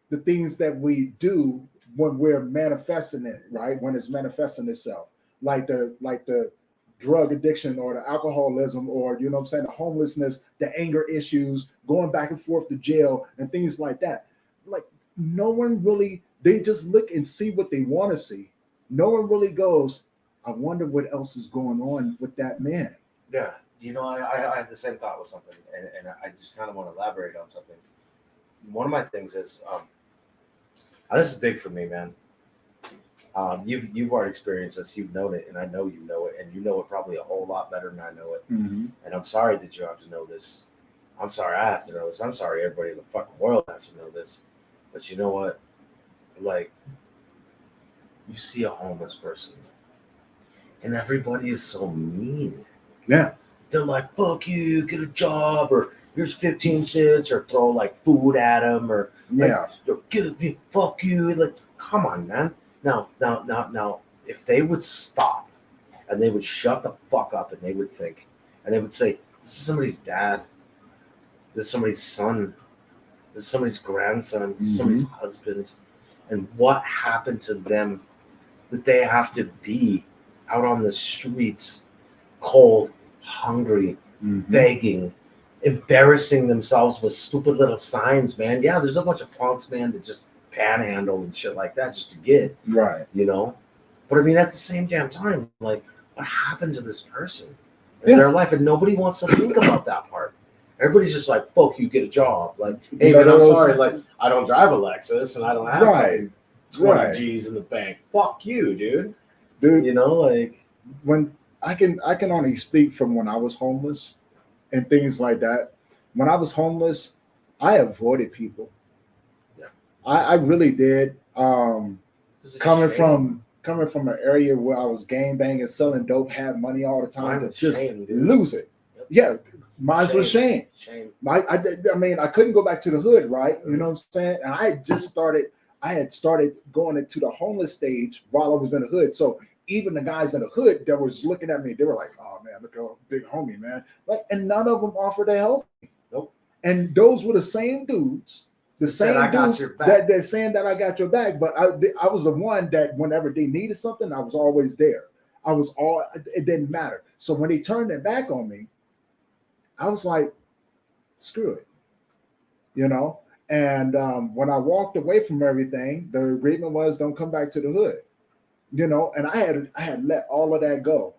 the things that we do when we're manifesting it, right? When it's manifesting itself, like the drug addiction or the alcoholism, or the homelessness, the anger issues, going back and forth to jail and things like that. Like no one really, they just look and see what they want to see. No one really goes, I wonder what else is going on with that man. Yeah. I had the same thought with something, and I just kind of want to elaborate on something. One of my things is, this is big for me, man. You've already experienced this, you've known it, and I know you know it, and you know it probably a whole lot better than I know it. Mm-hmm. And I'm sorry that you have to know this. I'm sorry I have to know this. I'm sorry everybody in the fucking world has to know this. But you know what? Like, you see a homeless person, and everybody is so mean. Yeah. They're like, fuck you, get a job, or here's 15 cents, or throw like food at them, or fuck you. Like, come on, man. Now, if they would stop and they would shut the fuck up and they would think, and they would say, this is somebody's dad, this is somebody's son, this is somebody's grandson, this is somebody's husband, and what happened to them that they have to be out on the streets, cold, hungry, begging, embarrassing themselves with stupid little signs, man. Yeah, there's a bunch of punks, man, that just panhandle and shit like that just to get, Right. you know. But I mean, at the same damn time, like, what happened to this person in Yeah. their life? And nobody wants to think about that part. Everybody's just like, fuck you, get a job. Like, hey, You know man, I'm those- sorry, like, I don't drive a Lexus and I don't have Right. 20 Right. G's in the bank. Fuck you, dude. Dude, You know, like, when I can only speak from when I was homeless and things like that. When I was homeless, I avoided people. Yeah. I really did. it's a Coming shame. from an area where I was gang banging, selling dope, had money all the time, Mine to was just shame, dude. lose it. Yep. Yeah, mine was shame. Shame. I mean, I couldn't go back to the hood, right? You know what I'm saying? And I had started going into the homeless stage while I was in the hood. So even the guys in the hood that was looking at me, they were like, "Oh man, look how big homie, man!" Like, and none of them offered to help me. Nope. And those were the same dudes, the Said, same "I got dudes your back." that saying that I got your back. But I was the one that whenever they needed something, I was always there. It didn't matter. So when they turned their back on me, I was like, screw it, you know. And when I walked away from everything, the agreement was don't come back to the hood, you know. And I had let all of that go,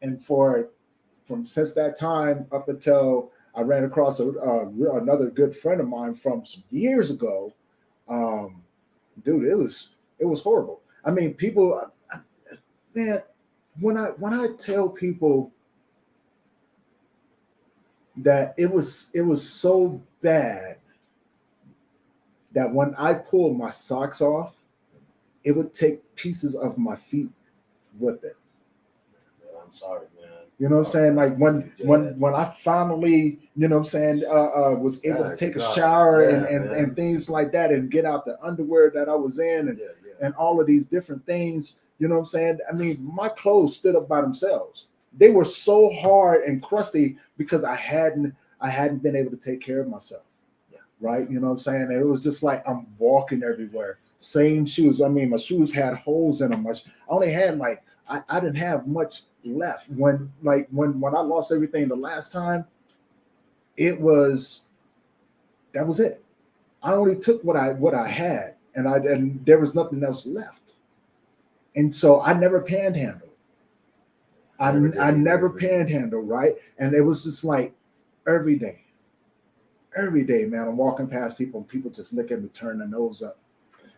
and from since that time up until I ran across another good friend of mine from some years ago, dude, it was horrible. I mean, people, man, when I tell people that it was so bad that when I pulled my socks off, it would take pieces of my feet with it. I'm sorry, man. You know what I'm saying? Like when Yeah. when I finally, you know what I'm saying, was able to take a God. shower Yeah, and man. things like that and get out the underwear that I was in and all of these different things, you know what I'm saying? I mean, my clothes stood up by themselves. They were so hard and crusty because I hadn't been able to take care of myself. Yeah. Right? You know what I'm saying? And it was just like I'm walking everywhere. Same shoes. I mean, my shoes had holes in them. I only had like I didn't have much left when I lost everything the last time. That was it. I only took what I had, and there was nothing else left. And so I never panhandled. I never panhandled, right? And it was just like every day, man. I'm walking past people and people just look at me, turn their nose up.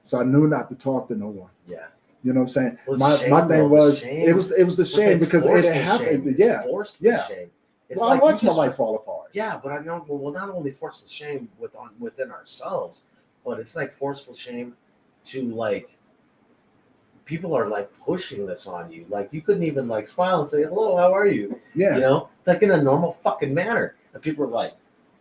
So I knew not to talk to no one. Yeah. You know what I'm saying? Well, my thing was it was the shame it's because it forceful had happened. shame. Yeah. It's forceful Yeah. shame. It's Well, like I you watched my just- life fall apart. Yeah, but I know. Well, not only forceful shame within ourselves, but it's like forceful shame to like people are like pushing this on you. Like you couldn't even like smile and say hello, how are you? Yeah. You know, like in a normal fucking manner, and people are like,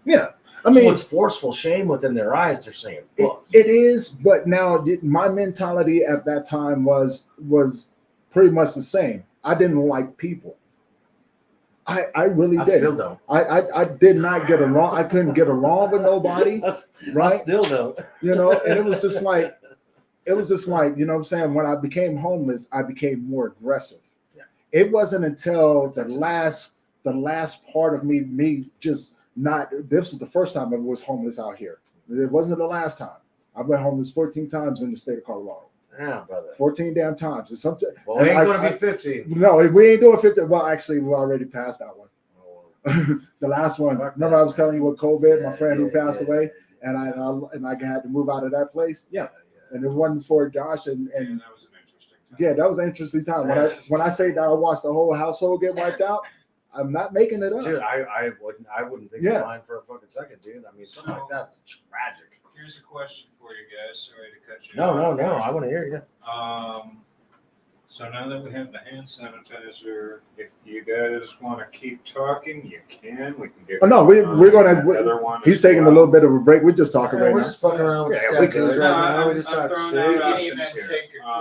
Yeah. I so mean, it's forceful shame within their eyes. They're saying, it is, but now my mentality at that time was pretty much the same. I didn't like people. I really I did. still don't. I did not get along. I couldn't get along with nobody, I right? still don't. You know, and it was just like, you know what I'm saying? When I became homeless, I became more aggressive. Yeah. It wasn't until the last part of me just not, this was the first time I was homeless out here. It wasn't the last time. I've been homeless 14 times in the state of Colorado. Yeah, brother. 14 damn times. It's something. Well, we ain't gonna be 15. No, we ain't doing 50. Well, actually, we already passed that one. Oh, The last one. Fuck Remember, that. I was telling you what COVID, my friend who Yeah, passed yeah, away, yeah. and I had to move out of that place. Yeah, yeah. and it wasn't for Josh and that was an interesting time. yeah, that was an interesting time. When I say that I watched the whole household get wiped out, I'm not making it up. Dude, I wouldn't think Yeah. of mine for a fucking second, dude. I mean, something like that's tragic. Here's a question for you guys. Sorry to cut you No, off. I want to hear you. So now that we have the hand sanitizer, if you guys want to keep talking, you can. We can get. Oh, no, we're gonna. Another one. He's as taking a well. little bit of a break. We're just talking right We're now. just fucking around with Yeah, we stuff, could- dude, No, right now. We're I'm just throwing talking out shit. options We can even here. take a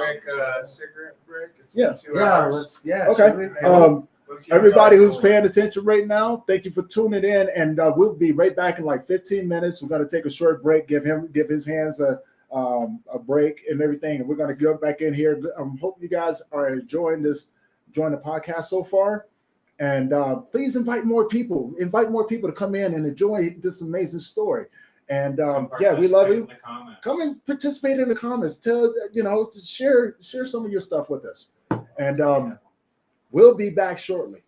quick cigarette break. It's Yeah. been 2 Yeah, hours. Okay. should we? Let's get Everybody it who's going. paying attention right now, thank you for tuning in, and we'll be right back in like 15 minutes. We're going to take a short break, give his hands a break and everything, and we're going to go back in here. I'm hoping you guys are enjoying this enjoying the podcast so far. And please invite more people. Invite more people to come in and enjoy this amazing story. And yeah, we love you. In the comments. Come and participate in the comments. Tell share some of your stuff with us. And we'll be back shortly.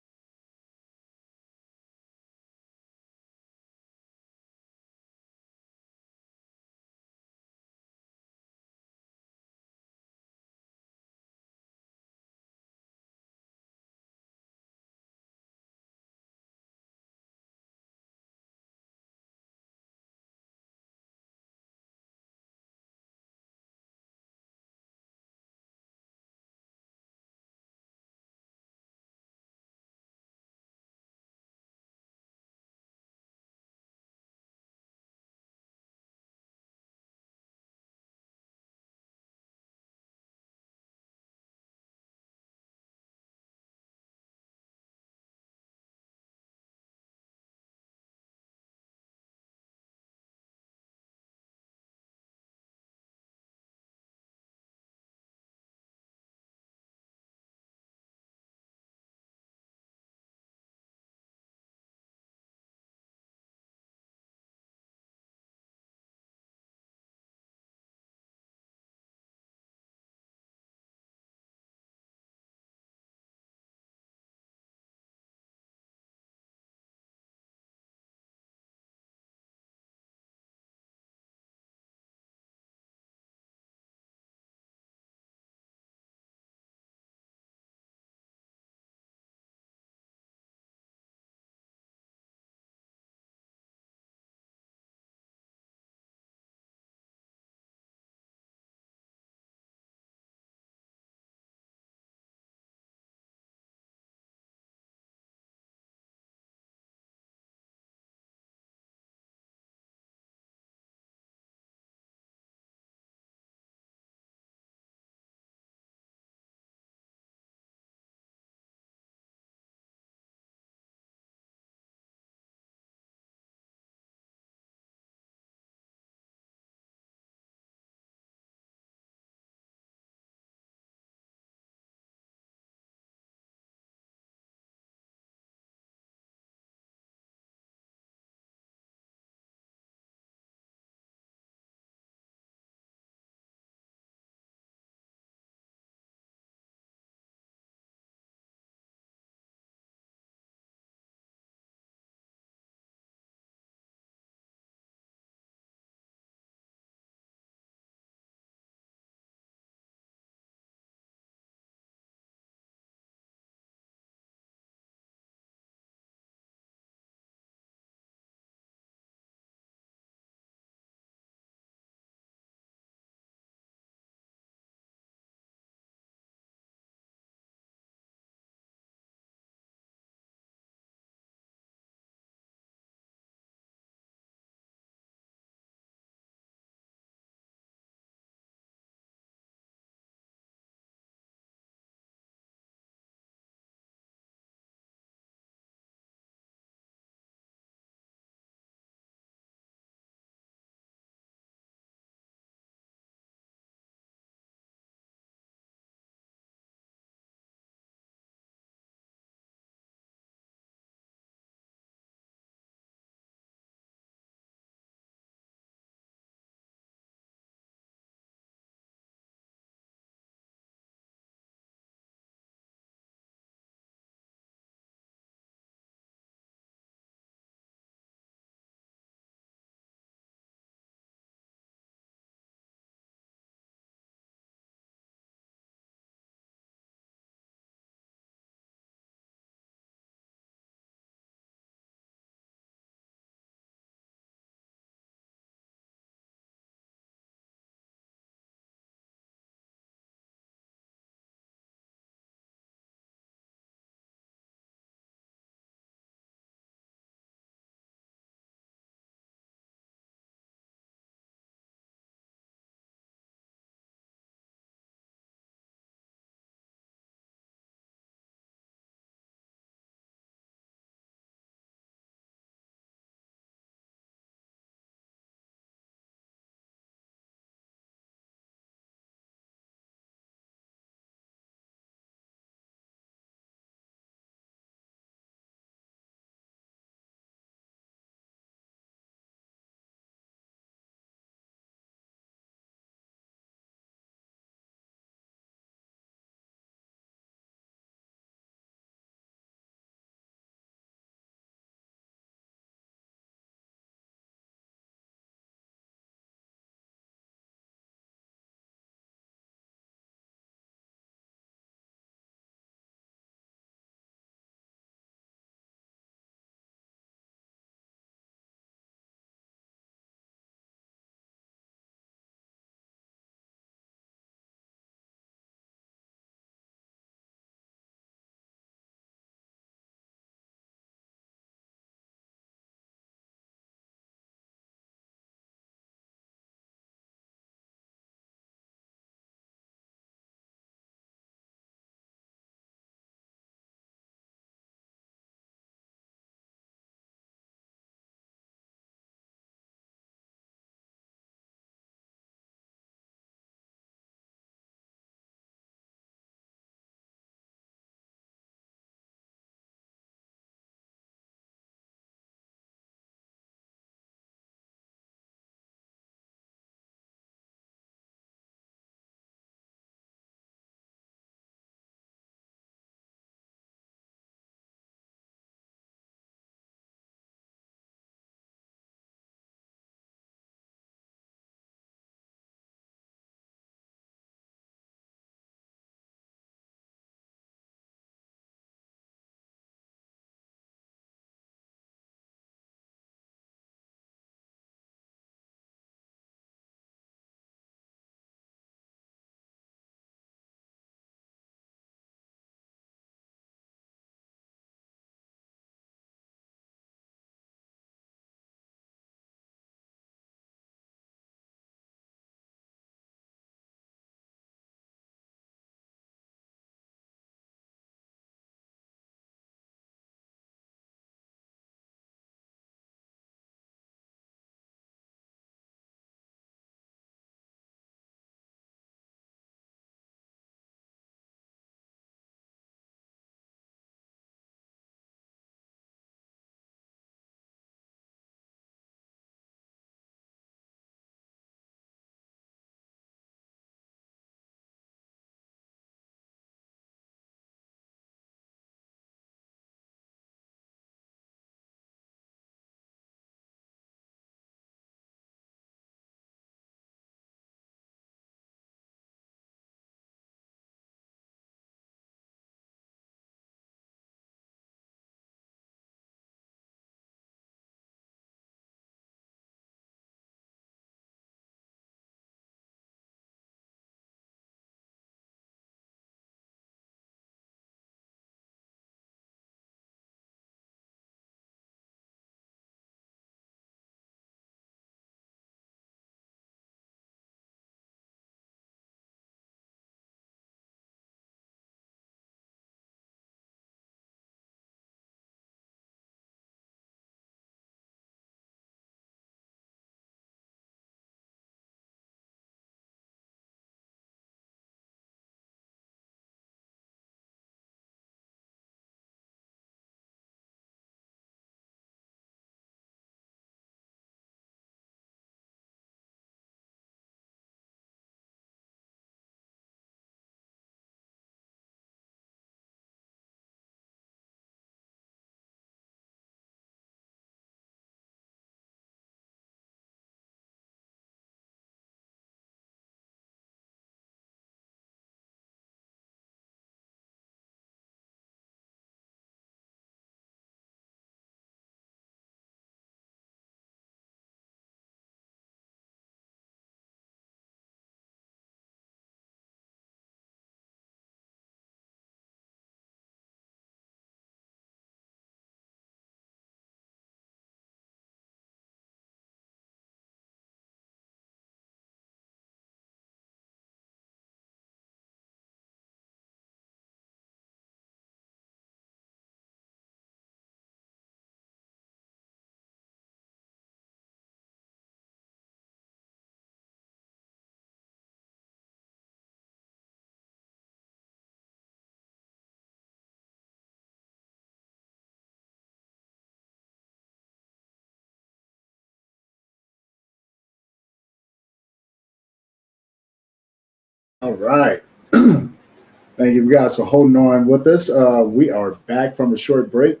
All right. Thank you guys for holding on with us. We are back from a short break.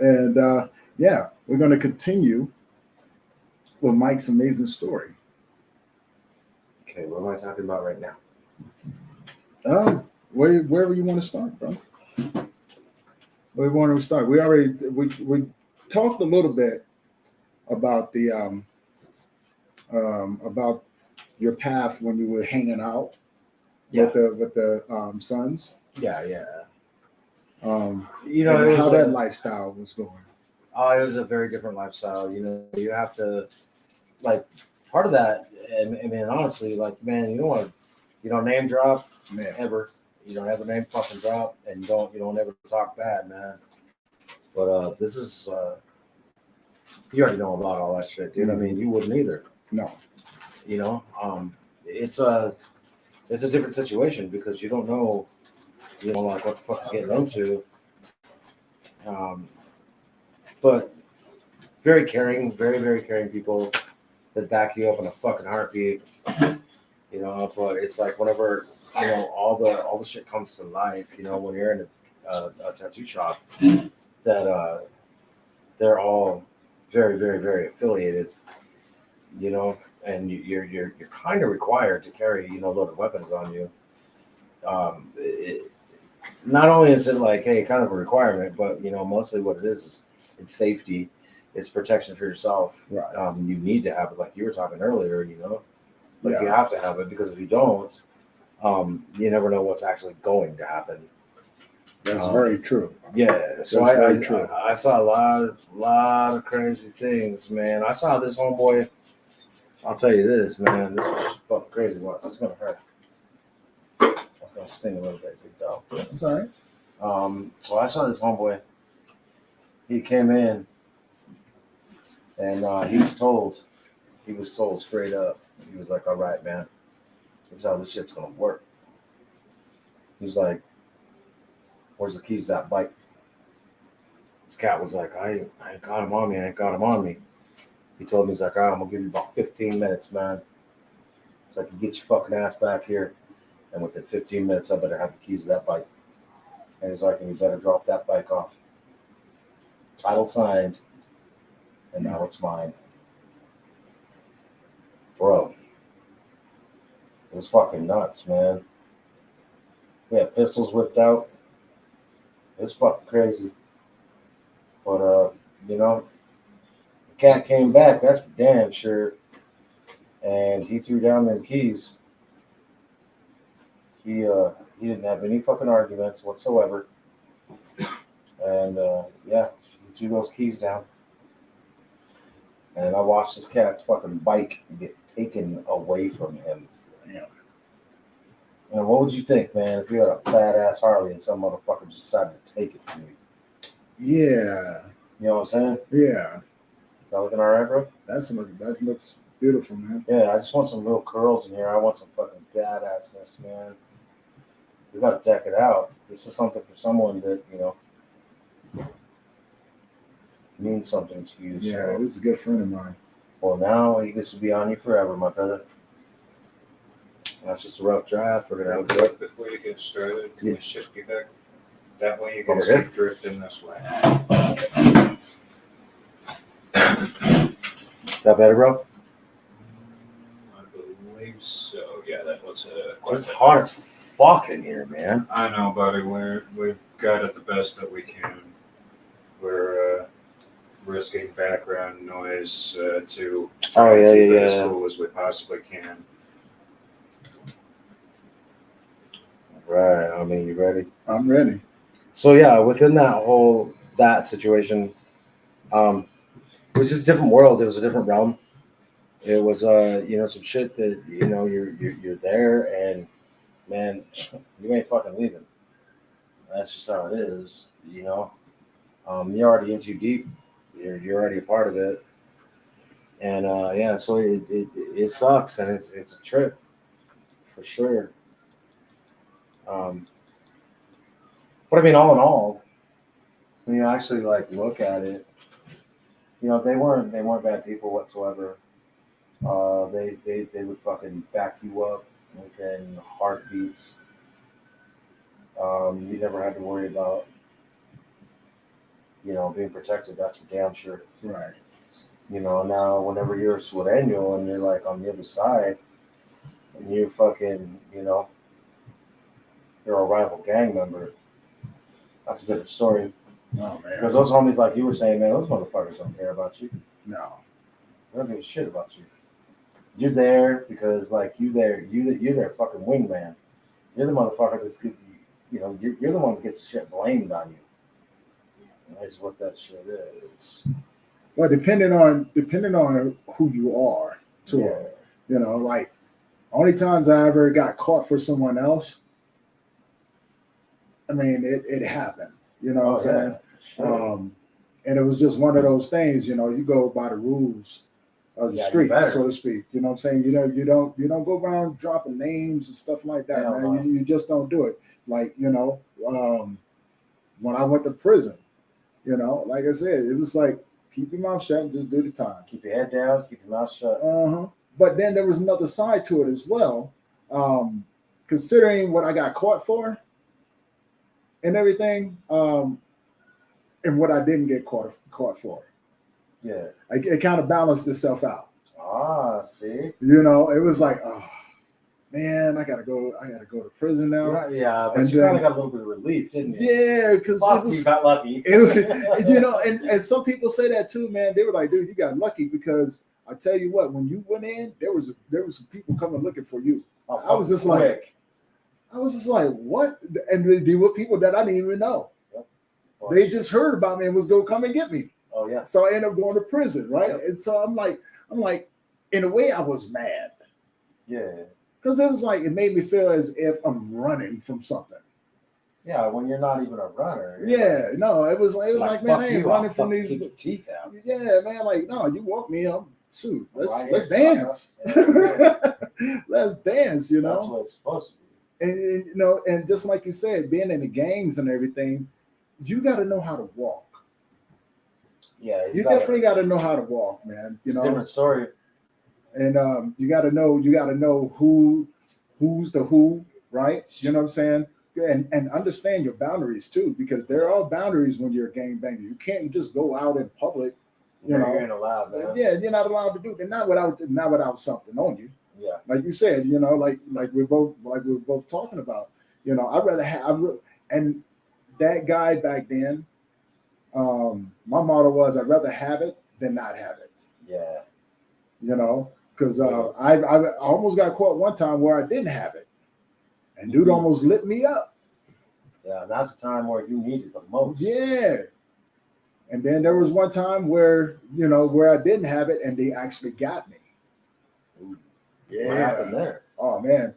And yeah, we're going to continue with Mike's amazing story. Okay, what am I talking about right now? Wherever you want to start, bro. Where want to start? We talked a little bit about the about your path when you were hanging out Yeah. with the sons. Yeah, yeah. You know, and it was how that a- lifestyle was going. Oh, it was a very different lifestyle. You know, you have to like part of that. And I mean, honestly, like man, you don't name drop Man, ever. You don't ever name fucking drop, and you don't ever talk bad, man. But this is you already know about all that shit, dude. I mean, you wouldn't either. no. You know, it's a different situation because you don't know, like what the fuck you're getting into. But very caring, very very caring people that back you up in a fucking heartbeat. You know, but it's like whenever all the shit comes to life. You know, when you're in a tattoo shop, that they're all very very very affiliated. You know, and you're kind of required to carry loaded weapons on you. Not only is it like hey kind of a requirement, but mostly what it is it's safety, it's protection for yourself. Right. You need to have it, like you were talking earlier. Like Yeah. you have to have it because if you don't, you never know what's actually going to happen. That's very true. Yeah, so That's very true. I saw a lot of crazy things, man. I saw this homeboy. I'll tell you this, man. This was fucking crazy. Once it's gonna hurt. It's gonna sting a little bit, big dog. That's all right. So I saw this homeboy. He came in, and he was told straight up. He was like, "All right, man, this is how this shit's gonna work." He was like, "Where's the keys to that bike?" This cat was like, I ain't got him on me. I ain't got him on me. He told me, he's like, all right, I'm going to give you about 15 minutes, man. It's like, you get your fucking ass back here. And within 15 minutes, I better have the keys to that bike. And he's like, and you better drop that bike off. Title signed. And now it's mine. Bro. It was fucking nuts, man. We had pistols whipped out. It was fucking crazy. But, the cat came back, that's for damn sure. And he threw down them keys. He didn't have any fucking arguments whatsoever. And yeah, he threw those keys down. And I watched this cat's fucking bike get taken away from him. Yeah. And what would you think, man, if you had a badass Harley and some motherfucker just decided to take it from you? Yeah. You know what I'm saying? Yeah. That looking all right, bro? That looks beautiful, man. Yeah, I just want some real curls in here. I want some fucking badassness, man. We got to deck it out. This is something for someone that, means something to you. Yeah, So. it was a good friend of mine. Well, now he gets to be on you forever, my brother. That's just a rough draft. We're Real going to quick before you get started, can we shift you back? That way you can Over just here? keep drifting this way. Is that better, bro? I believe so. Yeah, that was It's hot as fuck in here, man. I know, buddy. We've got it the best that we can. We're risking background noise to try to keep it as cool as we possibly can. Right. I mean, you ready? I'm ready. So yeah, within that situation, it was just a different world. It was a different realm. It was some shit that you're there and man, you ain't fucking leaving. That's just how it is. You're already in too deep. You're already a part of it. And yeah, so it sucks and it's a trip for sure. But I mean, all in all, when you actually like look at it, they weren't bad people whatsoever. They would fucking back you up within heartbeats. You never had to worry about, being protected. That's for damn sure. Right. Now whenever you're a Sureño and you're like on the other side, and you fucking, you're a rival gang member, that's a different story. Oh man. Because those homies, like you were saying, man, those motherfuckers don't care about you. No. They don't give a shit about you. You're there because, like, you're their fucking wingman. You're the motherfucker that's good. You're the one that gets shit blamed on you. That's what that shit is. Well, depending on who you are, too. Yeah. Like only times I ever got caught for someone else. I mean, it happened. You know what I'm saying? Sure. And it was just one of those things. You go by the rules of the street, so to speak. You know what I'm saying? You don't go around dropping names and stuff like that, Hell man. no. You just don't do it. Like when I went to prison, like I said, it was like keep your mouth shut and just do the time. Keep your head down, keep your mouth shut. But then there was another side to it as well. Considering what I got caught for and everything, and what I didn't get caught for. Yeah. It kind of balanced itself out. See? It was like, oh man, I gotta go to prison now. Yeah, but you kind of got a little bit of relief, didn't you? Yeah, because you got lucky. And some people say that too, man. They were like, dude, you got lucky because I tell you what, when you went in, there was some people coming looking for you. I was just like, what? And they were people that I didn't even know. Yep. They just heard about me and was gonna come and get me. Oh yeah. So I ended up going to prison, right? Yep. And so I'm like, in a way, I was mad. Yeah. Because it was like it made me feel as if I'm running from something. Yeah, when you're not even a runner. Yeah, no, it was like man, I ain't running from these. Kick your teeth out. Yeah, man, like no, you walk me up. Shoot, let's Right dance. Yeah. Let's dance. That's what it's supposed to be. And just like you said, being in the gangs and everything, you got to know how to walk. Yeah, you definitely got to know how to walk, man. It's a different story. And you got to know who's the who, right? You know what I'm saying? And understand your boundaries too, because there are boundaries when you're a gangbanger. You can't just go out in public. You ain't allowed, man. Yeah, you're not allowed to do it. Not without something on you. Yeah. Like you said, like we're both talking about. I'd rather have and that guy back then. My motto was I'd rather have it than not have it. Yeah. Because I almost got caught one time where I didn't have it, and dude almost lit me up. Yeah, that's the time where you need it the most. Yeah. And then there was one time where I didn't have it, and they actually got me. Yeah. What happened there? Oh man.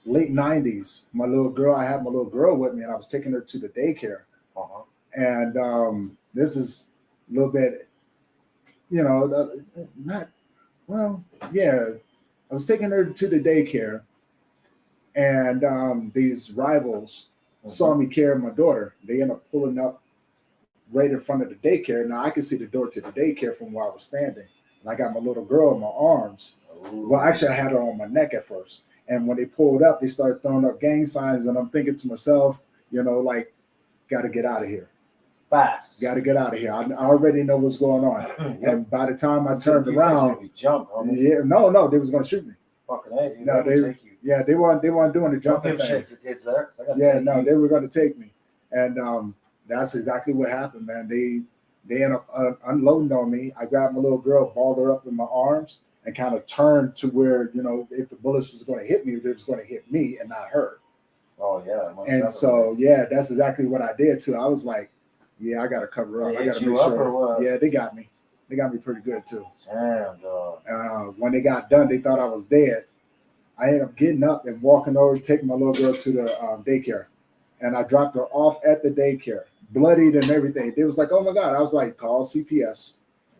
Late 90s. I had my little girl with me, and I was taking her to the daycare. Uh-huh. And this is a little bit, I was taking her to the daycare, and these rivals saw me carrying my daughter. They ended up pulling up right in front of the daycare. Now I could see the door to the daycare from where I was standing. And I got my little girl in my arms. Ooh. Well, actually, I had her on my neck at first. And when they pulled up, they started throwing up gang signs. And I'm thinking to myself, got to get out of here. Fast. Got to get out of here. I already know what's going on. Yep. And by the time I turned around, jump, no, they was going to shoot me. Fucking A, no, they weren't doing the jumping thing. Shit there. They were going to take me. And that's exactly what happened, man. They ended up unloading on me. I grabbed my little girl, balled her up in my arms, and kind of turned to where, if the bullets was going to hit me, it was going to hit me and not her. Oh, yeah. And so, that's exactly what I did, too. I was like, yeah, I got to cover up. I got to make sure. Yeah, they got me. They got me pretty good, too. Damn, dog. When they got done, they thought I was dead. I ended up getting up and walking over, taking my little girl to the daycare. And I dropped her off at the daycare, bloodied and everything. They was like, oh, my God. I was like, call CPS.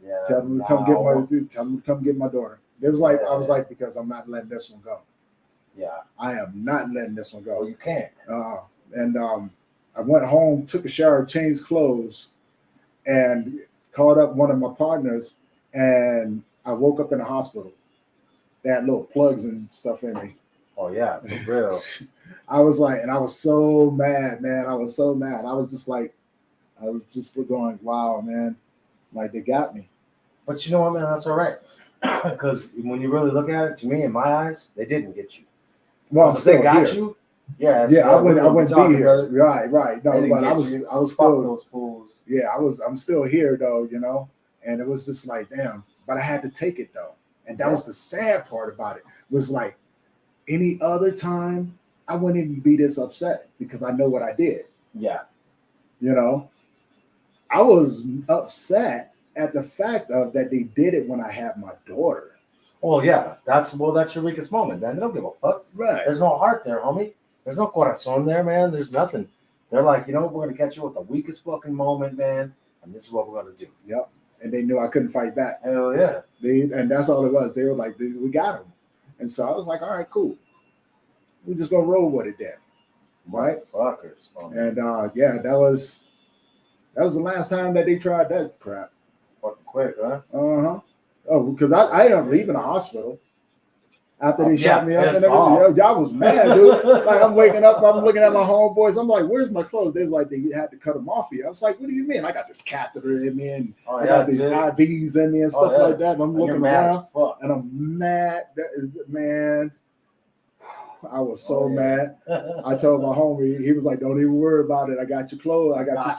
Yeah, tell them to come get my daughter. It was like, I was like, because I'm not letting this one go. Yeah. I am not letting this one go. Well, you can't. And I went home, took a shower, changed clothes, and called up one of my partners, and I woke up in the hospital. They had little plugs and stuff in me. Oh yeah, for real. I was like, and I was so mad, man. I was so mad. I was just going, wow, man. Like they got me. But you know what, man? That's all right. Because when you really look at it, to me, in my eyes, they didn't get you. Well, I'm If they still got here. you, yeah, Yeah, I wouldn't be here. Brother. Right. No, They didn't but I get was you. I was Fuck still those fools. yeah, I'm still here though, you know. And it was just like, damn. But I had to take it though. And that was the sad part about it. Was like any other time, I wouldn't even be this upset because I know what I did. Yeah. You know, I was upset at the fact of that they did it when I had my daughter. Well, yeah. That's your weakest moment. Then they don't give a fuck. Right. There's no heart there, homie. There's no corazon there, man. There's nothing. They're like, you know, we're gonna catch you with the weakest fucking moment, man, and this is what we're gonna do. Yep. And they knew I couldn't fight back. Hell yeah. And that's all it was. They were like, we got him. And so I was like, all right, cool. We're just gonna roll with it then. Right? Fuckers. And yeah, that was the last time that they tried that crap. Fucking quick, huh? Uh-huh. Oh, because I ended up leaving the hospital after they shot me up and pissed everything. off. Y'all was mad, dude. Like I'm waking up, I'm looking at my homeboys. I'm like, where's my clothes? They was like, they had to cut them off here. I was like, what do you mean? I got this catheter in me and I got these IVs in me and stuff like that. And I'm looking around and I'm mad. That is, man. I was so mad. I told my homie, he was like, "Don't even worry about it. I got your clothes. I got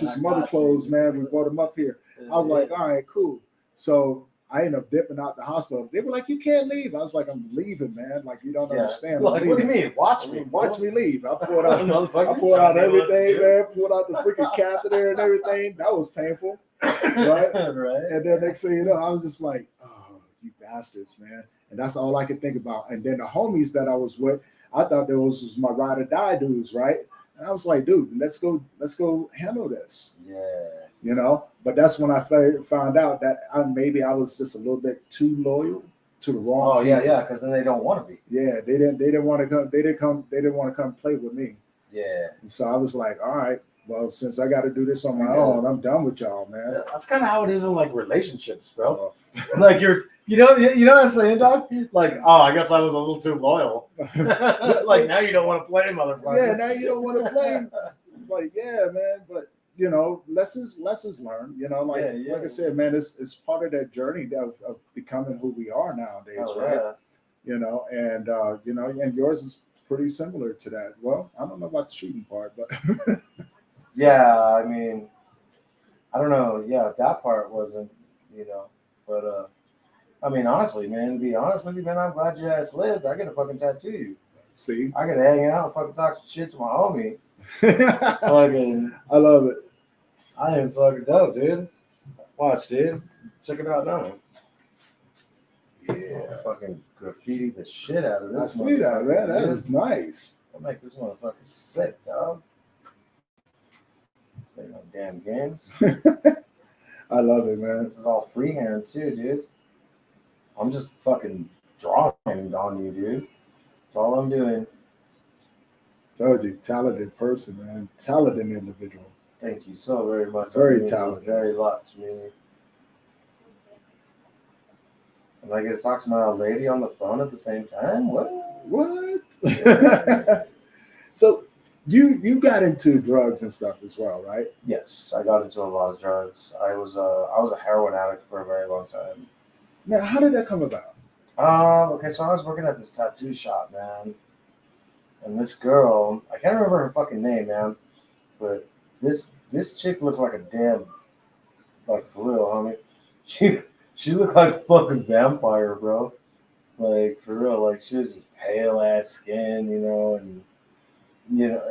you some other clothes, man. We brought them up here." I was like, "All right, cool." So I ended up dipping out the hospital. They were like, "You can't leave." I was like, "I'm leaving, man. Like you don't understand." Like, what do you mean? Watch me leave. I pulled out everything, man. Pulled out the freaking catheter and everything. That was painful, right? Right. And then next thing you know, I was just like, "Oh, you bastards, man." And that's all I could think about. And then the homies that I was with, I thought those was my ride or die dudes, right? And I was like, dude, let's go handle this. Yeah. You know? But that's when I found out that maybe I was just a little bit too loyal to the wrong. Oh yeah, yeah, because then they don't want to be. Yeah, they didn't want to come. They didn't want to come play with me. Yeah. And so I was like, all right, well, since I got to do this on my own, I'm done with y'all, man. Yeah, that's kind of how it is in like relationships, bro. Like you know what I'm saying, dog? Like, oh, I guess I was a little too loyal. Like now you don't want to play, motherfucker. Yeah, now you don't want to play. Like, yeah, man, but you know, lessons learned. You know, like I said, man, it's part of that journey of becoming who we are nowadays, right? Yeah. You know, and you know, and yours is pretty similar to that. Well, I don't know about the shooting part, but yeah, I mean, I don't know. Yeah, that part wasn't, you know, but I mean, honestly, man, to be honest with you, man, I'm glad your ass lived. I get to fucking tattoo you. See, I get to hang out and fucking talk some shit to my homie. Fucking, I love it. I think it's fucking dope, dude. Watch, dude. Check it out now. Yeah, fucking graffiti the shit out of this. I see that, man. That is nice. I'll make this motherfucker sick, dog. Play no damn games. I love it, man. This is all freehand too, dude. I'm just fucking drawing on you, dude. That's all I'm doing. Told you, talented person, man. Talented individual. Thank you so very much. Very talented. Very lot to me. Am I gonna talk to my old lady on the phone at the same time? What? So you got into drugs and stuff as well, right? Yes, I got into a lot of drugs. I was a heroin addict for a very long time. Now, how did that come about? Okay, so I was working at this tattoo shop, man. And this girl, I can't remember her fucking name, man. But this chick looked like a damn, like for real, homie. She looked like a fucking vampire, bro. Like for real, like she was just pale ass skin, you know, and you know.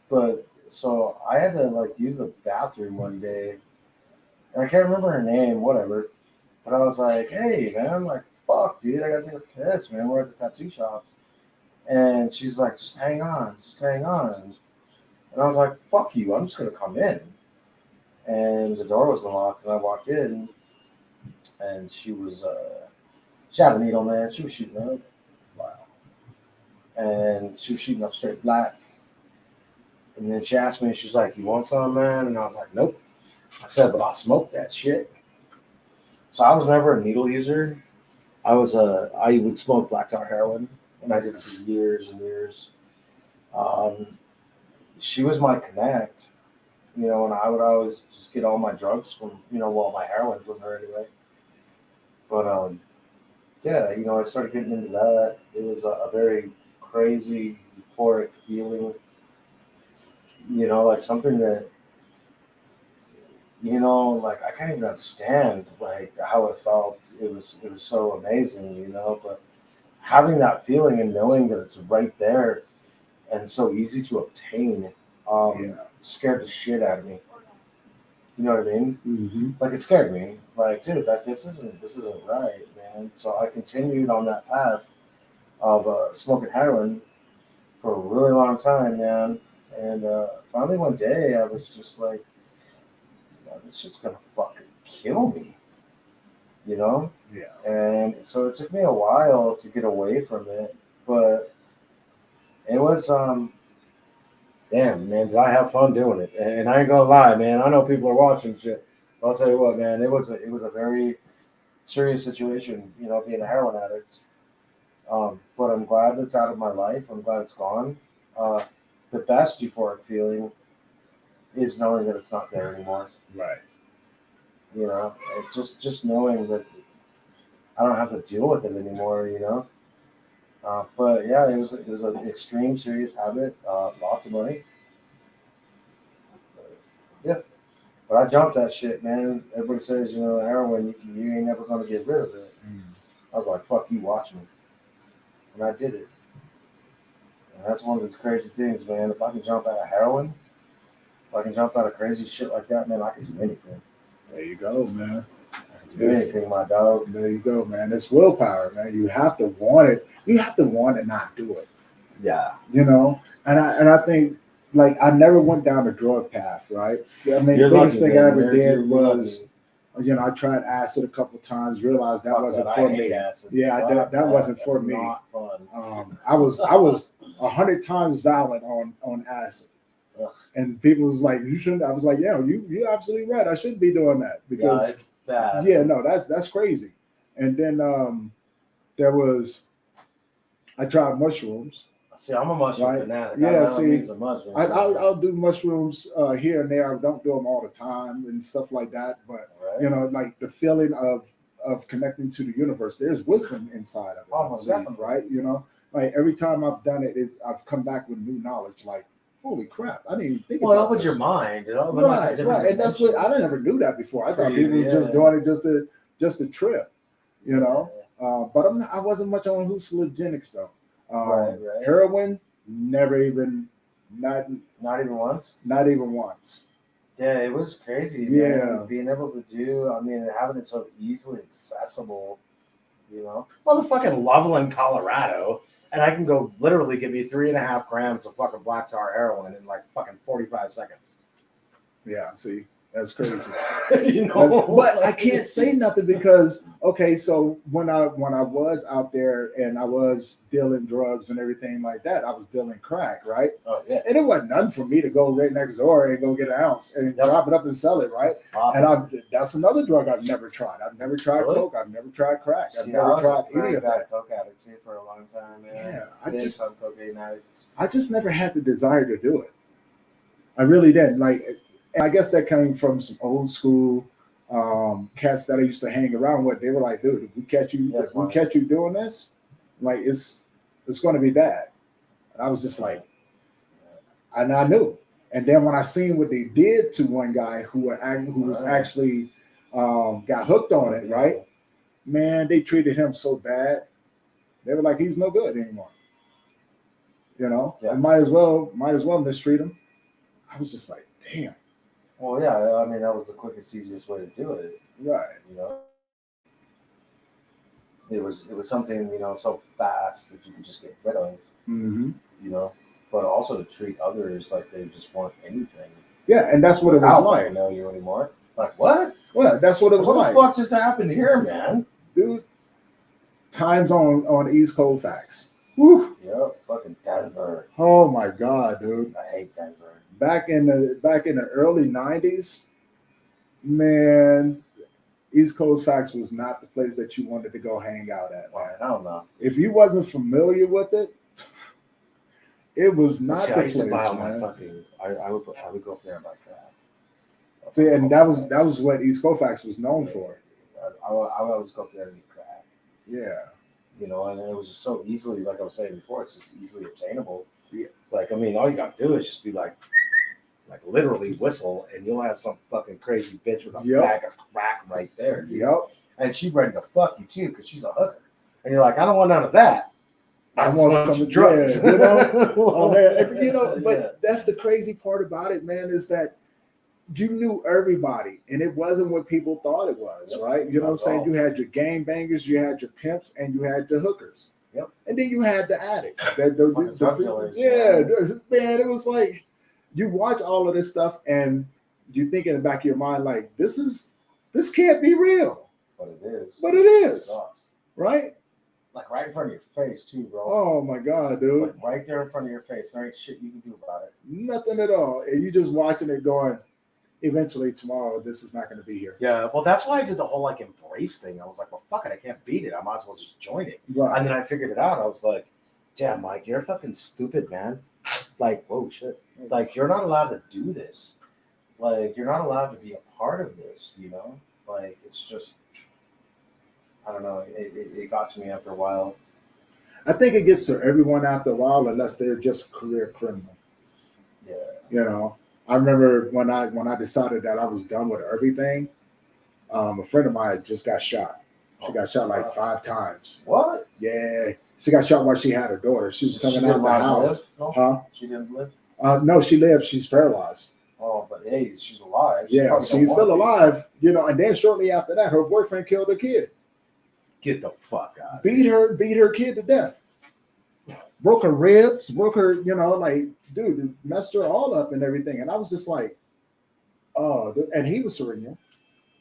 But so I had to like use the bathroom one day, and I can't remember her name, whatever. But I was like, hey, man, I'm like, fuck, dude, I gotta take a piss, man. We're at the tattoo shop. And she's like, just hang on. And I was like, fuck you, I'm just gonna come in. And the door was unlocked, and I walked in, and she had a needle, man. She was shooting up. Wow. And she was shooting up straight black. And then she asked me, she was like, you want some, man? And I was like, nope. I said, but I'll smoke that shit. So I was never a needle user. I would smoke black tar heroin, and I did it for years and years. She was my connect, and I would always just get all my drugs from, my heroin from her anyway. But yeah, I started getting into that. It was a very crazy, euphoric feeling, like something that, like I can't even understand like how it felt. It was so amazing, but having that feeling and knowing that it's right there and so easy to obtain, scared the shit out of me. You know what I mean? Mm-hmm. Like it scared me. Like, dude, this isn't right, man. So I continued on that path of smoking heroin for a really long time, man. And finally one day I was just like, this shit's gonna fucking kill me, Yeah. And so it took me a while to get away from it, but it was damn, man, did I have fun doing it? And I ain't gonna lie, man. I know people are watching shit. But I'll tell you what, man. It was a very serious situation, being a heroin addict. But I'm glad it's out of my life. I'm glad it's gone. The best euphoric feeling is knowing that it's not there anymore. Right. Just knowing that I don't have to deal with it anymore. But yeah, it was an extreme serious habit. Lots of money. Yeah. But I jumped that shit, man. Everybody says, heroin, you ain't never gonna get rid of it. I was like, fuck you, watch me. And I did it. And that's one of those crazy things, man. If I can jump out of heroin, if I can jump out of crazy shit like that, man, I can do anything. There you go, man. I can do anything, my dog. There you go, man. It's willpower, man. You have to want it. You have to want to not do it. Yeah. And I think like I never went down the drug path, right? I mean, You're the biggest lucky, thing I man. ever You're did was, lucky. I tried acid a couple times, realized that Fuck wasn't that. for I hate me. acid. Yeah, Fuck that wasn't for That's me. Not fun. I was 100 times violent on acid. Ugh. And people was like, you shouldn't. I was like, yeah, you're absolutely right. I shouldn't be doing that Yeah, because it's bad. yeah, no, that's crazy. And then I tried mushrooms. See, I'm a mushroom Right. fanatic. Yeah, I don't see, need some mushrooms. I'll do mushrooms here and there. I don't do them all the time and stuff like that. But Right. like the feeling of connecting to the universe. There's wisdom inside of it. Almost I believe, definitely. right? Like every time I've done it, I've come back with new knowledge. Like, holy crap, I didn't even think Well, it about opens this. your mind. It opens Right, right, and that's what I never knew that before. I For thought you, people was just yeah. doing it just a trip, But I wasn't much on hallucinogenics though. Right. Heroin, never even, not even once. not even once. Yeah, it was crazy. Yeah. Man. Being able to do, having it so easily accessible. Motherfucking Loveland, Colorado, and I can go literally give me 3.5 grams of fucking black tar heroin in like fucking 45 seconds. Yeah, see, that's crazy. But I can't say nothing because okay, so when I was out there and I was dealing drugs and everything like that, I was dealing crack, right? Oh yeah. And it wasn't nothing for me to go right next door and go get an ounce and drop it up and sell it, right? And that's another drug I've never tried. I've never tried coke. I've never tried crack. I've never tried any of that. Coke addict too for a long time, man. Yeah, cocaine addict. I just never had the desire to do it. I really didn't. And I guess that came from some old school cats that I used to hang around with. They were like, "Dude, if we catch you doing this, like it's going to be bad." And I was just like, and I knew. And then when I seen what they did to one guy who was actually got hooked on it, right? Man, they treated him so bad. They were like, "He's no good anymore." Yeah. Might as well mistreat him. I was just like, damn. Well, yeah, that was the quickest, easiest way to do it. Right. It was something, so fast that you could just get rid of. Mm-hmm. But also to treat others like they just want anything. Yeah, and that's what it was like. I don't know you anymore. Like what? Well, that's what it was like. What the fuck just happened here, man? Dude, times on East Colfax. Woo. Yep, fucking Denver. Oh my God, dude. I hate Denver. Back in the early 90s, man, East Coast Facts was not the place that you wanted to go hang out at, man. I don't know. If you wasn't familiar with it, it was not See, the I used to buy place, all my man. fucking. I would go up there and buy crap. See, and that was what East Colfax was known for. I always go up there and eat crap. Yeah. You know, and it was just so easily, like I was saying before, it's just easily obtainable. Yeah. Like, I mean, all you gotta do is just be like literally whistle, and you'll have some fucking crazy bitch with a Yep. bag of crack right there. Dude. Yep. And she's ready to fuck you too, because she's a hooker. And you're like, I don't want none of that. I just want some drugs. drugs, you know. Oh man, and, you know, but Yeah. that's the crazy part about it, man, is that you knew everybody, and it wasn't what people thought it was, right? You know what I'm saying? You had your gang bangers, you had your pimps, and you had the hookers. Yep. And then you had the addicts. That Fucking drug dealers. yeah, man, it was like you watch all of this stuff, and you think in the back of your mind, like, this can't be real, But it is. but it is, Sucks. right? Like right in front of your face too, bro. Oh my god, dude. Like right there in front of your face. There ain't shit you can do about it. Nothing at all. And you just watching it going, eventually tomorrow, this is not going to be here. Yeah, well, that's why I did the whole like embrace thing. I was like, well, fuck it, I can't beat it. I might as well just join it. Right. And then I figured it out. I was like, damn, Mike, you're fucking stupid, man. Like, whoa, shit. Like, you're not allowed to do this. Like, you're not allowed to be a part of this, you know? Like, it's just, I don't know. It got to me after a while. I think it gets to everyone after a while, unless they're just a career criminal. Yeah. You know, I remember when I decided that I was done with everything. A friend of mine just got shot. She got shot like 5 times. What? Yeah, she got shot while she had her daughter. She was coming out of the house. No? Huh? She didn't live? No, she lived. She's paralyzed. Oh, but hey, she's alive. She Yeah, probably don't she's want still to be. alive. You know, and then shortly after that, her boyfriend killed her kid. Get the fuck out. Beat her kid to death. Broke her ribs, broke her, you know, like, dude, messed her all up and everything. And I was just like, oh, dude. And he was Serenian.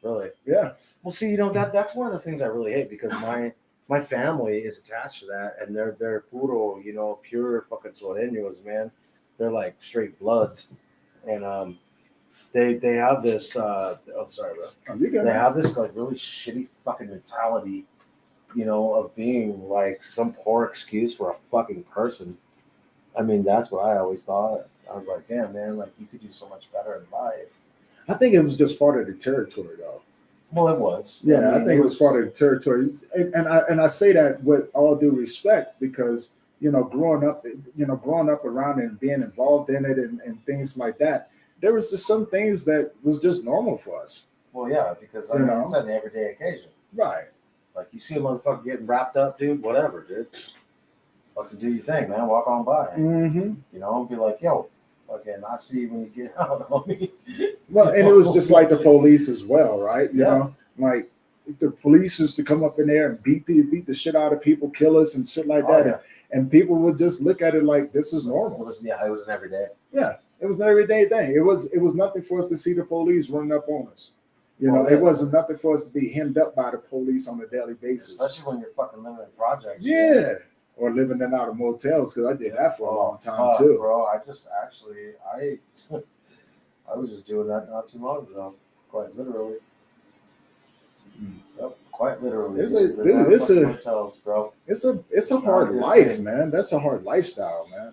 Really? Yeah. Well, see, you know, that's one of the things I really hate, because my family is attached to that, and they're puro, you know, pure fucking sureños, man. They're like straight bloods, and they have this. Sorry, bro. Oh, you got They it. have this like really shitty fucking mentality, you know, of being like some poor excuse for a fucking person. I mean, that's what I always thought. I was like, damn, man, like you could do so much better in life. I think it was just part of the territory, though. Well, it was. Yeah, I mean, think it was part of the territory. And I say that with all due respect, because, you know, growing up around it and being involved in it and things like that, there was just some things that was just normal for us. Well, yeah, because I You mean, know? it's an everyday occasion. Right. Like you see a motherfucker getting wrapped up, dude. Whatever, dude. Fucking do your thing, man. Walk on by. Mm-hmm. You know, and be like, yo, fucking, I see you when you get out, homie. Well, and it was just like the police as well, right? You Yeah. know, like the police used to come up in there and beat the shit out of people, kill us and shit like that. Oh, yeah. And people would just look at it like this is It normal. was an everyday. Yeah, it was an everyday thing. It was nothing for us to see the police running up on us. You know, Oh, yeah. it wasn't nothing for us to be hemmed up by the police on a daily basis. Especially when you're fucking living in projects. Yeah, or living in out of motels, because I did that for a long time fuck, too. Bro, I just actually I was just doing that not too long ago, quite literally. Yep, quite literally. It's a- Living dude, out of it's fucking a- hotels, bro. It's a Not hard a good life, thing. man. That's a hard lifestyle, man.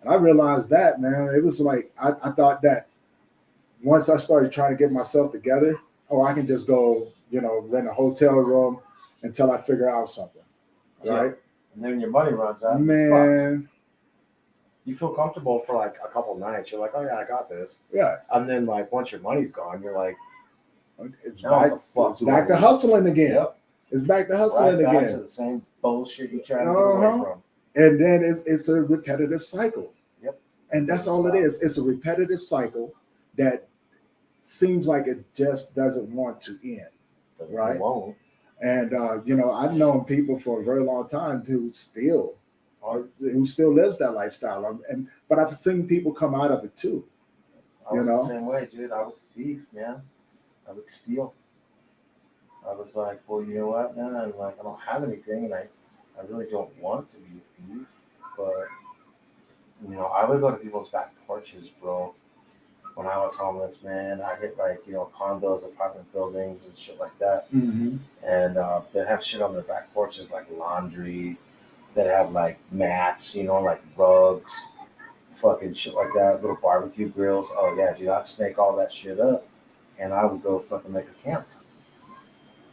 And I realized that, man. It was like I thought that once I started trying to get myself together, I can just go, you know, rent a hotel room until I figure out something. Yeah. Right? And then your money runs out. you're fucked. Man, You feel comfortable for like a couple nights. You're like, oh yeah, I got this. yeah. And then like once your money's gone, you're like, It's now back, what the fuck it's do back I to do? hustling again. Yep. It's back to Right hustling back again. to the same bullshit you trying to get away Uh-huh. from. And then it's a repetitive cycle. Yep. And that's all it is. It's a repetitive cycle that seems like it just doesn't want to end. Doesn't Right. won't. And you know, I've known people for a very long time who still lives that lifestyle. But I've seen people come out of it too. I You was know? the same way, dude. I was a thief, man. I would steal. I was like, well, you know what, man? Like, I don't have anything, and I really don't want to be a thief. But, you know, I would go to people's back porches, bro, when I was homeless, man, I hit like, condos, apartment buildings and shit like that. Mm-hmm. And they'd have shit on their back porches like laundry. They'd have like mats, like rugs, fucking shit like that, little barbecue grills. Oh yeah, dude, I'd snake all that shit up and I would go fucking make a camp.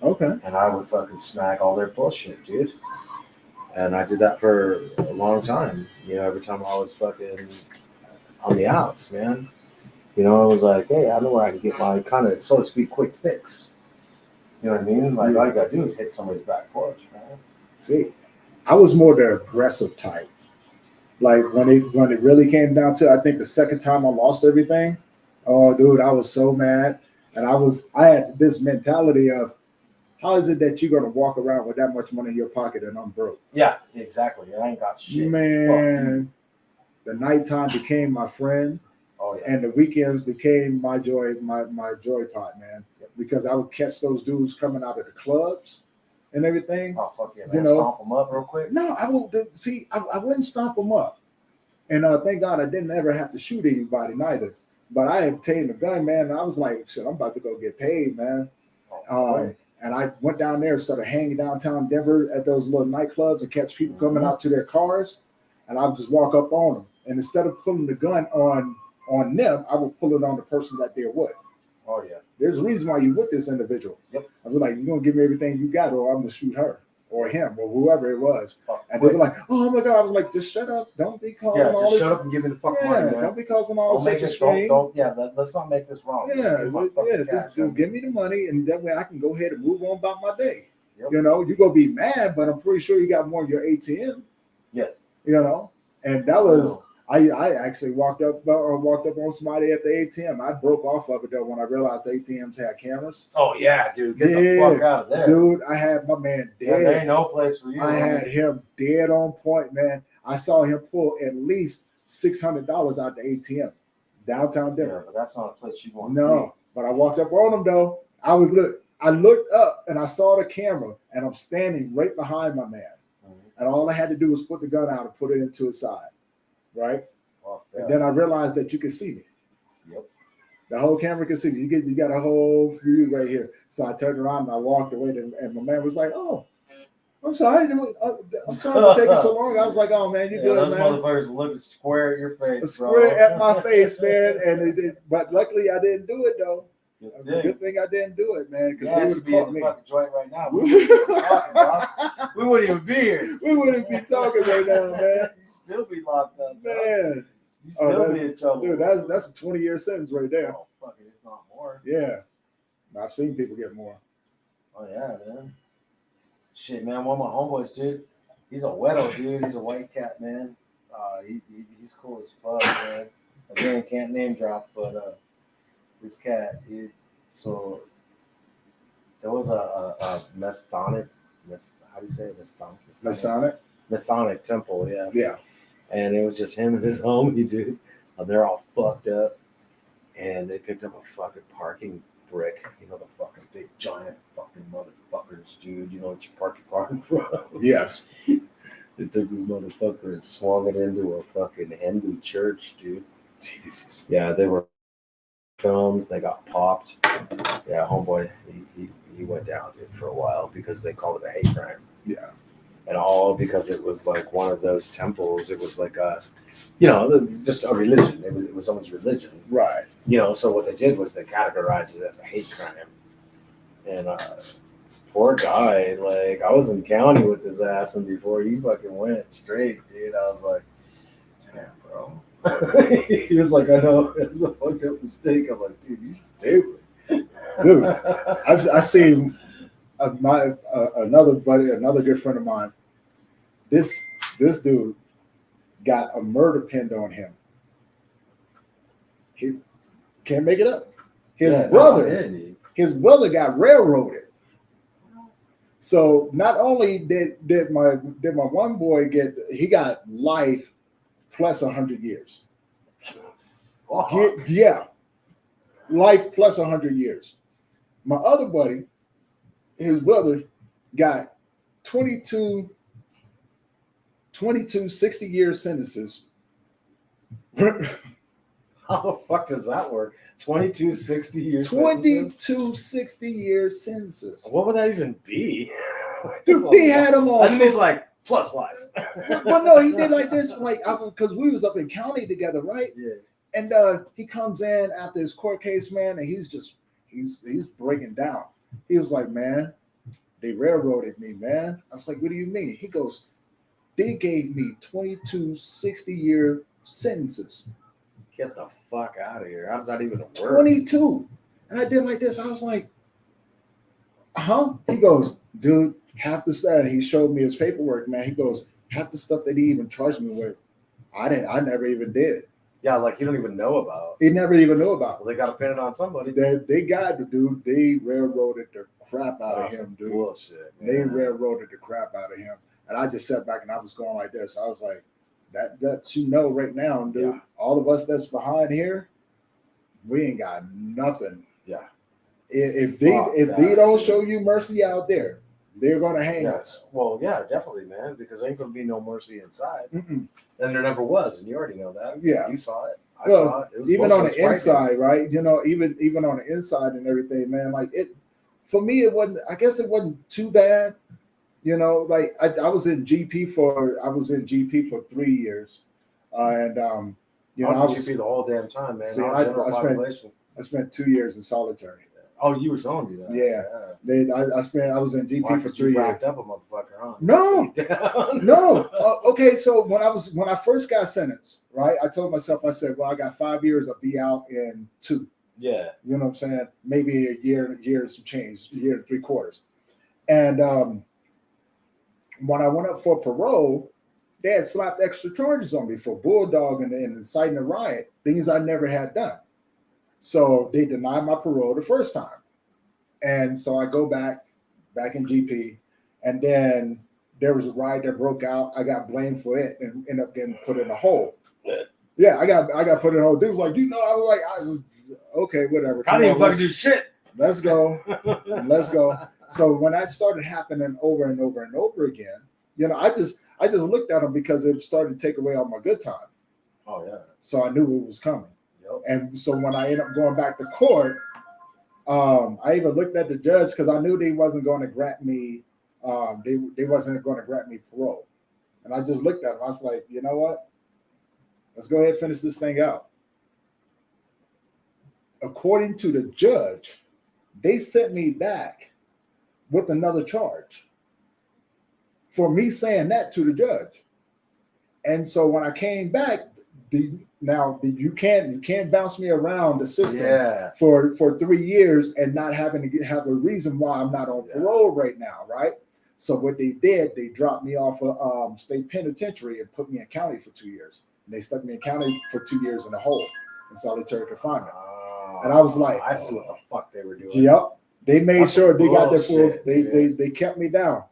Okay. And I would fucking snag all their bullshit, dude. And I did that for a long time. Every time I was fucking on the outs, man. I was like, hey, I know where I can get my kind of, so to speak, quick fix. You know what I mean? Like, all you gotta do is hit somebody's back porch, man. See, I was more the aggressive type. Like when it really came down to, I think the second time I lost everything, oh, dude, I was so mad, and I had this mentality of, how is it that you're gonna walk around with that much money in your pocket and I'm broke? Yeah, exactly. I ain't got shit. Man, the nighttime became my friend. Oh yeah. And the weekends became my joy, my joy pot, man. Because I would catch those dudes coming out of the clubs and everything. Oh fuck yeah, man! Stomp them up real quick. No, I would see. I wouldn't stomp them up, and thank God I didn't ever have to shoot anybody neither. But I obtained a gun, man, and I was like, shit, I'm about to go get paid, man. And I went down there and started hanging downtown Denver at those little nightclubs and catch people coming out to their cars, and I would just walk up on them. And instead of pulling the gun on them, I would pull it on the person that they're with. Oh yeah. There's a reason why you with this individual. Yep. I was like, you're gonna give me everything you got, or I'm gonna shoot her or him or whoever it was. And they were like, oh my God. I was like, just shut up. Don't be causing all this. Yeah, just shut up and give me the fuck money, man. Don't be causing all such a strain. Let's not make this wrong. Just give me the money, and that way I can go ahead and move on about my day. Yep. You're gonna be mad, but I'm pretty sure you got more in your ATM. Yeah. And that was. I actually walked up on somebody at the ATM. I broke off of it though when I realized the ATMs had cameras. Oh yeah, dude, get the fuck out of there, dude. I had my man dead. Yeah, there ain't no place for you. I had him dead on point, man. I saw him pull at least $600 out the ATM downtown Denver. Yeah, but that's not a place you want. No, but I walked up on him though. I looked up and I saw the camera, and I'm standing right behind my man, and all I had to do was put the gun out and put it into his side. Right, and then I realized that you can see me. Yep, the whole camera can see me. You got a whole view right here. So I turned around and I walked away, and my man was like, "Oh, I'm sorry. I'm sorry for taking so long." I was like, "Oh man, you good, those man." Motherfuckers look square at your face, square at my face, man. And but luckily I didn't do it though. Good thing I didn't do it, man. Because they would be in the fucking joint right now. We wouldn't even be here. We wouldn't be talking right now, man. You'd still be locked up, man. You still be in trouble, dude. That's a 20-year sentence right there. Oh, fuck it, if not more. Yeah, I've seen people get more. Oh yeah, man. Shit, man. One of my homeboys, dude. He's a weto, dude. He's a white cat, man. He's cool as fuck, man. Again, can't name drop, but this cat, so there was a Masonic, how do you say it? Masonic temple, yeah. Yeah. And it was just him and his homie, dude. They're all fucked up. And they picked up a fucking parking brick, the fucking big giant fucking motherfuckers, dude. You know what you park your car in front of? Yes. They took this motherfucker and swung it into a fucking Hindu church, dude. Jesus. Yeah, they were filmed. They got popped. Yeah, homeboy, he went down, dude, for a while because they called it a hate crime. Yeah. And all because it was like one of those temples. It was like just a religion. It was someone's religion. Right. So what they did was they categorized it as a hate crime. And poor guy, like I was in county with his ass, and before he fucking went straight, dude, I was like, damn, bro. He was like, I know it's a fucked up mistake. I'm like, dude, you stupid. Dude, I seen another buddy, another good friend of mine. This dude got a murder pinned on him. He can't make it up. His brother got railroaded. So not only did my one boy he got life plus 100 years. Yeah. Life plus 100 years. My other buddy, his brother, got 22 60-year sentences. How the fuck does that work? 22 60-year 22 60-year sentences. What would that even be? Dude, he had them all. And then he's like, plus life. Well, no, he did like this, like because we was up in county together, right? Yeah. And he comes in after his court case, man, and he's breaking down. He was like, man, they railroaded me, man. I was like, what do you mean? He goes, they gave me 22 60-year sentences. Get the fuck out of here. How does that even work? 22. And I did like this. I was like, huh? He goes, dude, half the stuff. He showed me his paperwork, man. He goes, half the stuff that he even charged me with, I never even did. Yeah, like you don't even know about. He never even knew about. Well, they got to pin it on somebody. They got the dude. They railroaded the crap out of That's him, dude. Bullshit. They Man. railroaded the crap out of him. And I just sat back and I was going like this. I was like, that you know right now, dude. Yeah. All of us that's behind here, we ain't got nothing. Yeah. If they don't show you mercy out there, they're gonna hang us. Well, yeah, definitely, man, because there ain't gonna be no mercy inside. Mm-mm. And there never was, and you already know that. Yeah. You saw it. I Well, saw it. It was even on the bullshit. It's frightening. inside, right? You know, even on the inside and everything, man. Like it, for me, it wasn't. I guess it wasn't too bad. You know, like I was in GP for 3 years, and you know, I was in GP the whole damn time, man. See, I spent 2 years in solitary. Oh, you were telling me that. Yeah. I was in GP Why, for 'cause 3 you years. wrapped up a motherfucker, huh? No. Down. No. Okay. So when I first got sentenced, right, I told myself, I said, well, I got 5 years. I'll be out in 2. Yeah. You know what I'm saying? Maybe a year and some change, a year and 3/4. And when I went up for parole, they had slapped extra charges on me for bulldog and inciting a riot, things I never had done. So they denied my parole the first time. And so I go back in GP, and then there was a riot that broke out. I got blamed for it and ended up getting put in a hole. Yeah, I got put in a hole. Dude was like, I was like, okay, whatever. I didn't even fucking do shit. Let's go. Let's go. So when that started happening over and over and over again, you know, I just looked at them because it started to take away all my good time. Oh yeah. So I knew it was coming. Yep. And so when I ended up going back to court, I even looked at the judge because I knew they wasn't going to grant me, they wasn't going to grant me parole. And I just looked at him. I was like, you know what? Let's go ahead and finish this thing out. According to the judge, they sent me back with another charge for me saying that to the judge. And so when I came back, you can't bounce me around the system for 3 years and not having to have a reason why I'm not on parole right now, right? So what they did, they dropped me off of state penitentiary and put me in county for 2 years. And they stuck me in county for 2 years in a hole in solitary confinement. And I was like, I see what the fuck they were doing. Yep. They made sure they got their full. Bullshit, They kept me down.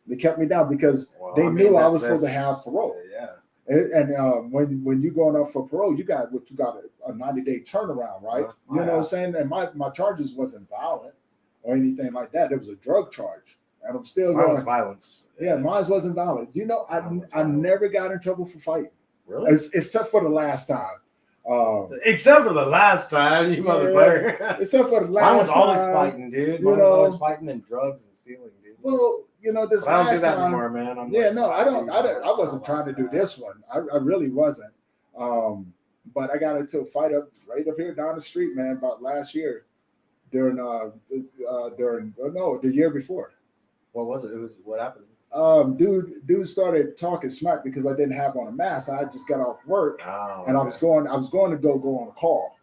They kept me down because they knew I was supposed to have parole. Yeah. And when you going up for parole, you got a 90-day turnaround, right? You know what I'm saying? And my charges wasn't violent or anything like that. It was a drug charge, and I'm still Mine going. was violence. Yeah, mine wasn't violent. You know, I never got in trouble for fighting, Really? except for the last time. Except for the last time, you motherfucker. Except for the last Mine was always time, fighting, dude. you Mine was know. always fighting and drugs and stealing, dude. Well, you know, this But I don't last do that time, anymore, man. I'm yeah, like, no, I dude, wasn't trying to do this one. I really wasn't. But I got into a fight right up here down the street, man, about last year during the year before. What was it? It was what happened? Dude started talking smack because I didn't have on a mask. I just got off work and I was going to go on a call.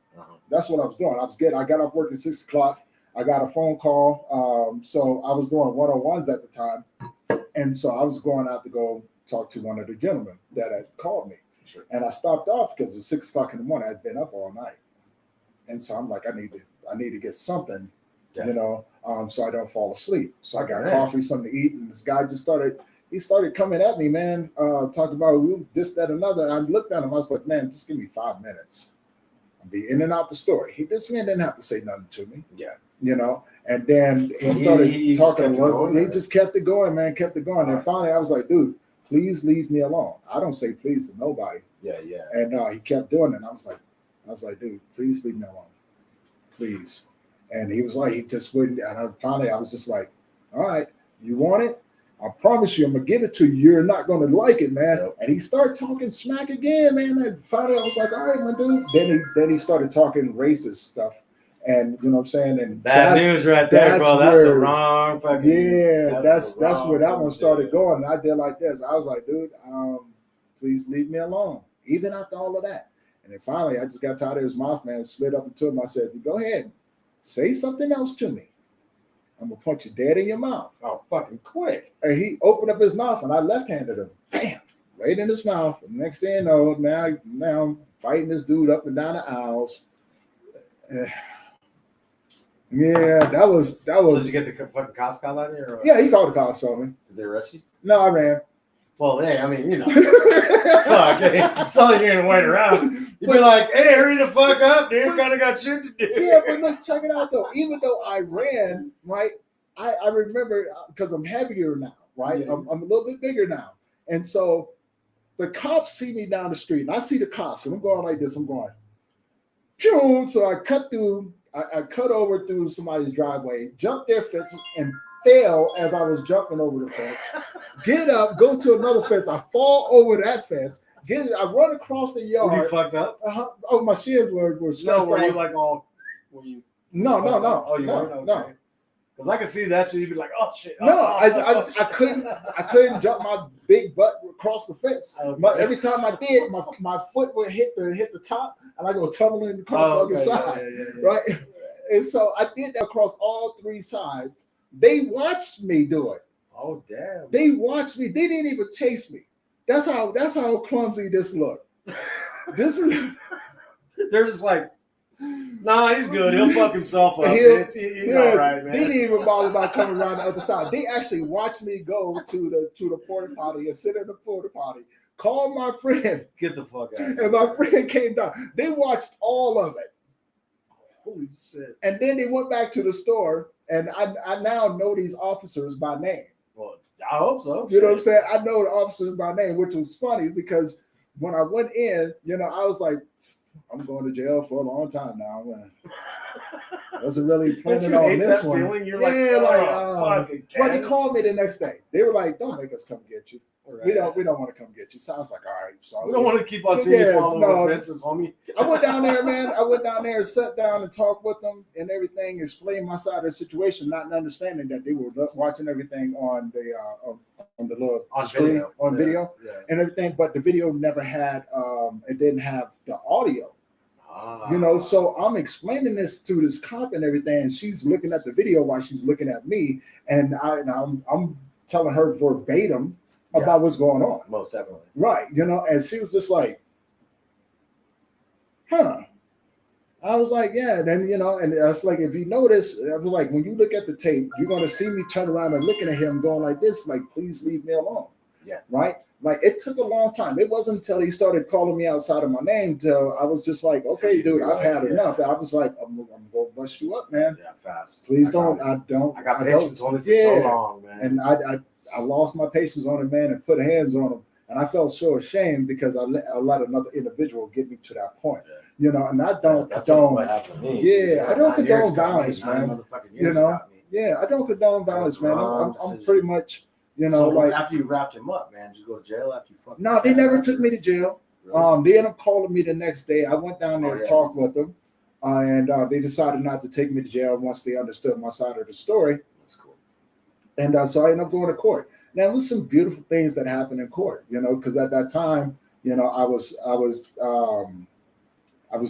That's what I was doing. I got off work at 6 o'clock. I got a phone call. So I was doing one-on-ones at the time. And so I was going out to go talk to one of the gentlemen that had called me. Sure. And I stopped off because it's 6 o'clock in the morning. I'd been up all night. And so I'm like, I need to get something, you know, so I don't fall asleep. So I got coffee, something to eat. And this guy just started coming at me, man, talking about this, that, another. And I looked at him. I was like, man, just give me 5 minutes. I'll be in and out the store. This man didn't have to say nothing to me. Yeah. You know, and then he started talking. He just kept it going, man, kept it going. And finally, I was like, dude, please leave me alone. I don't say please to nobody. Yeah, yeah. And he kept doing it. And I was like, I was like, dude, please leave me alone. Please. And he was like, he just wouldn't. And finally, I was just like, all right, you want it? I promise you, I'm gonna give it to you. You're not gonna like it, man. Yep. And he started talking smack again, man. And finally, I was like, all right, my dude. Then he started talking racist stuff, and you know what I'm saying. And Bad news right there, bro. That's the wrong fucking. Yeah, that's the wrong where that thing one to started do. going. And I did like this. I was like, dude, please leave me alone, even after all of that. And then finally, I just got tired of his mouth, man. Slid up into him. I said, go ahead, say something else to me. I'm gonna punch you dead in your mouth. Oh, fucking quick. And he opened up his mouth, and I left-handed him. Bam! Right in his mouth. And next thing you know, now I'm fighting this dude up and down the aisles. Yeah, that was. So did you get the fucking cops called on you? Or what? Yeah, he called the cops on me. Did they arrest you? No, I ran. Well, hey, I mean, you know. Fuck, hey, it's not like you're gonna wait around. You'd be like, hey, hurry the fuck up, dude. Kind of got shit to do. Yeah, but look, check it out though. Even though I ran, right, I remember because I'm heavier now, right? Yeah. I'm a little bit bigger now, and so the cops see me down the street, and I see the cops, and I'm going like this. I'm going, pew! So I cut through. I cut over through somebody's driveway, jumped their fence, and fell as I was jumping over the fence. Get up, go to another fence. I fall over that fence. I run across the yard. Were you fucked up? Oh, my shins were No, stressed were out. you like all? Were you? No. Oh, you no, weren't? Okay. no. Because I could see that shit. You'd be like, oh shit. No, Oh, I couldn't jump my big butt across the fence. Okay. Every time I did, my foot would hit the top, and I go tumbling across the other side, Yeah. right? And so I did that across all three sides. They watched me do it. Oh damn. They watched me. They didn't even chase me. That's how clumsy this looked. This is. They're just like, nah, he's good. He'll fuck himself up. He's all right, man. They didn't even bother about coming around the other side. They actually watched me go to the porta potty and sit in the porta potty. Call my friend, Get the fuck out. and my friend came down. They watched all of it, Holy shit. and then they went back to the store. And I now know these officers by name. Well, I hope so. You know what I'm saying? I know the officers by name, which was funny because when I went in, I was like, I'm going to jail for a long time now. I wasn't really planning on this one. Feeling? You're But they called me the next day. They were like, "Don't make us come get you. Right. We don't want to come get you." So I was like, "All right, so We don't want to keep on seeing you fall over fences, homie. I went down there, man. I went down there and sat down and talked with them and everything, explained my side of the situation, not understanding that they were watching everything on the little screen on video and everything. But the video never had it didn't have the audio. So I'm explaining this to this cop and everything, and she's looking at the video while she's looking at me, and I'm telling her verbatim about what's going on. Most definitely. Right, and she was just like, huh. I was like, yeah, then, and I was like, if you notice, I was like, when you look at the tape, you're going to see me turn around and looking at him going like this, like, please leave me alone. Yeah. Right? Like, it took a long time. It wasn't until he started calling me outside of my name till I was just like, okay, dude, I've had enough. I was like, I'm going to bust you up, man. Yeah, fast. Please don't. I got patience only for so long, man. And I lost my patience on him, man, and put hands on him. And I felt so ashamed because I let another individual get me to that point. Yeah. And I don't condone. I don't condone violence, man. Yeah, I don't condone violence, man. I'm pretty much, so like after you wrapped him up, man, did you go to jail after you fucked? No, they never took me to jail. Really? They ended up calling me the next day. I went down there and talked with them, and they decided not to take me to jail once they understood my side of the story. That's cool. And so I ended up going to court. Now, there was some beautiful things that happened in court, because at that time, I was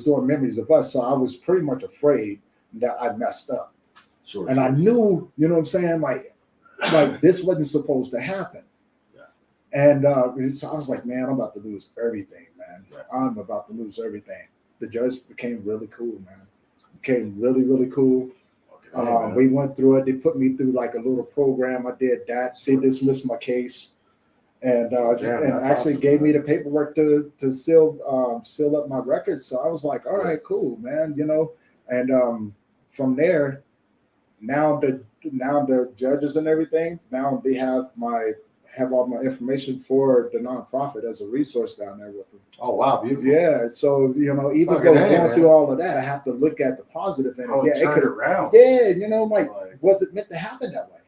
doing Memories of Us, so I was pretty much afraid that I messed up. Sure. And I knew, what I'm saying, like this wasn't supposed to happen. Yeah. And so I was like, man, I'm about to lose everything, man. Right. I'm about to lose everything. The judge became really cool, man. Became really, really cool. We went through it. They put me through like a little program. I did that. They dismissed my case, and actually awesome, gave me the paperwork to seal up my records. So I was like, all right, cool, man. And from there, now the judges and everything, now they have my have all my information for the nonprofit as a resource down there with them. Oh wow, beautiful. Yeah, so even Fucking going man. through all of that, I have to look at the positive in it. Oh, Yeah, it turn could. around. Yeah, you know, like, Like, was it meant to happen that way?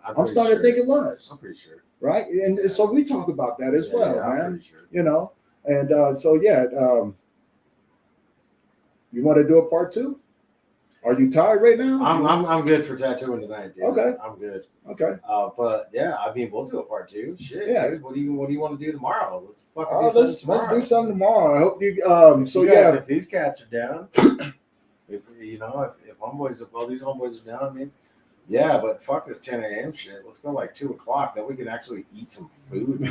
I'm pretty starting sure. to think it was, I'm pretty sure. right? And so we talk about that as well, I'm man. pretty sure. You know, and so yeah, you want to do a part 2? Are you tired right now? I'm good for tattooing tonight, dude. Okay. I'm good. Okay. But yeah, I mean, we'll do a part 2. Shit. Yeah. Dude, what do you want to do tomorrow? Let's fucking do Let's something do something tomorrow. I hope you. So You guys, yeah, if these cats are down, if these homeboys are down, I mean, yeah, but fuck this 10 a.m. shit. Let's go like 2 o'clock. Then we can actually eat some food.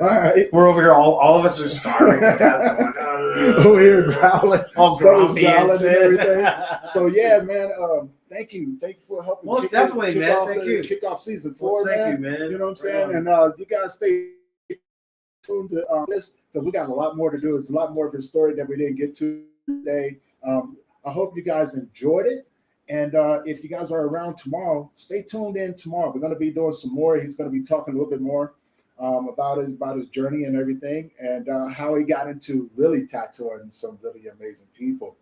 all right. We're over here. All of us are starving. Over here growling, all stomach's grumpy and growling and shit. everything. So yeah, man. Thank you for helping. Most definitely, man. Off Thank you. Kick off season 4, Well, man. thank you, man. You know what I'm saying? And you guys stay tuned to this because we got a lot more to do. It's a lot more of a story that we didn't get to today. I hope you guys enjoyed it. And if you guys are around tomorrow, stay tuned in tomorrow. We're going to be doing some more. He's going to be talking a little bit more about his journey and everything, and how he got into really tattooing some really amazing people.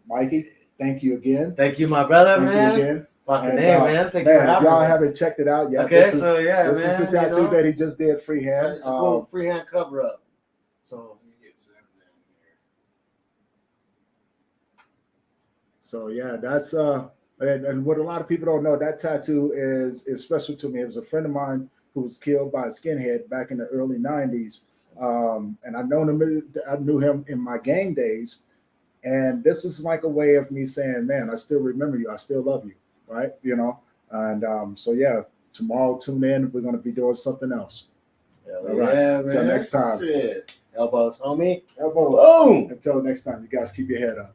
Mikey, thank you again. Thank you, my brother, Thank man. you again. Fucking And, name, man. Thank you for Man, if having y'all me. haven't checked it out yet, Okay, this is man, the tattoo that he just did freehand. It's a cool freehand cover up. So. So yeah, that's and what a lot of people don't know, that tattoo is special to me. It was a friend of mine who was killed by a skinhead back in the early '90s, and I knew him in my gang days, and this is like a way of me saying, man, I still remember you, I still love you, right? You know, and so yeah, tomorrow tune in. We're gonna be doing something else. All right. man. Till next time. Shit. Elbows, homie. Elbows. Boom. Until next time, you guys keep your head up.